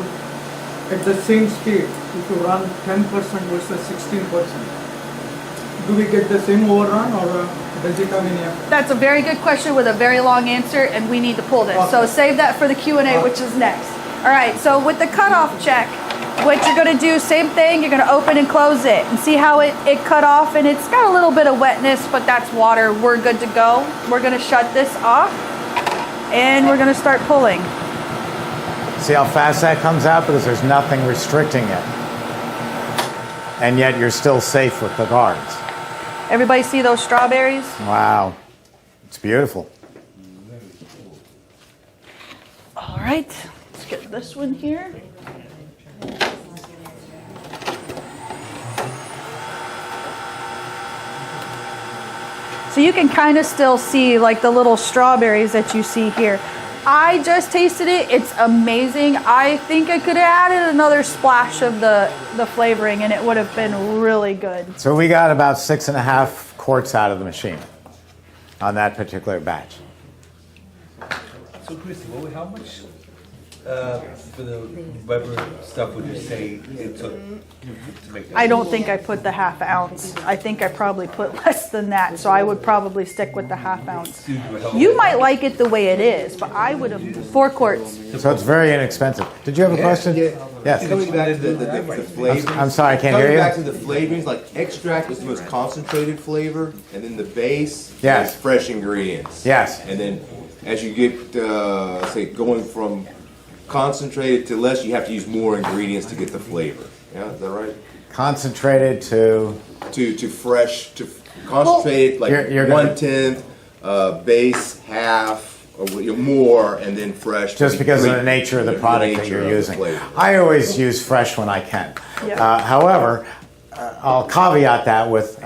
at the same speed, if you run 10% versus 16%, do we get the same overrun or does it have any effect? that's a very good question with a very long answer, and we need to pull this. So save that for the Q&A, which is next. All right, so with the cutoff check, what you're going to do, same thing, you're going to open and close it and see how it cut off, and it's got a little bit of wetness, but that's water. We're good to go. We're going to shut this off, and we're going to start pulling. See how fast that comes out? Because there's nothing restricting it. And yet you're still safe with the guards. Everybody see those strawberries? Wow. It's beautiful. All right, let's get this one here. So you can kind of still see like the little strawberries that you see here. I just tasted it. It's amazing. I think I could have added another splash of the flavoring and it would have been really good. So we got about 6.5 quarts out of the machine on that particular batch. So Christy, how much for the Weber stuff, would you say it took to make that? I don't think I put the half ounce. I think I probably put less than that, so I would probably stick with the half ounce. You might like it the way it is, but I would have 4 quarts. So it's very inexpensive. Did you have a question? Yes. Coming back to the flavors. I'm sorry, I can't hear you. Coming back to the flavorings, like extract is the most concentrated flavor, and then the base Yes. is fresh ingredients. Yes. And then as you get, say, going from concentrated to less, you have to use more ingredients to get the flavor. Yeah, is that right? Concentrated to fresh, to concentrated, like You're gonna- 1/10, base half, or more, and then fresh. Just because of the nature of the product that nature you're of the using. flavor. I always use fresh when I can. Yeah. However, I'll caveat that with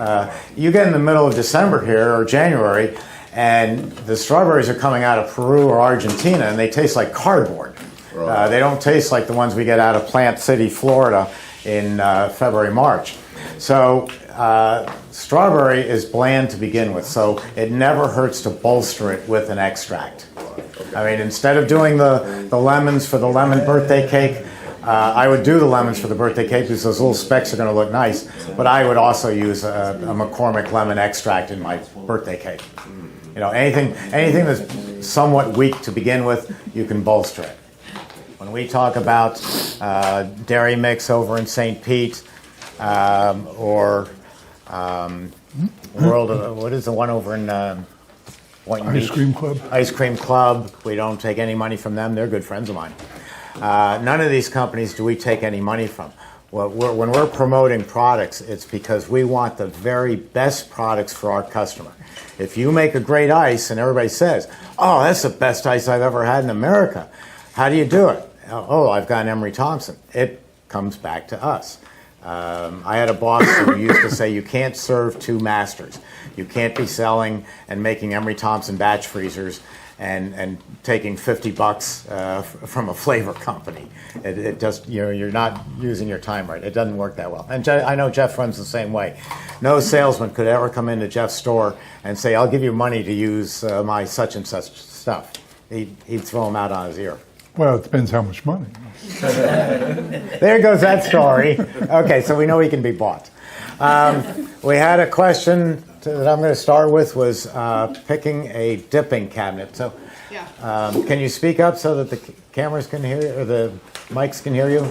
you get in the middle of December here or January, and the strawberries are coming out of Peru or Argentina, and they taste like cardboard. They don't taste like the ones we get out of Plant City, Florida in February, March. So strawberry is bland to begin with, so it never hurts to bolster it with an extract. I mean, instead of doing the lemons for the lemon birthday cake, I would do the lemons for the birthday cake because those little specks are going to look nice, but I would also use a McCormick lemon extract in my birthday cake. You know, anything that's somewhat weak to begin with, you can bolster it. When we talk about Dairy Mix over in St. Pete, or World of, what is the one over in Boynton Ice Beach? Cream Club. Ice Cream Club. We don't take any money from them. They're good friends of mine. None of these companies do we take any money from. Well, when we're promoting products, it's because we want the very best products for our customer. If you make a great ice and everybody says, "Oh, that's the best ice I've ever had in America," how do you do it? "Oh, I've got an Emery Thompson." It comes back to us. I had a boss who used to say, "You can't serve two masters. You can't be selling and making Emery Thompson batch freezers and taking $50 from a flavor company. It just, you're not using your time right. It doesn't work that well." And I know Jeff runs the same way. No salesman could ever come into Jeff's store and say, "I'll give you money to use my such and such stuff." He'd throw him out on his ear. Well, it depends how much money. There goes that story. Okay, so we know he can be bought. We had a question that I'm going to start with was picking a dipping cabinet. So, can you speak up so that the cameras can hear you, or the mics can hear you?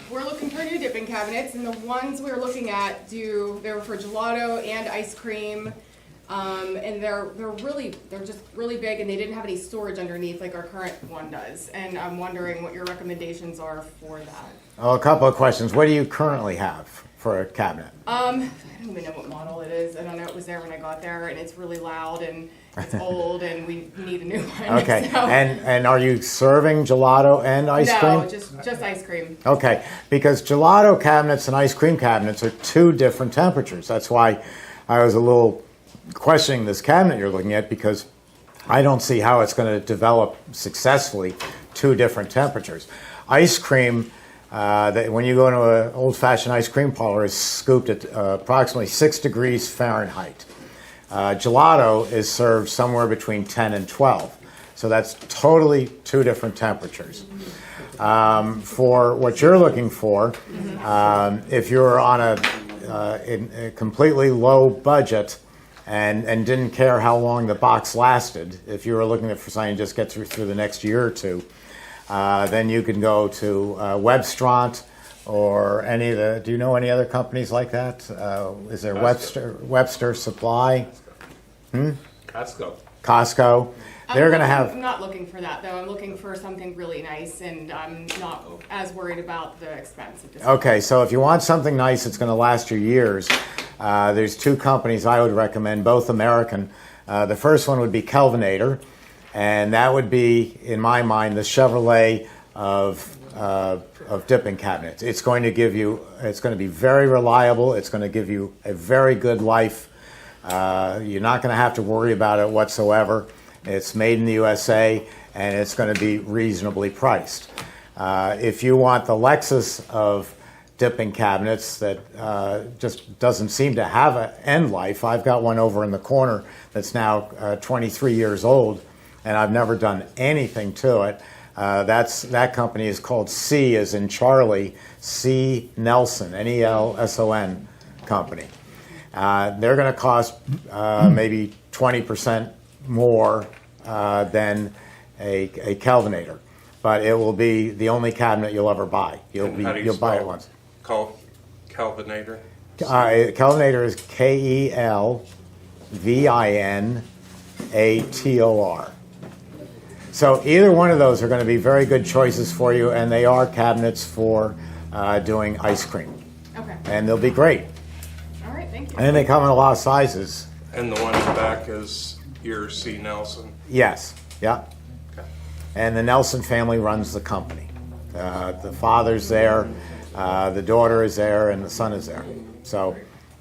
We're looking for new dipping cabinets, and the ones we're looking at they're for gelato and ice cream. And they're just really big, and they didn't have any storage underneath like our current one does. And I'm wondering what your recommendations are for that. Oh, a couple of questions. What do you currently have for a cabinet? I don't even know what model it is. I don't know. It was there when I got there, and it's really loud and it's old, and we need a new one. Okay, So. and are you serving gelato and ice cream? No, just ice cream. Okay, because gelato cabinets and ice cream cabinets are two different temperatures. That's why I was a little questioning this cabinet you're looking at, because I don't see how it's going to develop successfully two different temperatures. Ice cream, when you go into an old-fashioned ice cream parlor, is scooped at approximately 6 degrees Fahrenheit. Gelato is served somewhere between 10 and 12. So that's totally two different temperatures. For what you're looking for, if you're on a completely low budget, and didn't care how long the box lasted, if you were looking for something to just get through the next year or two, then you can go to Webstront or any of the, do you know any other companies like that? Is there Webster Supply? Costco. They're going to have... I'm not looking for that, though. I'm looking for something really nice, and I'm not as worried about the expense at this point. Okay, so if you want something nice that's going to last you years, there's two companies I would recommend, both American. The first one would be Kelvinator, and that would be, in my mind, the Chevrolet of dipping cabinets. It's going to be very reliable. It's going to give you a very good life. You're not going to have to worry about it whatsoever. It's made in the USA, and it's going to be reasonably priced. If you want the Lexus of dipping cabinets that just doesn't seem to have an end life, I've got one over in the corner that's now 23 years old, and I've never done anything to it. That company is called C as in Charlie, C. Nelson, Nelson company. They're going to cost maybe 20% more than a Kelvinator, but it will be the only cabinet you'll ever buy. You'll buy it once. Kelvinator? Kelvinator is Kelvinator. So either one of those are going to be very good choices for you, and they are cabinets for doing ice cream. Okay. And they'll be great. All right, thank you. And they come in a lot of sizes. And the one in the back is your C. Nelson? Yes, yeah. Okay. And the Nelson family runs the company. The father's there, the daughter is there, and the son is there. So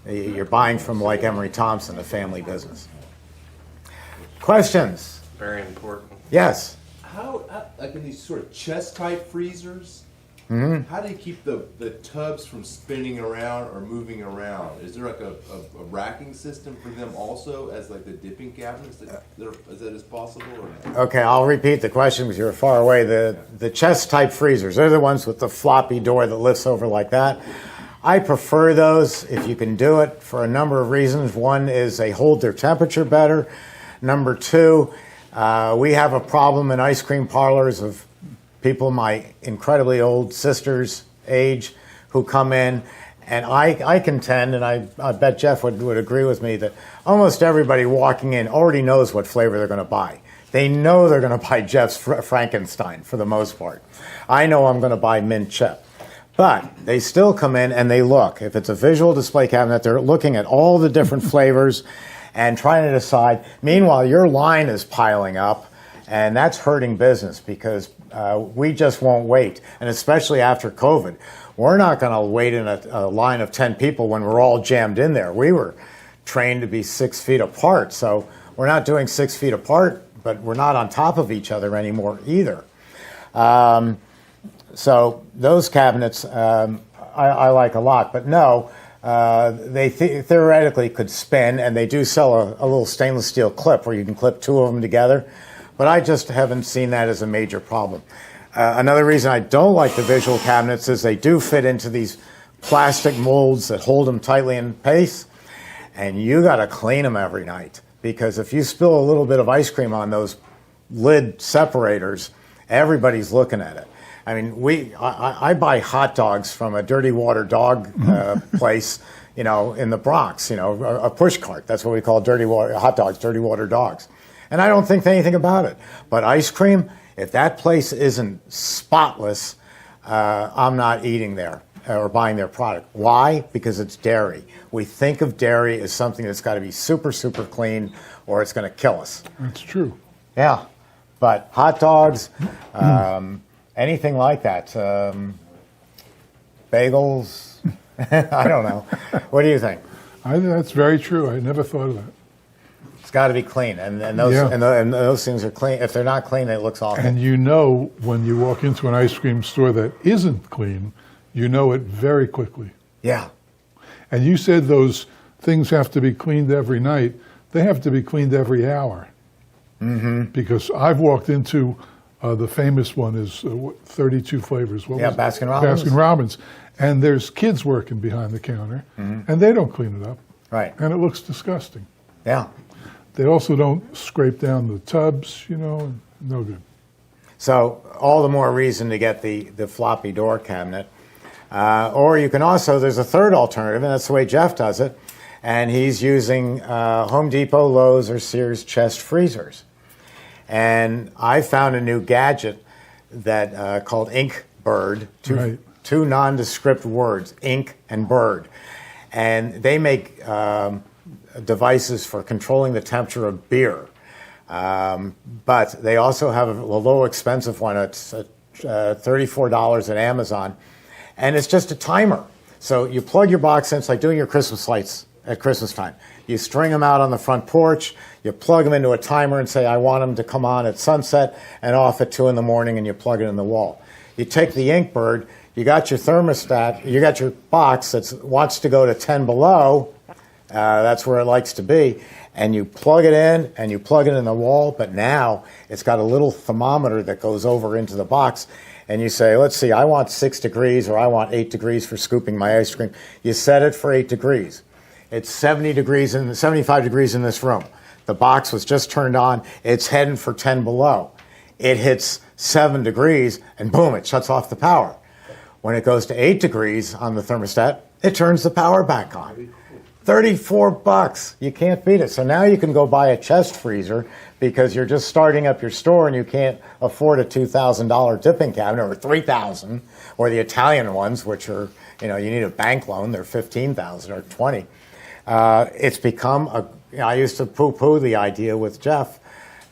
you're buying from like Emery Thompson, a family business. Questions? Very important. Yes. How like in these sort of chest type freezers, how do you keep the tubs from spinning around or moving around? Is there like a racking system for them also as like the dipping cabinets? Is that possible or not? Okay, I'll repeat the question because you're far away. The chest type freezers, they're the ones with the floppy door that lifts over like that. I prefer those if you can do it for a number of reasons. One is they hold their temperature better. Number two, we have a problem in ice cream parlors of people my incredibly old sister's age who come in, and I contend, and I bet Jeff would agree with me, that almost everybody walking in already knows what flavor they're going to buy. They know they're going to buy Jeff's Frankenstein for the most part. I know I'm going to buy mint chip. But they still come in and they look. If it's a visual display cabinet, they're looking at all the different flavors and trying to decide. Meanwhile, your line is piling up, and that's hurting business because we just won't wait. And especially after COVID, we're not going to wait in a line of 10 people when we're all jammed in there. We were trained to be 6 feet apart, so we're not doing 6 feet apart, but we're not on top of each other anymore either. So those cabinets I like a lot, but no, they theoretically could spin, and they do sell a little stainless steel clip where you can clip two of them together, but I just haven't seen that as a major problem. Another reason I don't like the visual cabinets is they do fit into these plastic molds that hold them tightly in place, and you got to clean them every night, because if you spill a little bit of ice cream on those lid separators, everybody's looking at it. I mean, I buy hot dogs from a Dirty Water Dog place, in the Bronx, a push cart. That's what we call Dirty Water hot dogs, Dirty Water Dogs. And I don't think anything about it. But ice cream, if that place isn't spotless, I'm not eating there or buying their product. Why? Because it's dairy. We think of dairy as something that's got to be super, super clean, or it's going to kill us. That's true. Yeah. But hot dogs, anything like that, bagels, I don't know. What do you think? I think that's very true. I never thought of that. It's got to be clean, and those Yeah. and those things are clean. If they're not clean, it looks awful. And when you walk into an ice cream store that isn't clean, you know it very quickly. Yeah. And you said those things have to be cleaned every night. They have to be cleaned every hour. Mm-hmm. Because I've walked into the famous one is 32 flavors. What was it? Baskin Robbins. Baskin Robbins. And there's kids working behind the counter, and they don't clean it up. Right. And it looks disgusting. Yeah. They also don't scrape down the tubs, and no good. So all the more reason to get the floppy door cabinet. Or you can also, there's a third alternative, and that's the way Jeff does it, and he's using Home Depot, Lowe's, or Sears chest freezers. And I found a new gadget that called Ink Bird, two nondescript words, ink and bird. And they make devices for controlling the temperature of beer. But they also have a low expensive one. It's $34 at Amazon. And it's just a timer. So you plug your box in, it's like doing your Christmas lights at Christmas time. You string them out on the front porch, you plug them into a timer and say, I want them to come on at sunset and off at 2 in the morning, and you plug it in the wall. You take the Inkbird, you got your thermostat, you got your box that wants to go to 10 below, that's where it likes to be, and you plug it in and you plug it in the wall, but now it's got a little thermometer that goes over into the box, and you say, let's see, I want 6 degrees or I want 8 degrees for scooping my ice cream. You set it for 8 degrees. It's 75 degrees in this room. The box was just turned on. It's heading for 10 below. It hits 7 degrees and boom, it shuts off the power. When it goes to 8 degrees on the thermostat, it turns the power back on. $34. You can't beat it. So now you can go buy a chest freezer because you're just starting up your store and you can't afford a $2,000 dipping cabinet or $3,000, or the Italian ones, which are, you need a bank loan. They're $15,000 or $20,000. It's become I used to poo-poo the idea with Jeff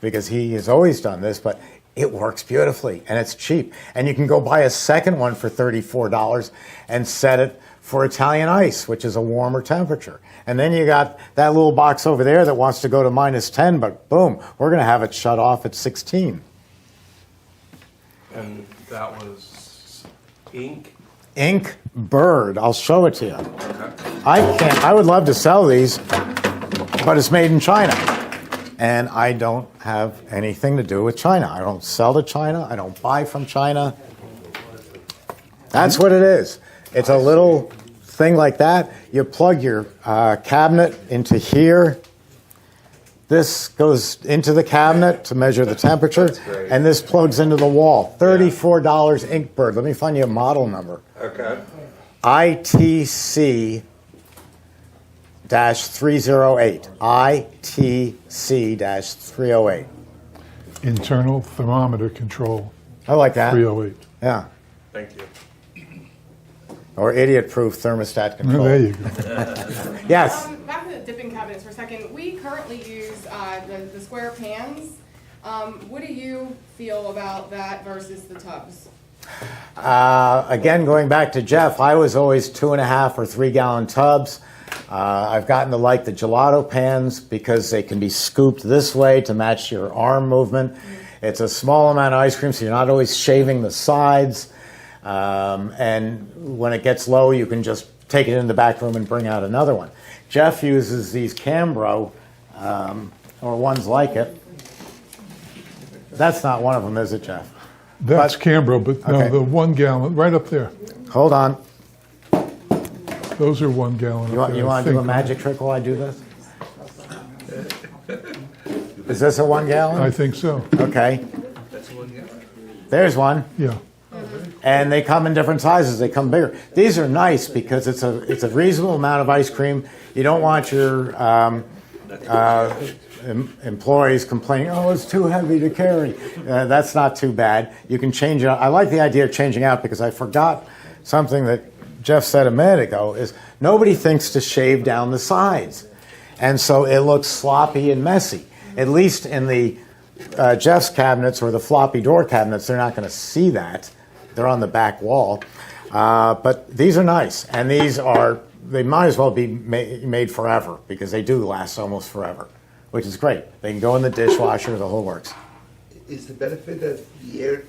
because he has always done this, but it works beautifully and it's cheap. And you can go buy a second one for $34 and set it for Italian ice, which is a warmer temperature. And then you got that little box over there that wants to go to -10, but boom, we're going to have it shut off at 16. And that was ink? Ink Bird. I'll show it to you. I would love to sell these, but it's made in China. And I don't have anything to do with China. I don't sell to China. I don't buy from China. That's what it is. It's a little thing like that. You plug your cabinet into here. This goes into the cabinet to measure the temperature, and this plugs into the wall. $34 Inkbird. Let me find you a model number. Okay. ITC-308. ITC-308. Internal thermometer control. I like that. 308. Yeah. Thank you. Or idiot-proof thermostat control. There you go. Yes. Back to the dipping cabinets for a second. We currently use the square pans. What do you feel about that versus the tubs? Again, going back to Jeff, I was always 2.5 or 3 gallon tubs. I've gotten to like the gelato pans because they can be scooped this way to match your arm movement. It's a small amount of ice cream, so you're not always shaving the sides. And when it gets low, you can just take it in the back room and bring out another one. Jeff uses these Cambro, or ones like it. That's not one of them, is it, Jeff? That's Cambro, but no, Okay. the 1 gallon, right up there. Hold on. Those are 1 gallon. You want to do a magic trick while I do this? Is this a 1 gallon? I think so. Okay. There's one. Yeah. And they come in different sizes. They come bigger. These are nice because it's a reasonable amount of ice cream. You don't want your employees complaining, oh, it's too heavy to carry. That's not too bad. You can change it out. I like the idea of changing out because I forgot something that Jeff said a minute ago, is nobody thinks to shave down the sides. And so it looks sloppy and messy. At least in the Jeff's cabinets or the floppy door cabinets, they're not going to see that. They're on the back wall. But these are nice. And they might as well be made forever because they do last almost forever, which is great. They can go in the dishwasher, the whole works. Is the benefit that the air,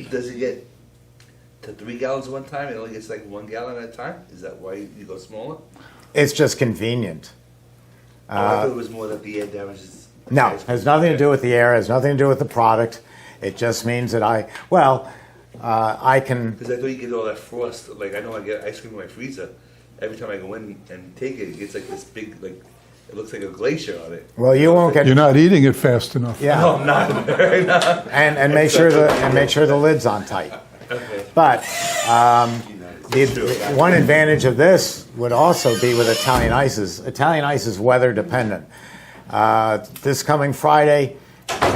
does it get to 3 gallons one time? It only gets like 1 gallon at a time? Is that why you go smaller? It's just convenient. I thought it was more that the air damages. No, it has nothing to do with the air, it has nothing to do with the product. It just means that I can... Because I thought you get all that frost. Like, I know I get ice cream in my freezer. Every time I go in and take it, it gets like this big, like, it looks like a glacier on it. Well, you won't get... You're not eating it fast enough. Yeah. No, I'm not. And make sure the lid's on tight. Okay. But the one advantage of this would also be with Italian ices. Italian ice is weather dependent. This coming Friday,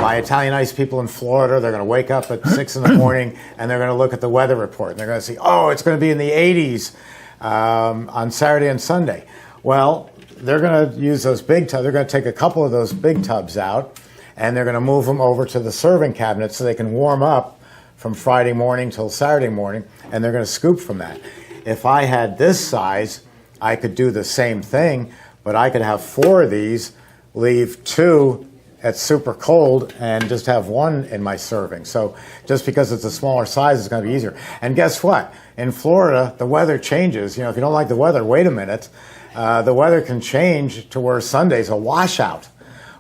my Italian ice people in Florida, they're going to wake up at 6 in the morning and they're going to look at the weather report. And they're going to see, oh, it's going to be in the 80s on Saturday and Sunday. Well, they're going to use those big tubs. They're going to take a couple of those big tubs out and they're going to move them over to the serving cabinet so they can warm up from Friday morning till Saturday morning, and they're going to scoop from that. If I had this size, I could do the same thing, but I could have 4 of these, leave 2 at super cold, and just have 1 in my serving. So just because it's a smaller size, it's going to be easier. And guess what? In Florida, the weather changes. You know, if you don't like the weather, wait a minute. The weather can change to where Sunday's a washout.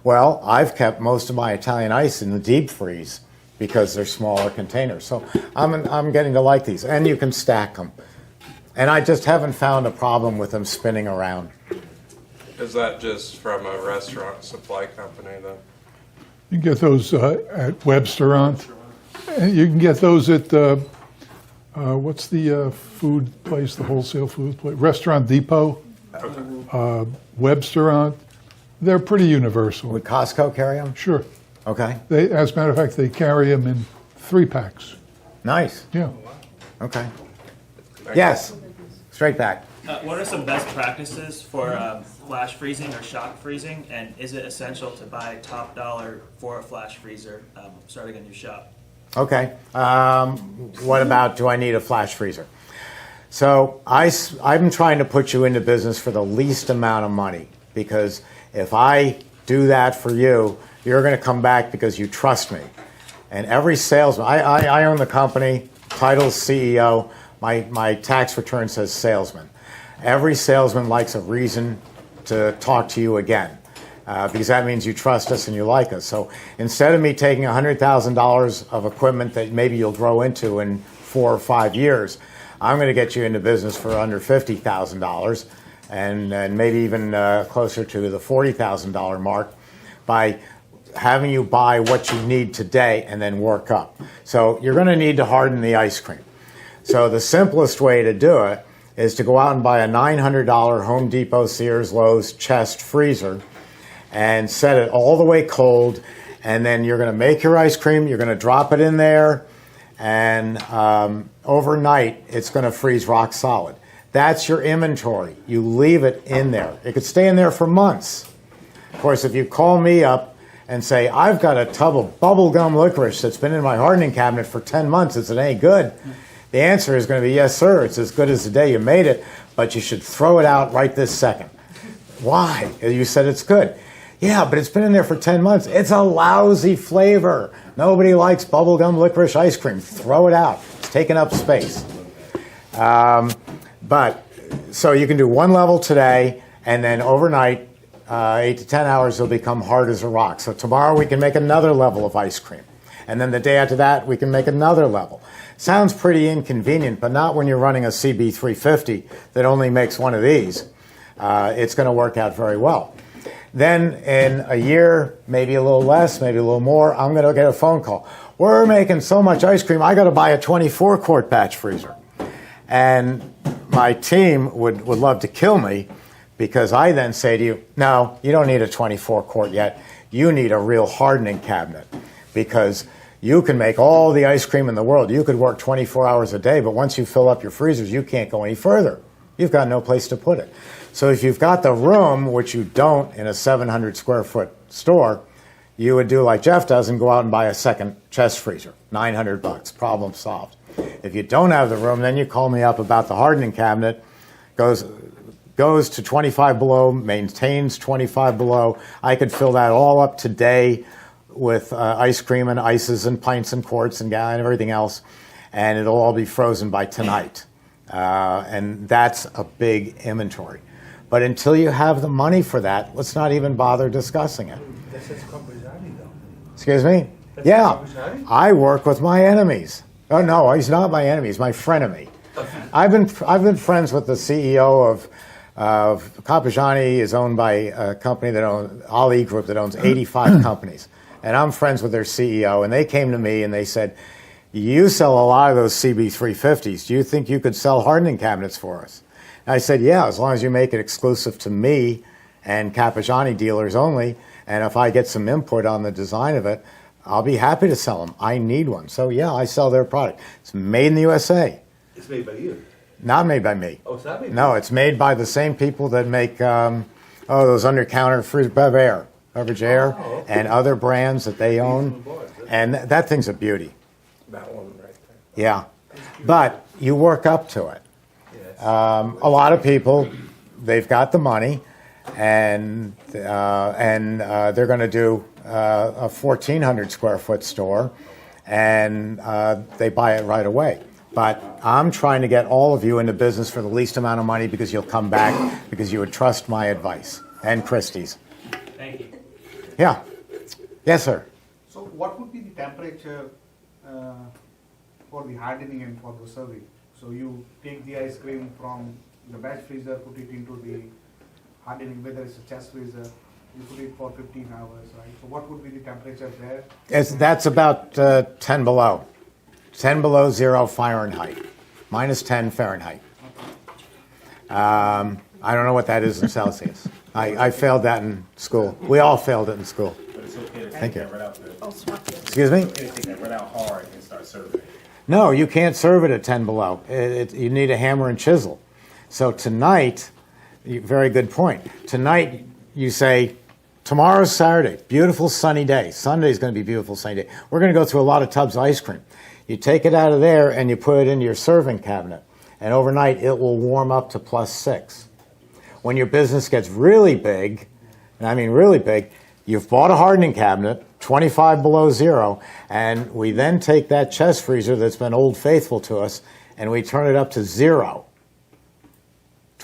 Well, I've kept most of my Italian ice in the deep freeze because they're smaller containers. So I'm getting to like these, and you can stack them. And I just haven't found a problem with them spinning around. Is that just from a restaurant supply company then? You can get those at Websterant. And you can get those at, what's the food place, the wholesale food place? Restaurant Depot, Websterant. They're pretty universal. Would Costco carry them? Sure. Okay. They, as a matter of fact, they carry them in 3-packs. Nice. Yeah. Okay. Yes. Straight back. What are some best practices for flash freezing or shock freezing? And is it essential to buy top dollar for a flash freezer starting a new shop? Okay. What about, do I need a flash freezer? So I'm trying to put you into business for the least amount of money, because if I do that for you, you're going to come back because you trust me. And every salesman, I own the company, title's CEO, my tax return says salesman. Every salesman likes a reason to talk to you again. Because that means you trust us and you like us. So instead of me taking $100,000 of equipment that maybe you'll grow into in 4 or 5 years, I'm going to get you into business for under $50,000 and maybe even closer to the $40,000 mark by having you buy what you need today and then work up. So you're going to need to harden the ice cream. So the simplest way to do it is to go out and buy a $900 Home Depot, Sears, Lowe's chest freezer and set it all the way cold, and then you're going to make your ice cream, you're going to drop it in there, and overnight it's going to freeze rock solid. That's your inventory. You leave it in there. It could stay in there for months. Of course, if you call me up and say, I've got a tub of bubblegum licorice that's been in my hardening cabinet for 10 months, is it any good? The answer is going to be, yes, sir, it's as good as the day you made it, but you should throw it out right this second. Why? You said it's good. Yeah, but it's been in there for 10 months. It's a lousy flavor. Nobody likes bubblegum licorice ice cream. Throw it out. It's taking up space. But so you can do one level today, and then overnight, 8 to 10 hours, it'll become hard as a rock. So tomorrow we can make another level of ice cream. And then the day after that, we can make another level. Sounds pretty inconvenient, but not when you're running a CB350 that only makes one of these. It's going to work out very well. Then in a year, maybe a little less, maybe a little more, I'm going to get a phone call. We're making so much ice cream, I got to buy a 24-quart batch freezer. And my team would love to kill me, because I then say to you, no, you don't need a 24-quart yet. You need a real hardening cabinet, because you can make all the ice cream in the world. You could work 24 hours a day, but once you fill up your freezers, you can't go any further. You've got no place to put it. So if you've got the room, which you don't in a 700 square foot store, you would do like Jeff does and go out and buy a second chest freezer, $900, problem solved. If you don't have the room, then you call me up about the hardening cabinet, goes to 25 below, maintains 25 below. I could fill that all up today with ice cream and ices and pints and quarts and everything else, and it'll all be frozen by tonight. And that's a big inventory. But until you have the money for that, let's not even bother discussing it. Excuse me? Yeah, I work with my enemies. Oh no, he's not my enemy. He's my frenemy. I've been friends with the CEO of Carpigiani. Is owned by a company that owns Ali Group that owns 85 companies, and I'm friends with their CEO. And they came to me and they said, "You sell a lot of those CB350s. Do you think you could sell hardening cabinets for us?" And I said, "Yeah, as long as you make it exclusive to me and Carpigiani dealers only, and if I get some input on the design of it, I'll be happy to sell them. I need one." So yeah, I sell their product. It's made in the USA. It's made by you. Not made by me. Oh, it's not made by No, it's made by the same people that make those under-counter Beverage Air, and other brands that they own. And that thing's a beauty. That one right there. Yeah, but you work up to it. A lot of people, they've got the money, and they're going to do a 1,400 square foot store, and they buy it right away. But I'm trying to get all of you into business for the least amount of money because you'll come back because you would trust my advice and Christie's. Thank you. Yeah. Yes, sir. So what would be the temperature for the hardening and for the serving? So you take the ice cream from the batch freezer, put it into the hardening, whether it's a chest freezer, you put it for 15 hours, right? So what would be the temperature there? That's about 10 below. 10 below 0 Fahrenheit. Minus 10 Fahrenheit. I don't know what that is in Celsius. I failed that in school. We all failed it in school. But it's okay to Thank take you. that right out the, Excuse me? it's okay to take that right out hard and start serving it. No, you can't serve it at 10 below. You need a hammer and chisel. So tonight, very good point. Tonight, you say, tomorrow's Saturday, beautiful sunny day. Sunday's going to be beautiful sunny day. We're going to go through a lot of tubs of ice cream. You take it out of there and you put it into your serving cabinet. And overnight, it will warm up to +6. When your business gets really big, and I mean really big, you've bought a hardening cabinet, 25 below 0, and we then take that chest freezer that's been old faithful to us, and we turn it up to 0.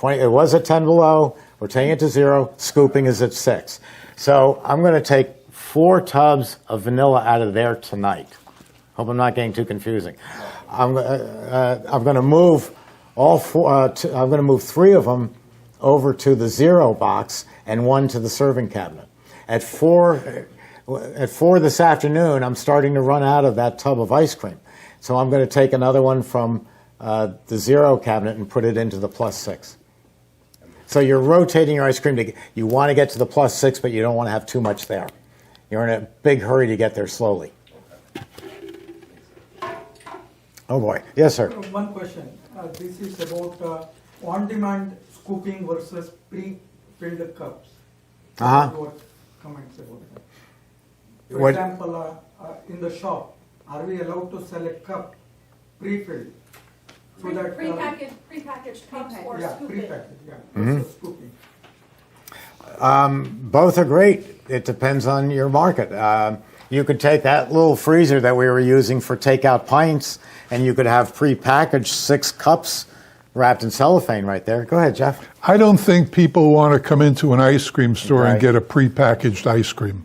It was at 10 below, we're taking it to 0, scooping is at 6. So I'm going to take 4 tubs of vanilla out of there tonight. Hope I'm not getting too confusing. I'm going to move all 4. I'm going to move 3 of them over to the 0 box and 1 to the serving cabinet. At 4 this afternoon, I'm starting to run out of that tub of ice cream. So I'm going to take another one from the 0 cabinet and put it into the +6. So you're rotating your ice cream. You want to get to the +6, but you don't want to have too much there. You're in a big hurry to get there slowly. Oh boy. Yes, sir. One question. This is about on-demand scooping versus pre-filled cups. What comments about that? For example, in the shop, are we allowed to sell a cup pre-filled? So that Prepackaged cups or scooping. Versus scooping. Both are great. It depends on your market. You could take that little freezer that we were using for takeout pints, and you could have prepackaged 6 cups wrapped in cellophane right there. Go ahead, Jeff. I don't think people want to come into an ice cream store and Right. get a prepackaged ice cream.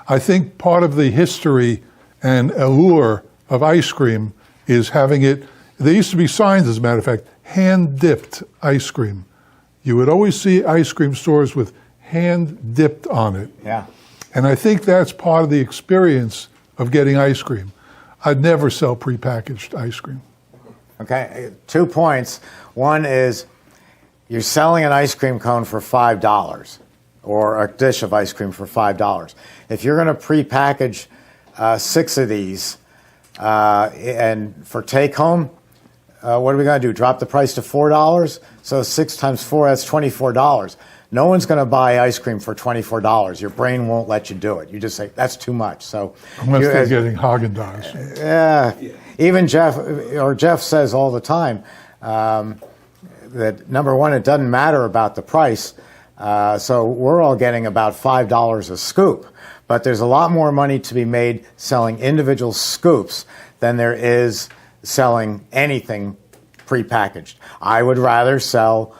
I think part of the history and allure of ice cream is having it, there used to be signs, as a matter of fact, hand-dipped ice cream. You would always see ice cream stores with hand-dipped on it. Yeah. And I think that's part of the experience of getting ice cream. I'd never sell prepackaged ice cream. Okay, 2 points. One is you're selling an ice cream cone for $5 or a dish of ice cream for $5. If you're going to prepackage 6 of these and for take home, what are we going to do? Drop the price to $4? So 6 times 4, that's $24. No one's going to buy ice cream for $24. Your brain won't let you do it. You just say, that's too much. So Unless they're getting Haagen-Dazs. yeah. Even Jeff says all the time that, number one, it doesn't matter about the price. So we're all getting about $5 a scoop. But there's a lot more money to be made selling individual scoops than there is selling anything prepackaged. I would rather sell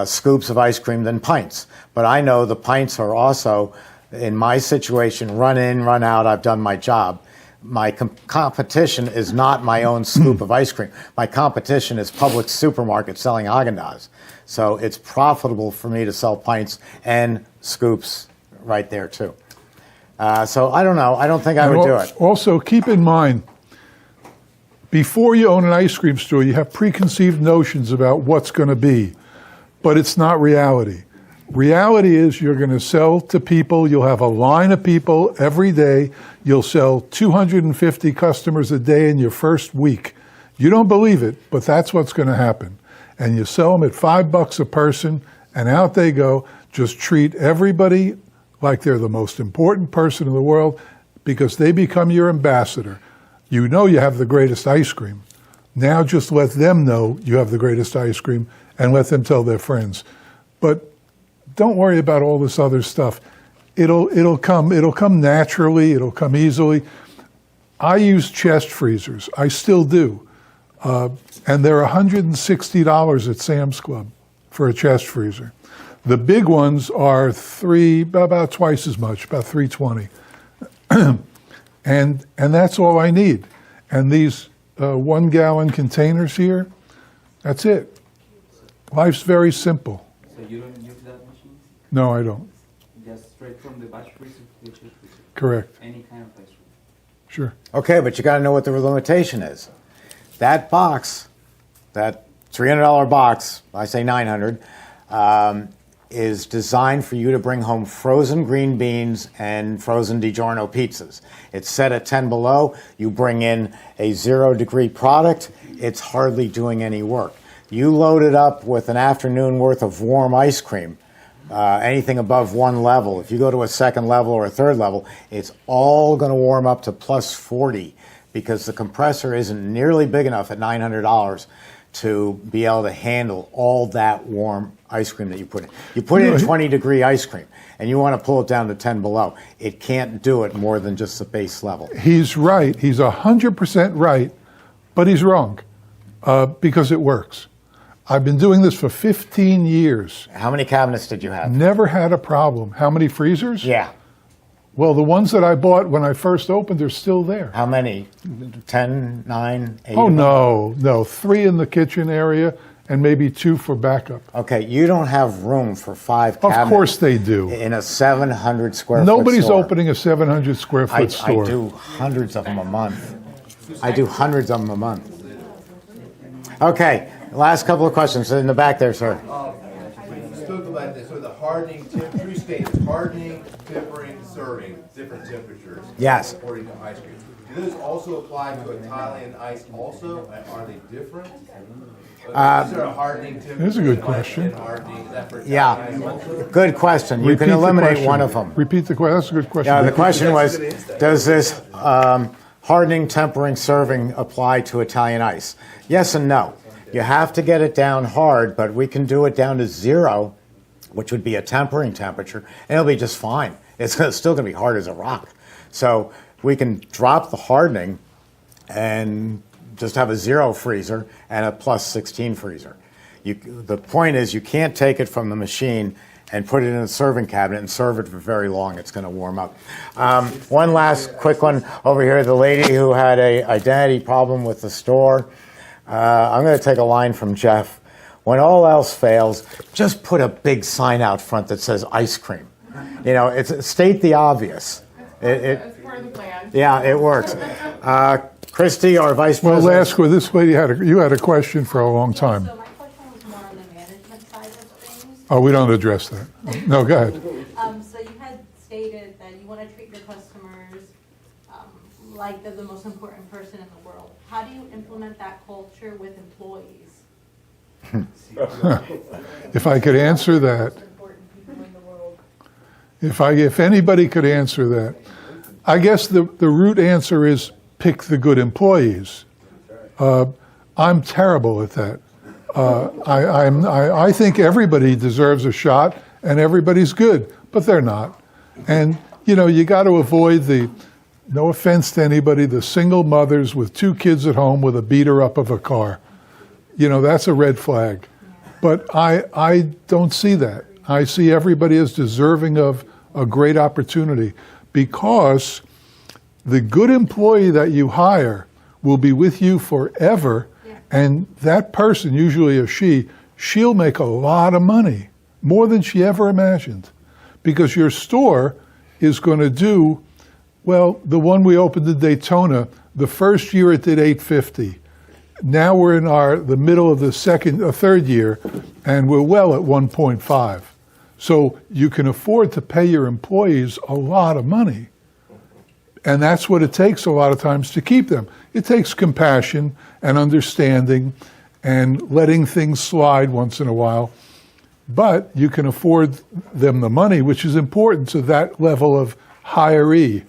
scoops of ice cream than pints. But I know the pints are also, in my situation, run in, run out, I've done my job. My competition is not my own scoop of ice cream. My competition is Publix supermarket selling Haagen-Dazs. So it's profitable for me to sell pints and scoops right there too. So I don't know. I don't think I would do it. Also, keep in mind, before you own an ice cream store, you have preconceived notions about what's going to be, but it's not reality. Reality is you're going to sell to people. You'll have a line of people every day. You'll sell 250 customers a day in your first week. You don't believe it, but that's what's going to happen. And you sell them at $5 a person, and out they go. Just treat everybody like they're the most important person in the world because they become your ambassador. You know you have the greatest ice cream. Now just let them know you have the greatest ice cream and let them tell their friends. But don't worry about all this other stuff. It'll come naturally, it'll come easily. I use chest freezers. I still do. And they're $160 at Sam's Club for a chest freezer. The big ones are about twice as much, about $320. And that's all I need. And these 1 gallon containers here, that's it. Life's very simple. So you don't use that machine? No, I don't. Just straight from the batch freezer to the chest freezer? Correct. Any kind of ice cream? Sure. Okay, but you got to know what the limitation is. That box, that $300 box, I say $900, is designed for you to bring home frozen green beans and frozen DiGiorno pizzas. It's set at 10 below. You bring in a 0-degree product, it's hardly doing any work. You load it up with an afternoon worth of warm ice cream, anything above 1 level. If you go to a 2nd level or a 3rd level, it's all going to warm up to plus 40 because the compressor isn't nearly big enough at $900 to be able to handle all that warm ice cream that you put in. You put in 20-degree ice cream, and you want to pull it down to 10 below. It can't do it more than just the base level. He's right. He's 100% right, but he's wrong because it works. I've been doing this for 15 years. How many cabinets did you have? Never had a problem. How many freezers? Yeah. Well, the ones that I bought when I first opened are still there. How many? 10, 9, 8? Oh, no. 3 in the kitchen area and maybe 2 for backup. Okay, you don't have room for 5 cabinets. Of course they do. In a 700 square foot Nobody's store. opening a 700 square foot store. I do hundreds of them a month. Okay, last couple of questions in the back there, sir. Spoke about this, so the hardening, true states, hardening, tempering, serving, different temperatures. Yes. According to ice cream. Do those also apply to Italian ice also? Are they different? Is there a hardening temperature? That's a good question. And hardening, is that for Yeah, Italian ice also? good question. You Repeat can the eliminate question. one of them. Repeat the question. That's a good question. Yeah, the Repeat question was, does this hardening, tempering, serving apply to Italian ice? Yes and no. You have to get it down hard, but we can do it down to 0, which would be a tempering temperature, and it'll be just fine. It's still going to be hard as a rock. So we can drop the hardening and just have a 0 freezer and a plus 16 freezer. The point is you can't take it from the machine and put it in a serving cabinet and serve it for very long. It's going to warm up. One last quick one over here. The lady who had an identity problem with the store. I'm going to take a line from Jeff. When all else fails, just put a big sign out front that says ice cream. State the obvious. It's part of the plan. Yeah, it works. Christy, our vice president. Well, last this lady you had a question for a long time. So my question was more on the management side of things. Oh, we don't address that. No, go ahead. So you had stated that you want to treat your customers like they're the most important person in the world. How do you implement that culture with employees? If I could answer that, if anybody could answer that, I guess the root answer is pick the good employees. I'm terrible at that. I think everybody deserves a shot and everybody's good, but they're not. And you got to avoid no offense to anybody, the single mothers with 2 kids at home with a beater up of a car. That's a red flag. But I don't see that. I see everybody as deserving of a great opportunity because the good employee that you hire will be with you forever, and that person, usually a she'll make a lot of money, more than she ever imagined, because your store is going to do, well, the one we opened in Daytona, the first year it did $850. Now we're in the middle of the third year, and we're well at 1.5. So you can afford to pay your employees a lot of money. And that's what it takes a lot of times to keep them. It takes compassion and understanding and letting things slide once in a while. But you can afford them the money, which is important to that level of hiree.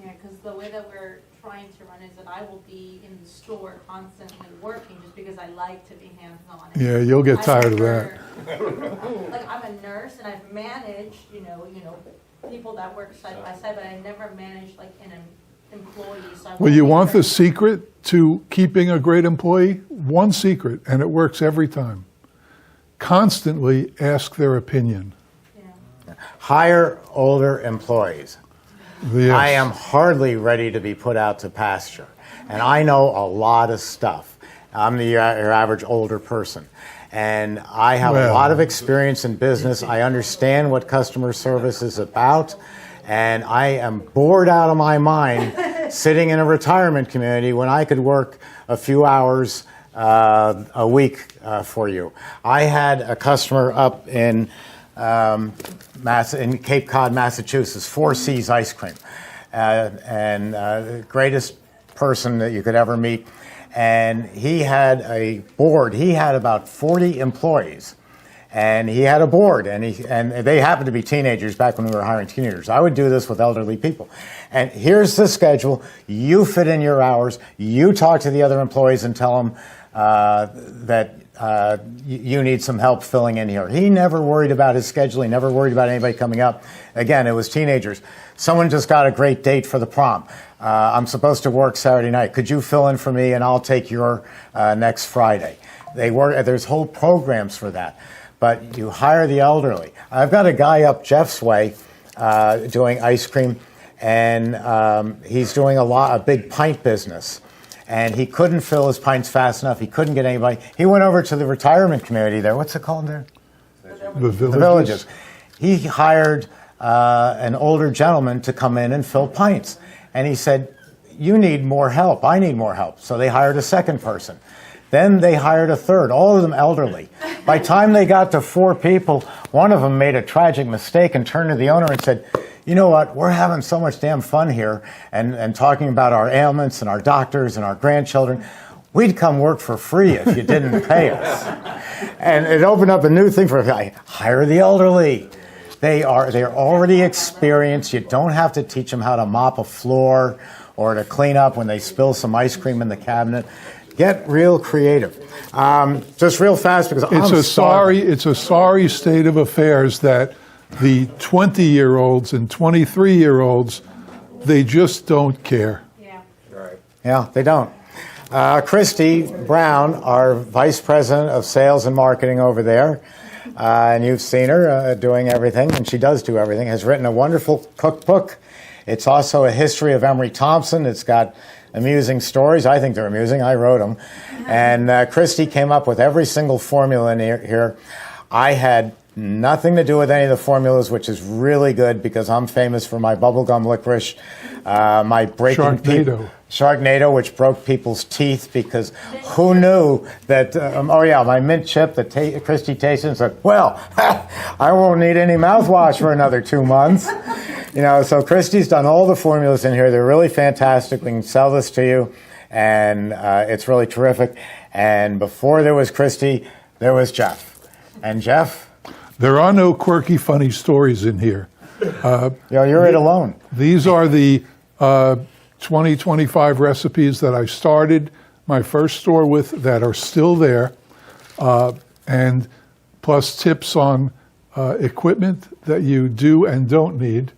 Yeah, because the way that we're trying to run is that I will be in the store constantly working just because I like to be hands-on. Yeah, you'll get tired of that. Like I'm a nurse and I've managed, people that work side by side, but I never managed like an employee. So Well, you want the secret? to keeping a great employee? One secret, and it works every time. Constantly ask their opinion. Hire older employees. Yes. I am hardly ready to be put out to pasture, and I know a lot of stuff. I'm your average older person, and I have a lot of experience in business. I understand what customer service is about, and I am bored out of my mind sitting in a retirement community when I could work a few hours a week for you. I had a customer up in Cape Cod, Massachusetts, 4 C's Ice Cream, and the greatest person that you could ever meet. And he had a board. He had about 40 employees, and he had a board, and they happened to be teenagers back when we were hiring teenagers. I would do this with elderly people. And here's the schedule. You fit in your hours. You talk to the other employees and tell them that you need some help filling in here. He never worried about his schedule. He never worried about anybody coming up. Again, it was teenagers. Someone just got a great date for the prom. I'm supposed to work Saturday night. Could you fill in for me, and I'll take your next Friday? There's whole programs for that. But you hire the elderly. I've got a guy up Jeff's way doing ice cream, and he's doing a big pint business. And he couldn't fill his pints fast enough. He couldn't get anybody. He went over to the retirement community there. What's it called there? The Villages. He hired an older gentleman to come in and fill pints. And he said, you need more help. I need more help. So they hired a second person. Then they hired a third, all of them elderly. By the time they got to 4 people, one of them made a tragic mistake and turned to the owner and said, you know what, we're having so much damn fun here and talking about our ailments and our doctors and our grandchildren. We'd come work for free if you didn't pay us. And it opened up a new thing for us. Hire the elderly. They're already experienced. You don't have to teach them how to mop a floor or to clean up when they spill some ice cream in the cabinet. Get real creative. Just real fast because It's a sorry state of affairs that the 20-year-olds and 23-year-olds, they just don't care. Yeah, they don't. Christy Brown, our Vice President of Sales and Marketing over there, and you've seen her doing everything, and she does do everything, has written a wonderful cookbook. It's also a history of Emery Thompson. It's got amusing stories. I think they're amusing. I wrote them. And Christy came up with every single formula in here. I had nothing to do with any of the formulas, which is really good because I'm famous for my bubblegum licorice, my breaking Sharknado, which broke people's teeth because who knew that, my mint chip that Christy tasted and said, well, I won't need any mouthwash for another 2 months. So Christy's done all the formulas in here. They're really fantastic. We can sell this to you, and it's really terrific. And before there was Christy, there was Jeff. And Jeff? There are no quirky, funny stories in here. You're it alone. These are the 25 recipes that I started my first store with that are still there, and plus tips on equipment that you do and don't need.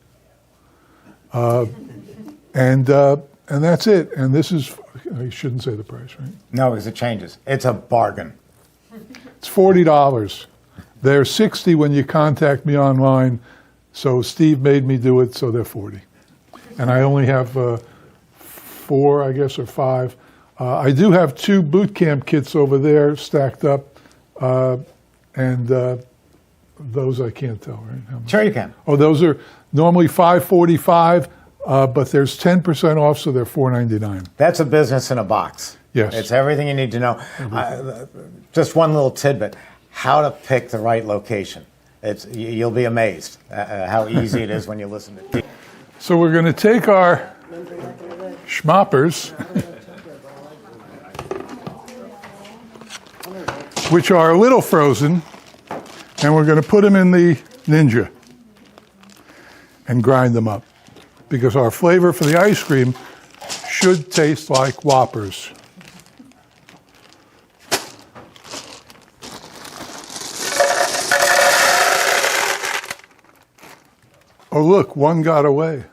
And that's it. And this is, I shouldn't say the price, right? No, because it changes. It's a bargain. It's $40. They're $60 when you contact me online. So Steve made me do it, so they're $40. And I only have 4, I guess, or 5. I do have 2 boot camp kits over there stacked up, and those I can't tell, right? Sure you can. Oh, those are normally $5.45, but there's 10% off, so they're $4.99. That's a business in a box. Yes. It's everything you need to know. Just one little tidbit. How to pick the right location. You'll be amazed how easy it is when you listen to people. So we're going to take our schmoppers, which are a little frozen, and we're going to put them in the Ninja and grind them up, because our flavor for the ice cream should taste like Whoppers. Oh, look, one got away.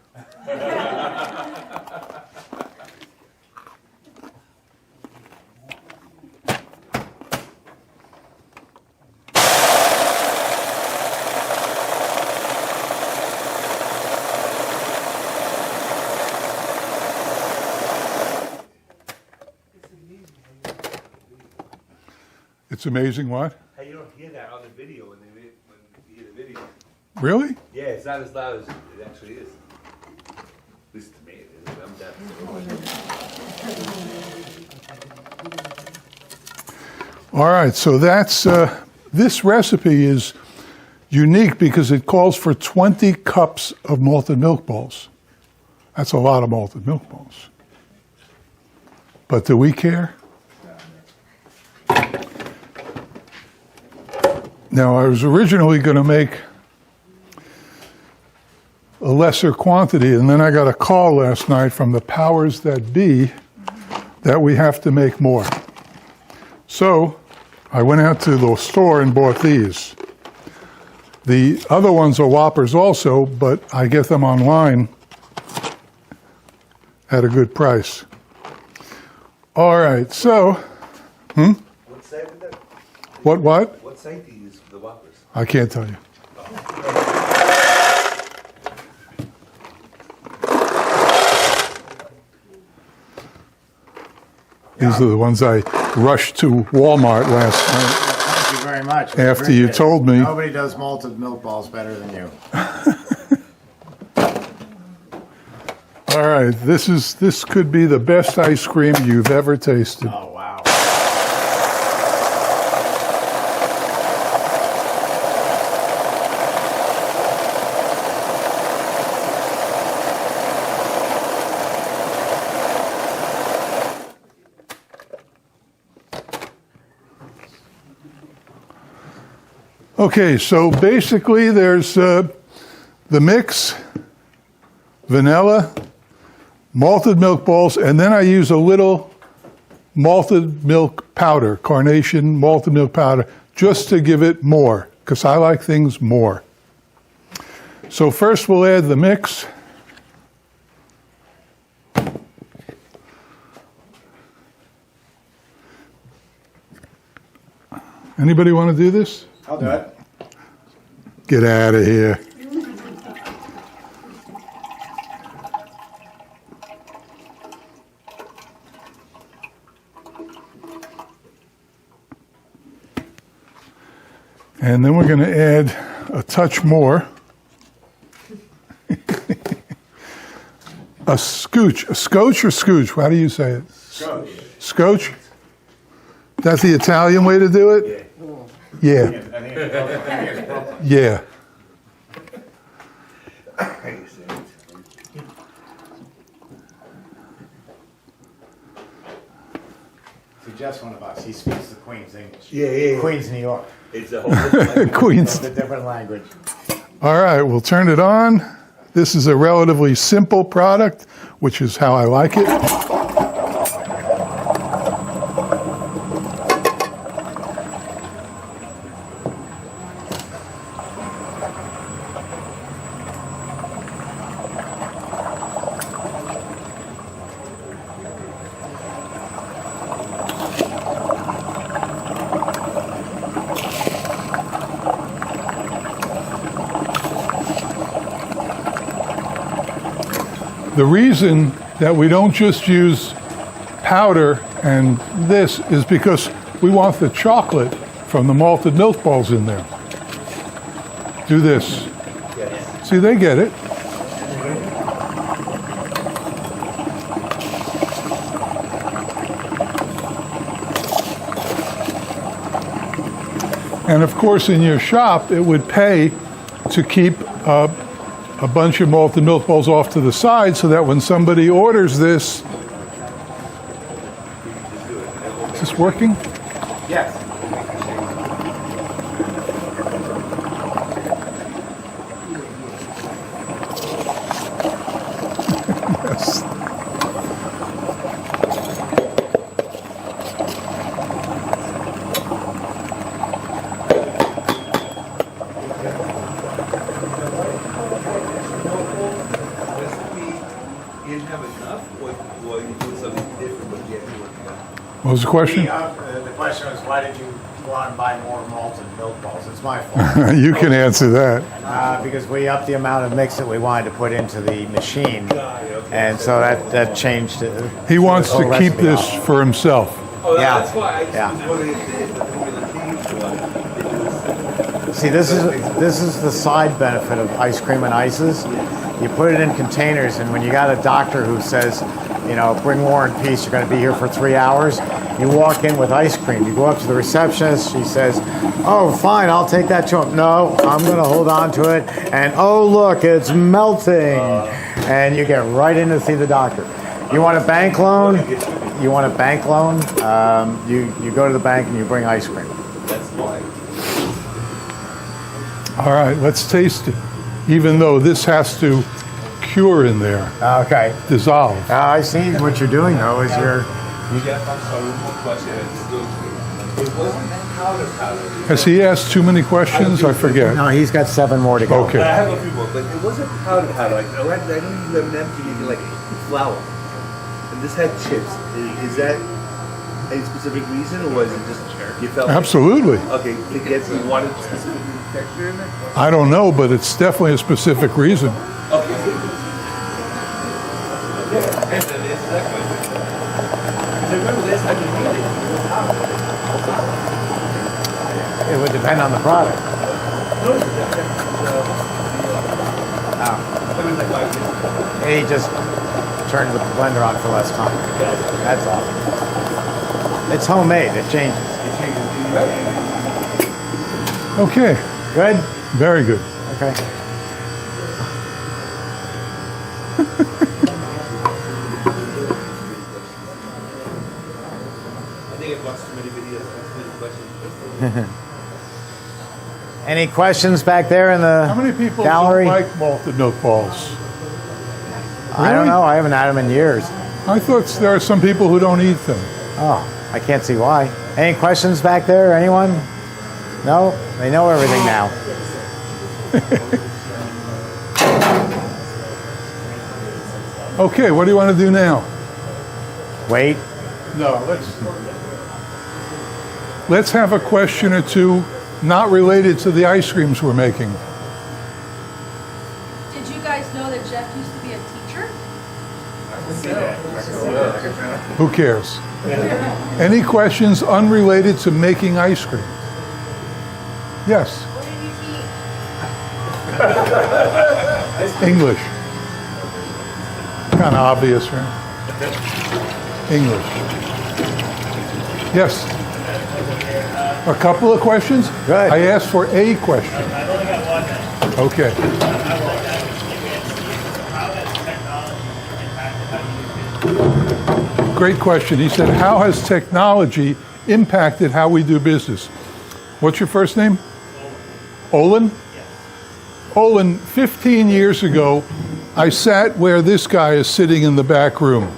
It's amazing what? How you don't hear that on the video when you hear the video. Really? Yeah, it's not as loud as it actually is. At least to me it is. I'm deaf. All right, so that's, this recipe is unique because it calls for 20 cups of malted milk balls. That's a lot of malted milk balls. But do we care? Now, I was originally going to make a lesser quantity, and then I got a call last night from the powers that be that we have to make more. So I went out to the store and bought these. The other ones are Whoppers also, but I get them online at a good price. All right, so, What site is that? What? What site do you use for the Whoppers? I can't tell you. These are the ones I rushed to Walmart last night. Thank you very much. After you told me. Nobody does malted milk balls better than you. All right, this could be the best ice cream you've ever tasted. Oh, wow. Okay, so basically there's the mix, vanilla, malted milk balls, and then I use a little malted milk powder, Carnation malted milk powder, just to give it more, because I like things more. So first we'll add the mix. Anybody want to do this? I'll do it. Get out of here. And then we're going to add a touch more. A scotch or scooch? How do you say it? Scotch. Scotch? That's the Italian way to do it? Yeah. Yeah. See, Jeff's one of us. He speaks the Queen's English. Yeah. Queen's New York. It's a whole different Queens. It's a different language. All right, we'll turn it on. This is a relatively simple product, which is how I like it. The reason that we don't just use powder and this is because we want the chocolate from the malted milk balls in there. Do this. See, they get it. And of course, in your shop, it would pay to keep a bunch of malted milk balls off to the side so that when somebody orders this, is this working? Yes. Yes. What was the question? The question was, why did you want to buy more malted milk balls? It's my fault. You can answer that. Because we upped the amount of mix that we wanted to put into the machine, and so that changed it. He wants to keep this for himself. Oh, Yeah. that's why I just Yeah. was wondering if the formula See, this is the side benefit of ice cream and ices. You put it in containers, and when you got a doctor who says, you know, bring War and Peace, you're going to be here for 3 hours, you walk in with ice cream. You go up to the receptionist, she says, oh, fine, I'll take that to him. No, I'm going to hold on to it, and oh, look, it's melting. And you get right in to see the doctor. You want a bank loan? You want a bank loan? You go to the bank and you bring ice cream. That's fine. All right, let's taste it. Even though this has to cure in there, Okay. dissolve. I see what you're doing, though, is you're... Jeff, I'm sorry, one more question. It wasn't powder. Has he asked too many questions? I forget. No, he's got 7 more to go. Okay. I have a few more, but it wasn't powder. Like, I know you have an empty making like flour. And this had chips. Is that a specific reason, or was it just you felt? Absolutely. Okay, to get you wanted specific texture in there? I don't know, but it's definitely a specific reason. Okay. Yeah, answer that question. I remember this, I can eat it. It would depend on the product. No, He just turned the blender on for less time. That's all. It's homemade. It changes. Okay. Good? Very good. Okay. I think I've watched too many videos. That's too many questions. Any questions back there in the How many people gallery? don't like malted milk balls? I don't Really? know. I haven't had them in years. I thought there are some people who don't eat them. Oh, I can't see why. Any questions back there? Anyone? No? They know everything now. Okay, what do you want to do now? Wait. No, let's have a question or two not related to the ice creams we're making. Did you guys know that Jeff used to be a teacher? Who cares? Any questions unrelated to making ice cream? Yes. What did you teach? English. Kind of obvious, right? English. Yes. A couple of questions? Good. I asked for a question. I've only got one then. Okay. How has technology impacted how you do business? Great question. He said, how has technology impacted how we do business? What's your first name? Olin? Olin, 15 years ago, I sat where this guy is sitting in the back room.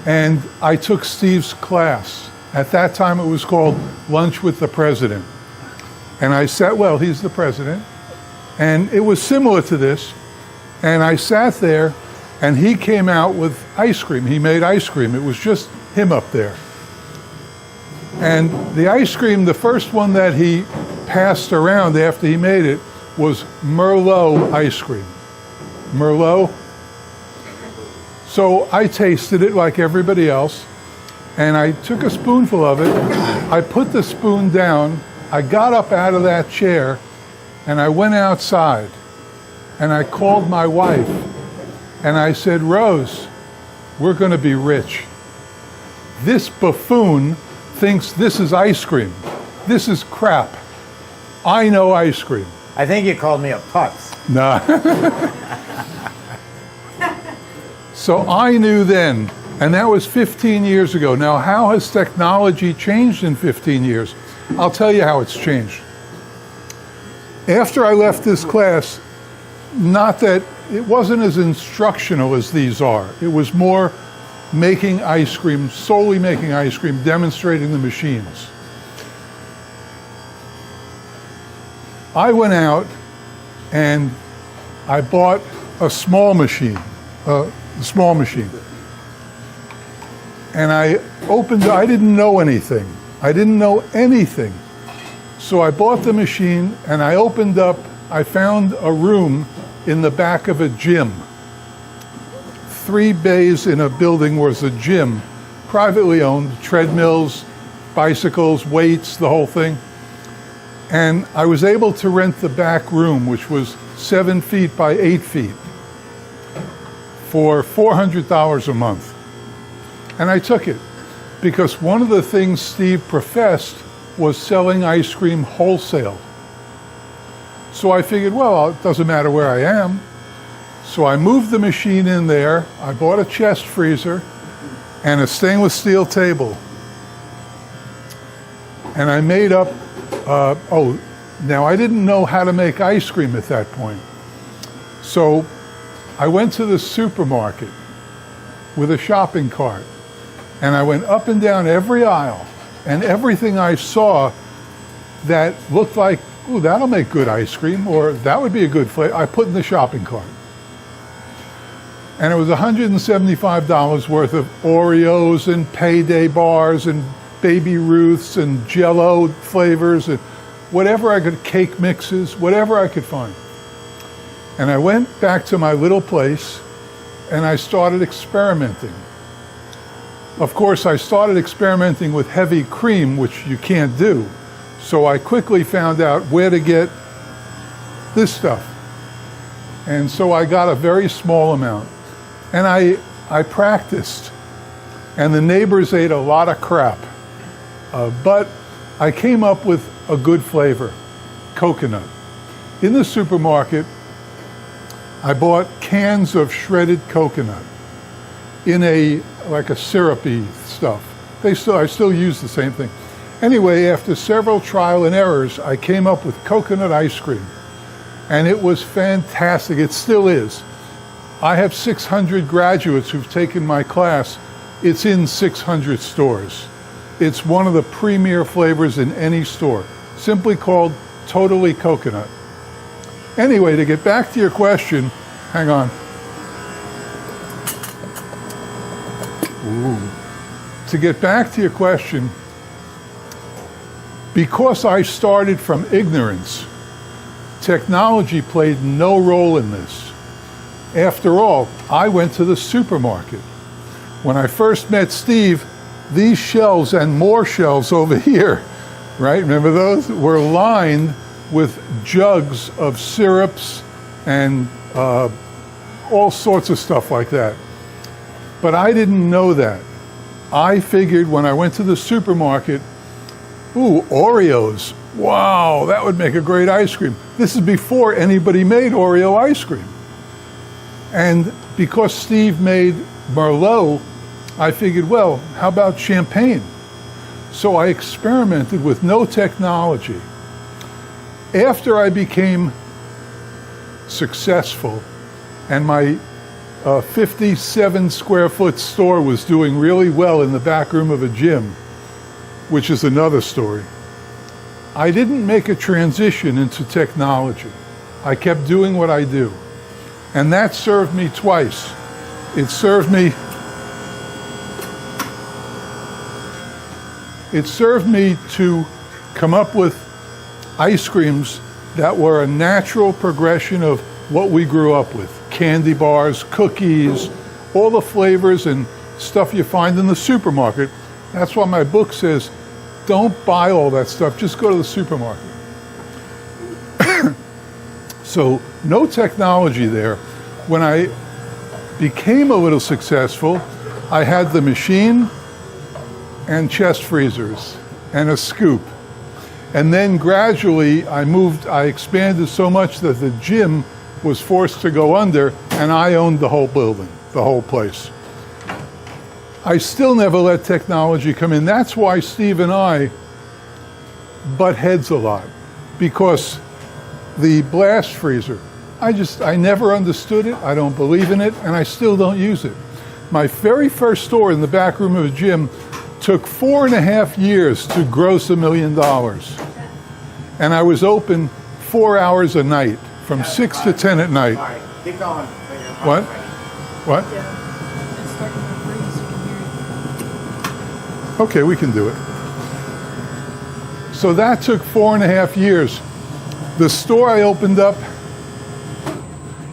And I took Steve's class. At that time, it was called Lunch with the President. And I sat, well, he's the president. And it was similar to this. And I sat there, and he came out with ice cream. He made ice cream. It was just him up there. And the ice cream, the first one that he passed around after he made it was Merlot ice cream. Merlot. So I tasted it like everybody else, and I took a spoonful of it. I put the spoon down. I got up out of that chair, and I went outside, and I called my wife, and I said, Rose, we're going to be rich. This buffoon thinks this is ice cream. This is crap. I know ice cream. I think you called me a putz. No. So I knew then, and that was 15 years ago. Now, how has technology changed in 15 years? I'll tell you how it's changed. After I left this class, not that it wasn't as instructional as these are. It was more making ice cream, solely making ice cream, demonstrating the machines. I went out and I bought a small machine, And I opened it. I didn't know anything. I didn't know anything. So I bought the machine and I opened up, I found a room in the back of a gym. 3 bays in a building was a gym, privately owned, treadmills, bicycles, weights, the whole thing. And I was able to rent the back room, which was 7 feet by 8 feet, for $400 a month. And I took it because one of the things Steve professed was selling ice cream wholesale. So I figured, well, it doesn't matter where I am. So I moved the machine in there. I bought a chest freezer and a stainless steel table. And I made up, now I didn't know how to make ice cream at that point. So I went to the supermarket with a shopping cart. And I went up and down every aisle, and everything I saw that looked like, ooh, that'll make good ice cream, or that would be a good flavor, I put in the shopping cart. And it was $175 worth of Oreos and Payday bars and Baby Ruths and Jell-O flavors and whatever I could, cake mixes, whatever I could find. And I went back to my little place and I started experimenting. Of course, I started experimenting with heavy cream, which you can't do. So I quickly found out where to get this stuff. And so I got a very small amount. And I practiced. And the neighbors ate a lot of crap. But I came up with a good flavor, coconut. In the supermarket, I bought cans of shredded coconut in like a syrupy stuff. I still use the same thing. Anyway, after several trial and errors, I came up with coconut ice cream. And it was fantastic. It still is. I have 600 graduates who've taken my class. It's in 600 stores. It's one of the premier flavors in any store, simply called Totally Coconut. Anyway, to get back to your question, hang on. Ooh. To get back to your question, because I started from ignorance, technology played no role in this. After all, I went to the supermarket. When I first met Steve, these shelves and more shelves over here, right? Remember those? Were lined with jugs of syrups and all sorts of stuff like that. But I didn't know that. I figured when I went to the supermarket, ooh, Oreos. Wow, that would make a great ice cream. This is before anybody made Oreo ice cream. And because Steve made Merlot, I figured, well, how about champagne? So I experimented with no technology. After I became successful and my 57 square foot store was doing really well in the back room of a gym, which is another story, I didn't make a transition into technology. I kept doing what I do. And that served me twice. It served me to come up with ice creams that were a natural progression of what we grew up with. Candy bars, cookies, all the flavors and stuff you find in the supermarket. That's why my book says, don't buy all that stuff, just go to the supermarket. So no technology there. When I became a little successful, I had the machine and chest freezers and a scoop. And then gradually I expanded so much that the gym was forced to go under and I owned the whole building, the whole place. I still never let technology come in. That's why Steve and I butt heads a lot, because the blast freezer, I never understood it, I don't believe in it, and I still don't use it. My very first store in the back room of a gym took 4.5 years to gross $1 million. And I was open 4 hours a night, from 6 to 10 at night. All right, keep going. What? What? Okay, we can do it. So that took 4.5 years. The store I opened up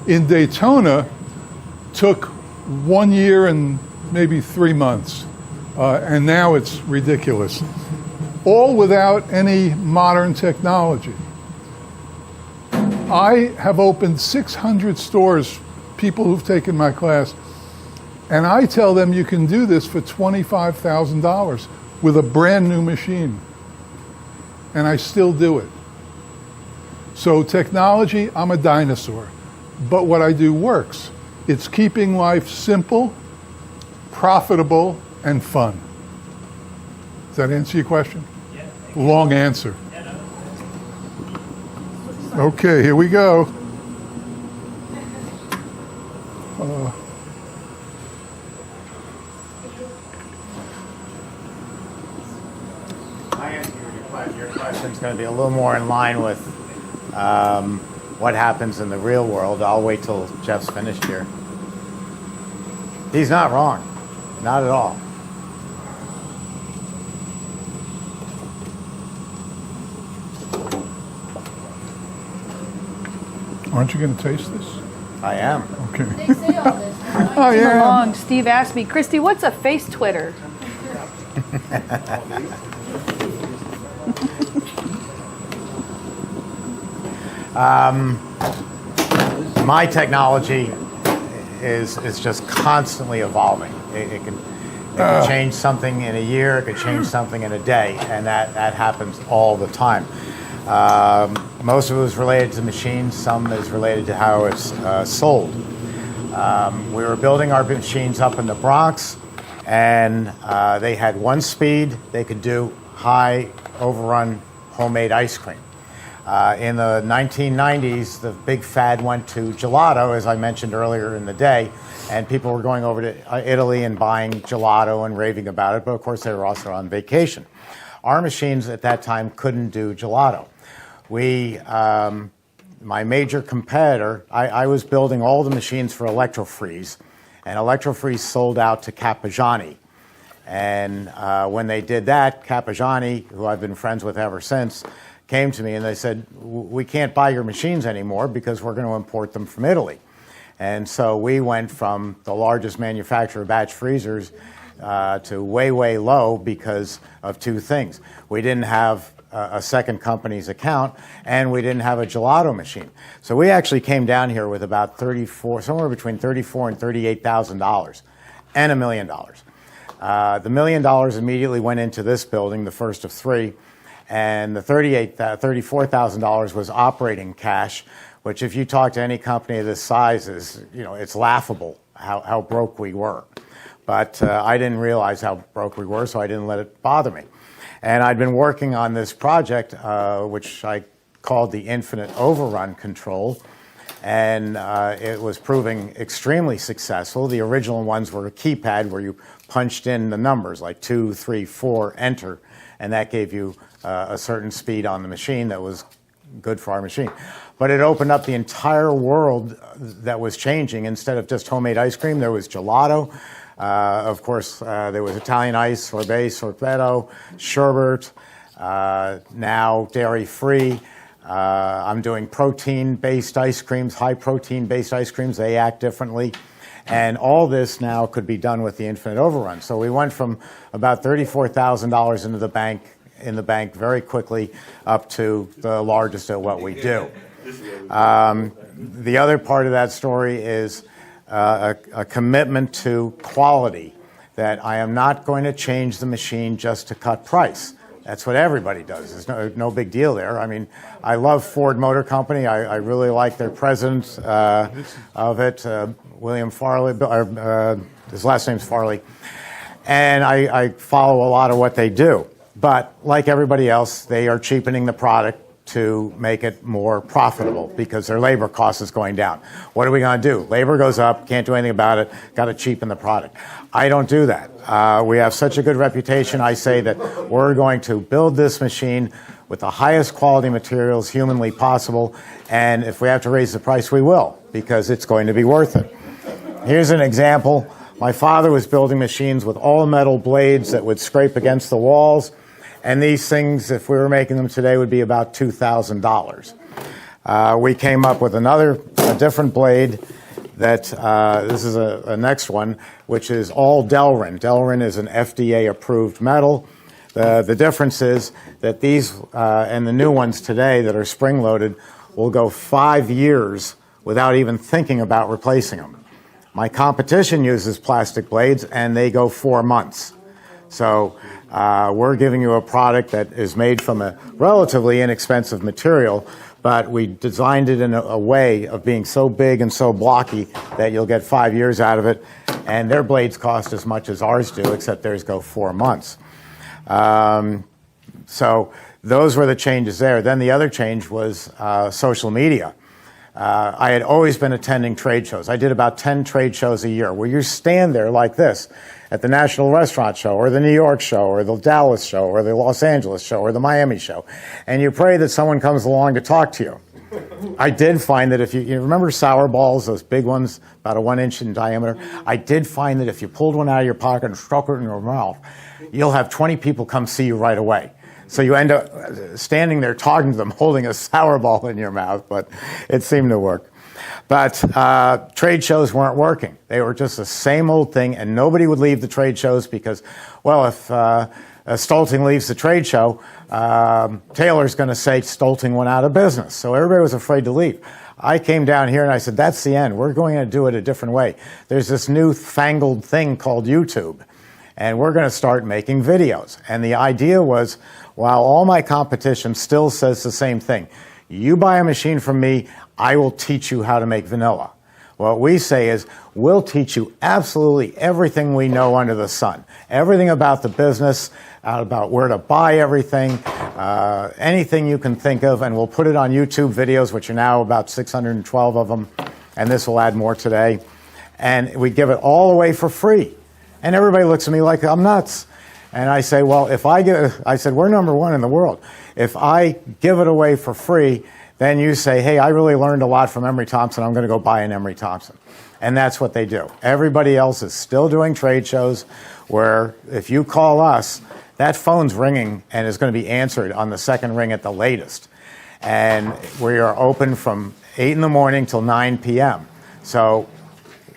in Daytona took 1 year and maybe 3 months. And now it's ridiculous. all without any modern technology. I have opened 600 stores, people who've taken my class, and I tell them you can do this for $25,000 with a brand new machine. And I still do it. So technology, I'm a dinosaur. But what I do works. It's keeping life simple, profitable, and fun. Does that answer your question? Yeah. Long answer. Yeah, no. Okay, here we go. My answer to your question is going to be a little more in line with what happens in the real world. I'll wait till Jeff's finished here. He's not wrong. Not at all. Aren't you going to taste this? I am. Okay. They say all this. Oh, Came yeah. along. Steve asked me, Christy, what's a face Twitter? My technology is just constantly evolving. It can change something in a year, it could change something in a day, and that happens all the time. Most of it is related to machines, some is related to how it's sold. We were building our machines up in the Bronx, and they had one speed. They could do high overrun homemade ice cream. In the 1990s, the big fad went to gelato, as I mentioned earlier in the day, and people were going over to Italy and buying gelato and raving about it, but of course they were also on vacation. Our machines at that time couldn't do gelato. My major competitor, I was building all the machines for Electrofreeze, and Electrofreeze sold out to Cappigiani. And when they did that, Cappigiani, who I've been friends with ever since, came to me and they said, we can't buy your machines anymore because we're going to import them from Italy. And so we went from the largest manufacturer of batch freezers to way, way low because of two things. We didn't have a second company's account, and we didn't have a gelato machine. So we actually came down here with about somewhere between $34,000 and $38,000 and $1 million. The $1 million immediately went into this building, the first of three, and the $34,000 was operating cash, which if you talk to any company of this size is, it's laughable how broke we were. But I didn't realize how broke we were, so I didn't let it bother me. And I'd been working on this project, which I called the Infinite Overrun Control, and it was proving extremely successful. The original ones were a keypad where you punched in the numbers, like 2, 3, 4, enter, and that gave you a certain speed on the machine that was good for our machine. But it opened up the entire world that was changing. Instead of just homemade ice cream, there was gelato. Of course, there was Italian ice, sorbet, sorbetto, sherbet, now dairy-free. I'm doing protein-based ice creams, high protein-based ice creams. They act differently. And all this now could be done with the Infinite Overrun. So we went from about $34,000 in the bank very quickly up to the largest at what we do. The other part of that story is a commitment to quality, that I am not going to change the machine just to cut price. That's what everybody does. There's no big deal there. I mean, I love Ford Motor Company. I really like their president of it, William Farley. His last name's Farley. And I follow a lot of what they do. But like everybody else, they are cheapening the product to make it more profitable because their labor cost is going down. What are we going to do? Labor goes up, can't do anything about it, got to cheapen the product. I don't do that. We have such a good reputation, I say that we're going to build this machine with the highest quality materials humanly possible, and if we have to raise the price, we will, because it's going to be worth it. Here's an example. My father was building machines with all metal blades that would scrape against the walls. And these things, if we were making them today, would be about $2,000. We came up with a different blade that, this is a next one, which is all Delrin. Delrin is an FDA-approved metal The difference is that these and the new ones today that are spring-loaded will go 5 years without even thinking about replacing them. My competition uses plastic blades, and they go 4 months. So we're giving you a product that is made from a relatively inexpensive material, but we designed it in a way of being so big and so blocky that you'll get 5 years out of it. And their blades cost as much as ours do, except theirs go 4 months. So those were the changes there. Then the other change was social media. I had always been attending trade shows. I did about 10 trade shows a year where you stand there like this at the National Restaurant Show or the New York Show or the Dallas Show or the Los Angeles Show or the Miami Show, and you pray that someone comes along to talk to you. I did find that if you remember sour balls, those big ones, about a 1 inch in diameter, I did find that if you pulled one out of your pocket and stuck it in your mouth, you'll have 20 people come see you right away. So you end up standing there talking to them, holding a sour ball in your mouth, but it seemed to work. But trade shows weren't working. They were just the same old thing, and nobody would leave the trade shows because, well, if Stolting leaves the trade show, Taylor's going to say Stolting went out of business. So everybody was afraid to leave. I came down here and I said, that's the end. We're going to do it a different way. There's this new fangled thing called YouTube, and we're going to start making videos. And the idea was, while all my competition still says the same thing, you buy a machine from me, I will teach you how to make vanilla. What we say is, we'll teach you absolutely everything we know under the sun. Everything about the business, about where to buy everything, anything you can think of, and we'll put it on YouTube videos, which are now about 612 of them, and this will add more today. And we give it all away for free. And everybody looks at me like I'm nuts. And I say, well, I said, we're #1 in the world. If I give it away for free, then you say, hey, I really learned a lot from Emery Thompson. I'm going to go buy an Emery Thompson. And that's what they do. Everybody else is still doing trade shows where if you call us, that phone's ringing and is going to be answered on the second ring at the latest. And we are open from 8 in the morning till 9 p.m. So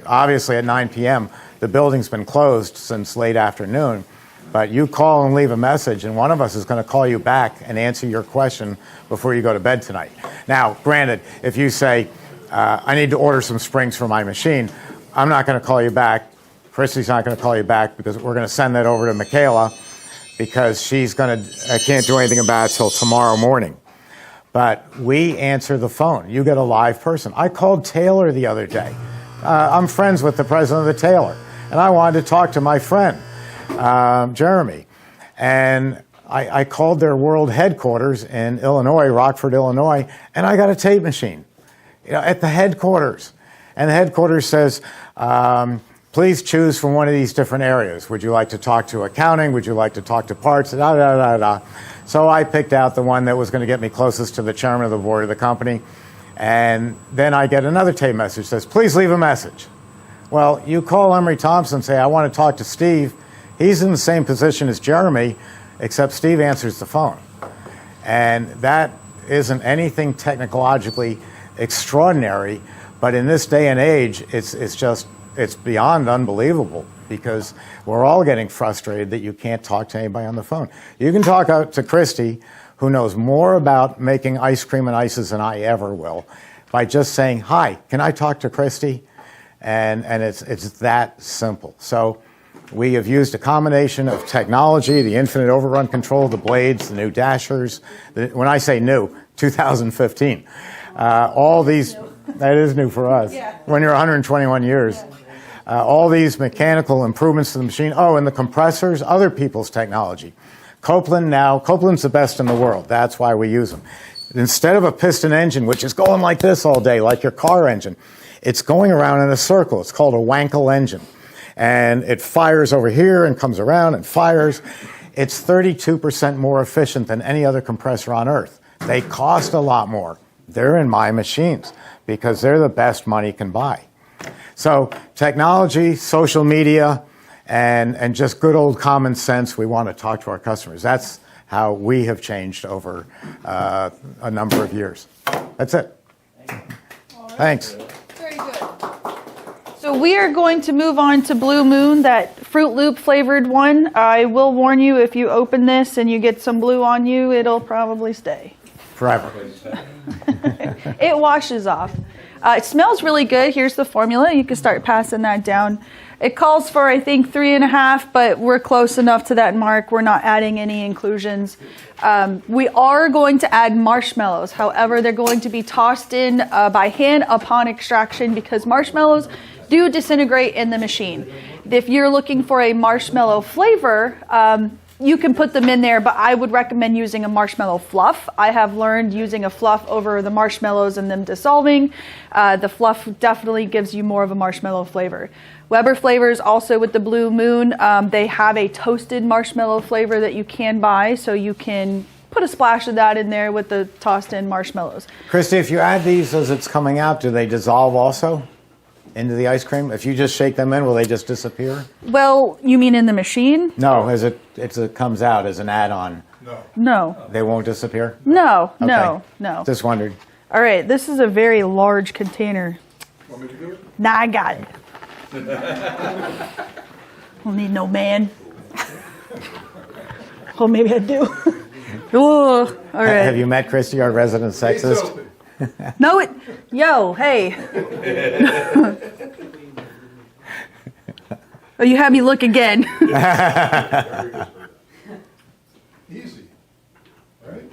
obviously at 9 p.m., the building's been closed since late afternoon. But you call and leave a message, and one of us is going to call you back and answer your question before you go to bed tonight. Now, granted, if you say, I need to order some springs for my machine, I'm not going to call you back. Christy's not going to call you back because we're going to send that over to Michaela because I can't do anything about it till tomorrow morning. But we answer the phone. You get a live person. I called Taylor the other day. I'm friends with the president of the Taylor, and I wanted to talk to my friend. Jeremy, and I called their world headquarters in Illinois, Rockford, Illinois, and I got a tape machine, at the headquarters. And the headquarters says, please choose from one of these different areas. Would you like to talk to accounting? Would you like to talk to parts? Da, da, da, da. So I picked out the one that was going to get me closest to the chairman of the board of the company. And then I get another tape message that says, please leave a message. Well, you call Emery Thompson and say, I want to talk to Steve. He's in the same position as Jeremy, except Steve answers the phone. And that isn't anything technologically extraordinary, but in this day and age, it's beyond unbelievable because we're all getting frustrated that you can't talk to anybody on the phone. You can talk out to Christy, who knows more about making ice cream and ices than I ever will, by just saying, hi, can I talk to Christy? And it's that simple. So we have used a combination of technology, the infinite overrun control, the blades, the new dashers. When I say new, 2015. All these, that is new for us, when you're 121 years. All these mechanical improvements to the machine. Oh, and the compressors, other people's technology. Copeland's the best in the world. That's why we use them. Instead of a piston engine, which is going like this all day, like your car engine, it's going around in a circle. It's called a Wankel engine. And it fires over here and comes around and fires. It's 32% more efficient than any other compressor on Earth. They cost a lot more. They're in my machines because they're the best money can buy. So technology, social media, and just good old common sense, we want to talk to our customers. That's how we have changed over a number of years. That's it. Thanks. Very good. So we are going to move on to Blue Moon, that Fruit Loop flavored one. I will warn you, if you open this and you get some blue on you, it'll probably stay. Forever. It washes off. It smells really good. Here's the formula. You can start passing that down. It calls for, I think, 3.5, but we're close enough to that mark. We're not adding any inclusions. We are going to add marshmallows. However, they're going to be tossed in by hand upon extraction because marshmallows do disintegrate in the machine. If you're looking for a marshmallow flavor, you can put them in there, but I would recommend using a marshmallow fluff. I have learned using a fluff over the marshmallows and them dissolving. The fluff definitely gives you more of a marshmallow flavor. Weber Flavors also with the Blue Moon, they have a toasted marshmallow flavor that you can buy, so you can put a splash of that in there with the tossed in marshmallows. Christy, if you add these as it's coming out, do they dissolve also into the ice cream? If you just shake them in, will they just disappear? Well, you mean in the machine? No, as it comes out as an add-on. No. They won't disappear? No, Okay. no. Just wondered. All right, this is a very large container. Want me to do it? Nah, I got it. Don't need no man. Oh, maybe I do. Ooh, all right. Have you met Christy, our resident sexist? No, yo, hey. Oh, you had me look again. Easy, right?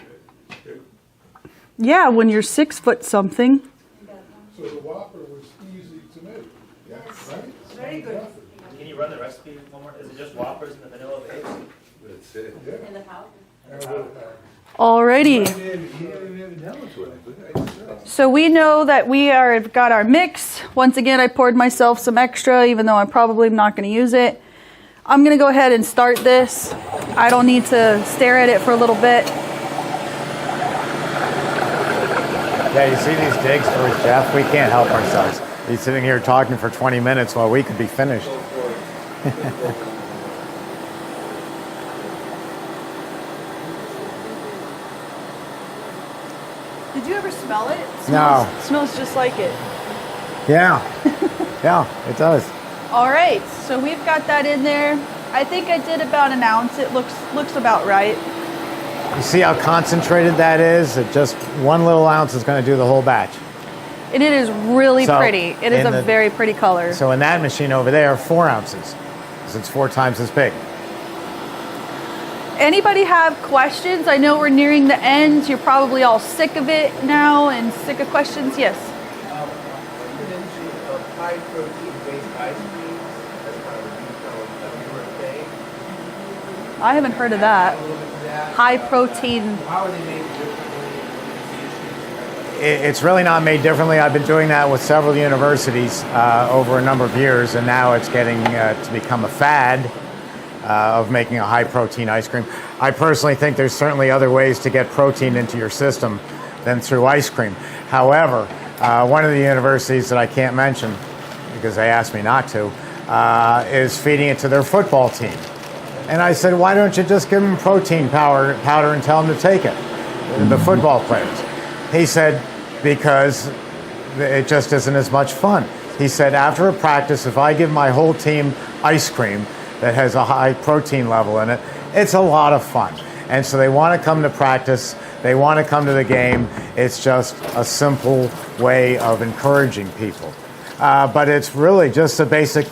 Yeah, when you're 6 foot something. So the Whopper was easy to make. Yeah, right? Very good. Can you run the recipe one more? Is it just Whoppers and the vanilla base? That's it. In the pouch. Alrighty. So we know that we've got our mix. Once again, I poured myself some extra, even though I'm probably not going to use it. I'm going to go ahead and start this. I don't need to stare at it for a little bit. Yeah, you see these digs towards Jeff? We can't help ourselves. He's sitting here talking for 20 minutes while we could be finished. Did you ever smell it? No. It smells just like it. Yeah. Yeah, it does. All right, so we've got that in there. I think I did about an ounce. It looks about right. You see how concentrated that is? It just one little ounce is going to do the whole batch. And it is really So, pretty. It is in a the- very pretty color. So in that machine over there, 4 ounces, because it's 4 times as big. Anybody have questions? I know we're nearing the end. You're probably all sick of it now and sick of questions. Yes. High protein based ice cream, that's kind of a newer thing. I haven't heard of that. High protein. How are they made differently? It's really not made differently. I've been doing that with several universities over a number of years, and now it's getting to become a fad of making a high protein ice cream. I personally think there's certainly other ways to get protein into your system than through ice cream. However, one of the universities that I can't mention, because they asked me not to, is feeding it to their football team. And I said, why don't you just give them protein powder and tell them to take it, the football players? He said, because it just isn't as much fun. He said, after a practice, if I give my whole team ice cream that has a high protein level in it, it's a lot of fun. And so they want to come to practice, they want to come to the game. It's just a simple way of encouraging people. But it's really just a basic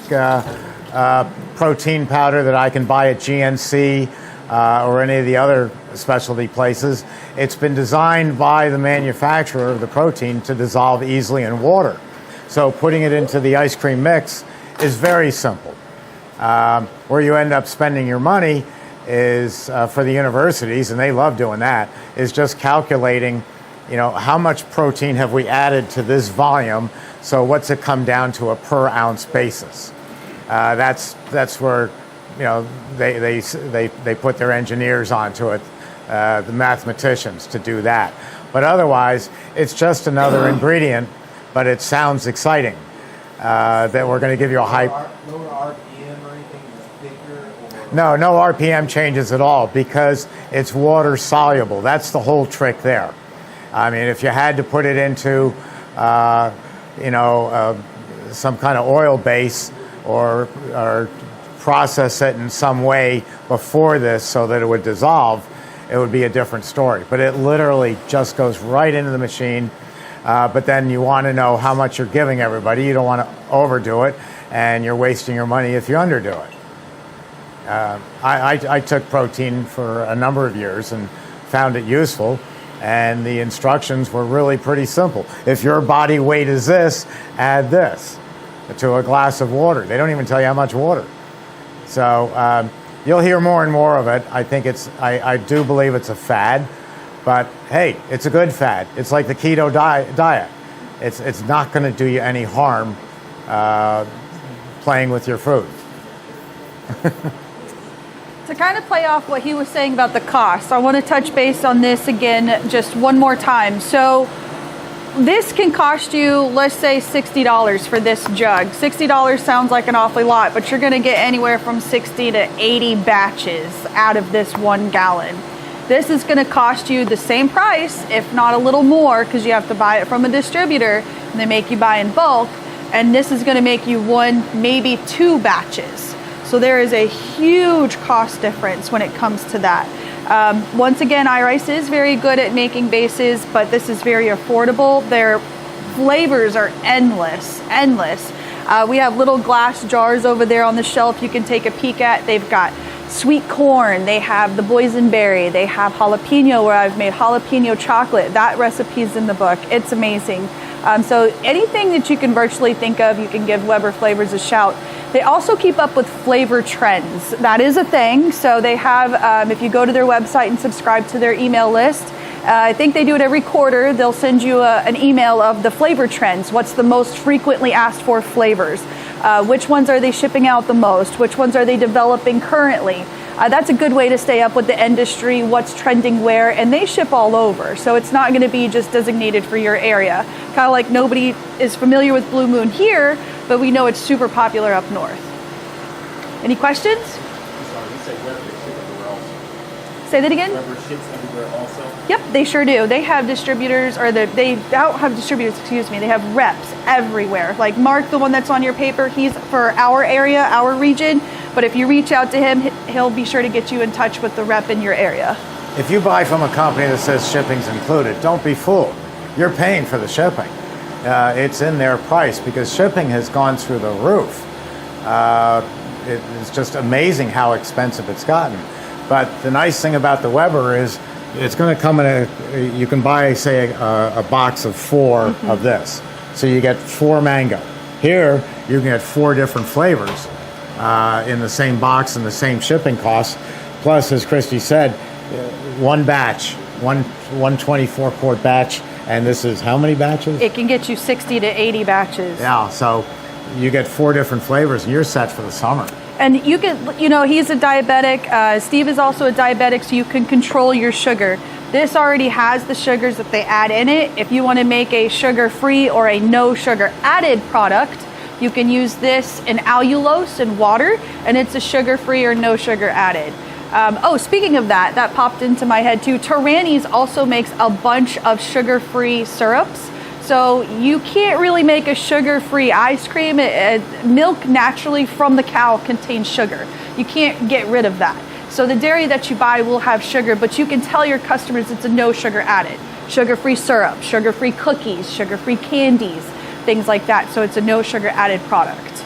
protein powder that I can buy at GNC or any of the other specialty places. It's been designed by the manufacturer of the protein to dissolve easily in water. So putting it into the ice cream mix is very simple. Where you end up spending your money is for the universities, and they love doing that, is just calculating, how much protein have we added to this volume, so what's it come down to a per ounce basis. That's where they put their engineers onto it, the mathematicians, to do that. But otherwise, it's just another ingredient, but it sounds exciting that we're going to give you a high. Lower RPM or anything that's thicker? No RPM changes at all because it's water soluble. That's the whole trick there. I mean, if you had to put it into, some kind of oil base or process it in some way before this so that it would dissolve, it would be a different story. But it literally just goes right into the machine. But then you want to know how much you're giving everybody. You don't want to overdo it, and you're wasting your money if you underdo it. I took protein for a number of years and found it useful, and the instructions were really pretty simple. If your body weight is this, add this to a glass of water. They don't even tell you how much water. So you'll hear more and more of it. I think I do believe it's a fad, but hey, it's a good fad. It's like the keto diet. It's not going to do you any harm playing with your food. To kind of play off what he was saying about the cost, I want to touch base on this again just one more time. So this can cost you, let's say, $60 for this jug. $60 sounds like an awfully lot, but you're going to get anywhere from 60 to 80 batches out of this 1 gallon. This is going to cost you the same price, if not a little more, because you have to buy it from a distributor, and they make you buy in bulk. And this is going to make you 1, maybe 2 batches. So there is a huge cost difference when it comes to that. Once again, iRice is very good at making bases, but this is very affordable. Their flavors are endless. We have little glass jars over there on the shelf you can take a peek at. They've got sweet corn, they have the boysenberry, they have jalapeno, where I've made jalapeno chocolate. That recipe's in the book. It's amazing. So anything that you can virtually think of, you can give Weber Flavors a shout. They also keep up with flavor trends. That is a thing. So they have, if you go to their website and subscribe to their email list, I think they do it every quarter. They'll send you an email of the flavor trends. What's the most frequently asked for flavors? Which ones are they shipping out the most? Which ones are they developing currently? That's a good way to stay up with the industry, what's trending where, and they ship all over. So it's not going to be just designated for your area. Kind of like nobody is familiar with Blue Moon here, but we know it's super popular up north. Any questions? Say that again? Weber ships everywhere also? Yep, they sure do. They have distributors, or they don't have distributors, excuse me. They have reps everywhere. Like Mark, the one that's on your paper, he's for our area, our region. But if you reach out to him, he'll be sure to get you in touch with the rep in your area. If you buy from a company that says shipping's included, don't be fooled. You're paying for the shipping. It's in their price because shipping has gone through the roof. It's just amazing how expensive it's gotten. But the nice thing about the Weber is it's going to come in you can buy, say, a box of 4 of this. So you get 4 mango. Here, you can get 4 different flavors in the same box and the same shipping costs. Plus, as Christy said, 1 batch, one 24-quart batch. And this is how many batches? It can get you 60 to 80 batches. Yeah, so you get 4 different flavors and you're set for the summer. And you can, he's a diabetic. Steve is also a diabetic, so you can control your sugar. This already has the sugars that they add in it. If you want to make a sugar-free or a no sugar added product, you can use this in allulose and water, and it's a sugar-free or no sugar added. Speaking of that, that popped into my head too. Terrani's also makes a bunch of sugar-free syrups. So you can't really make a sugar-free ice cream. Milk naturally from the cow contains sugar. You can't get rid of that. So the dairy that you buy will have sugar, but you can tell your customers it's a no sugar added. Sugar-free syrup, sugar-free cookies, sugar-free candies, things like that. So it's a no sugar added product.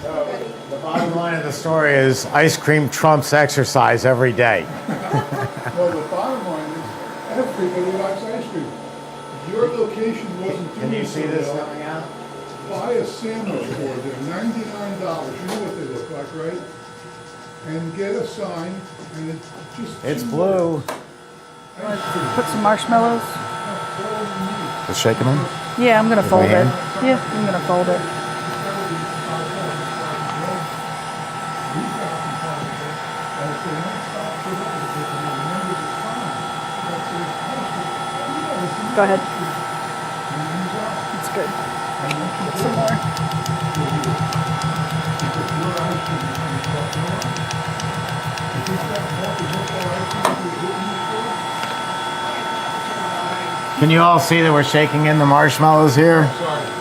So the bottom line of the story is ice cream trumps exercise every day. Well, the bottom line is everybody likes ice cream. If your location wasn't Can you doing see so this well, coming out? buy a sandwich board. They're $99. You know what they look like, right? And get a sign, and it's just... It's blue. Put some marshmallows. Just shake them in? Yeah, I'm going to With fold my it. hand? Yeah, I'm going to fold it. Go ahead. That's good. Get some more. Can you all see that we're shaking in the marshmallows here?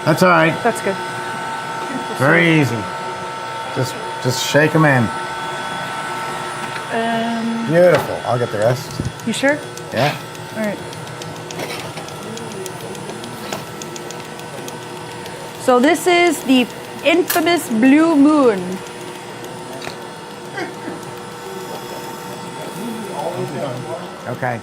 That's all right. That's good. Very easy. Just shake them in. Beautiful. I'll get the rest. You sure? Yeah. All right. So this is the infamous Blue Moon. Okay.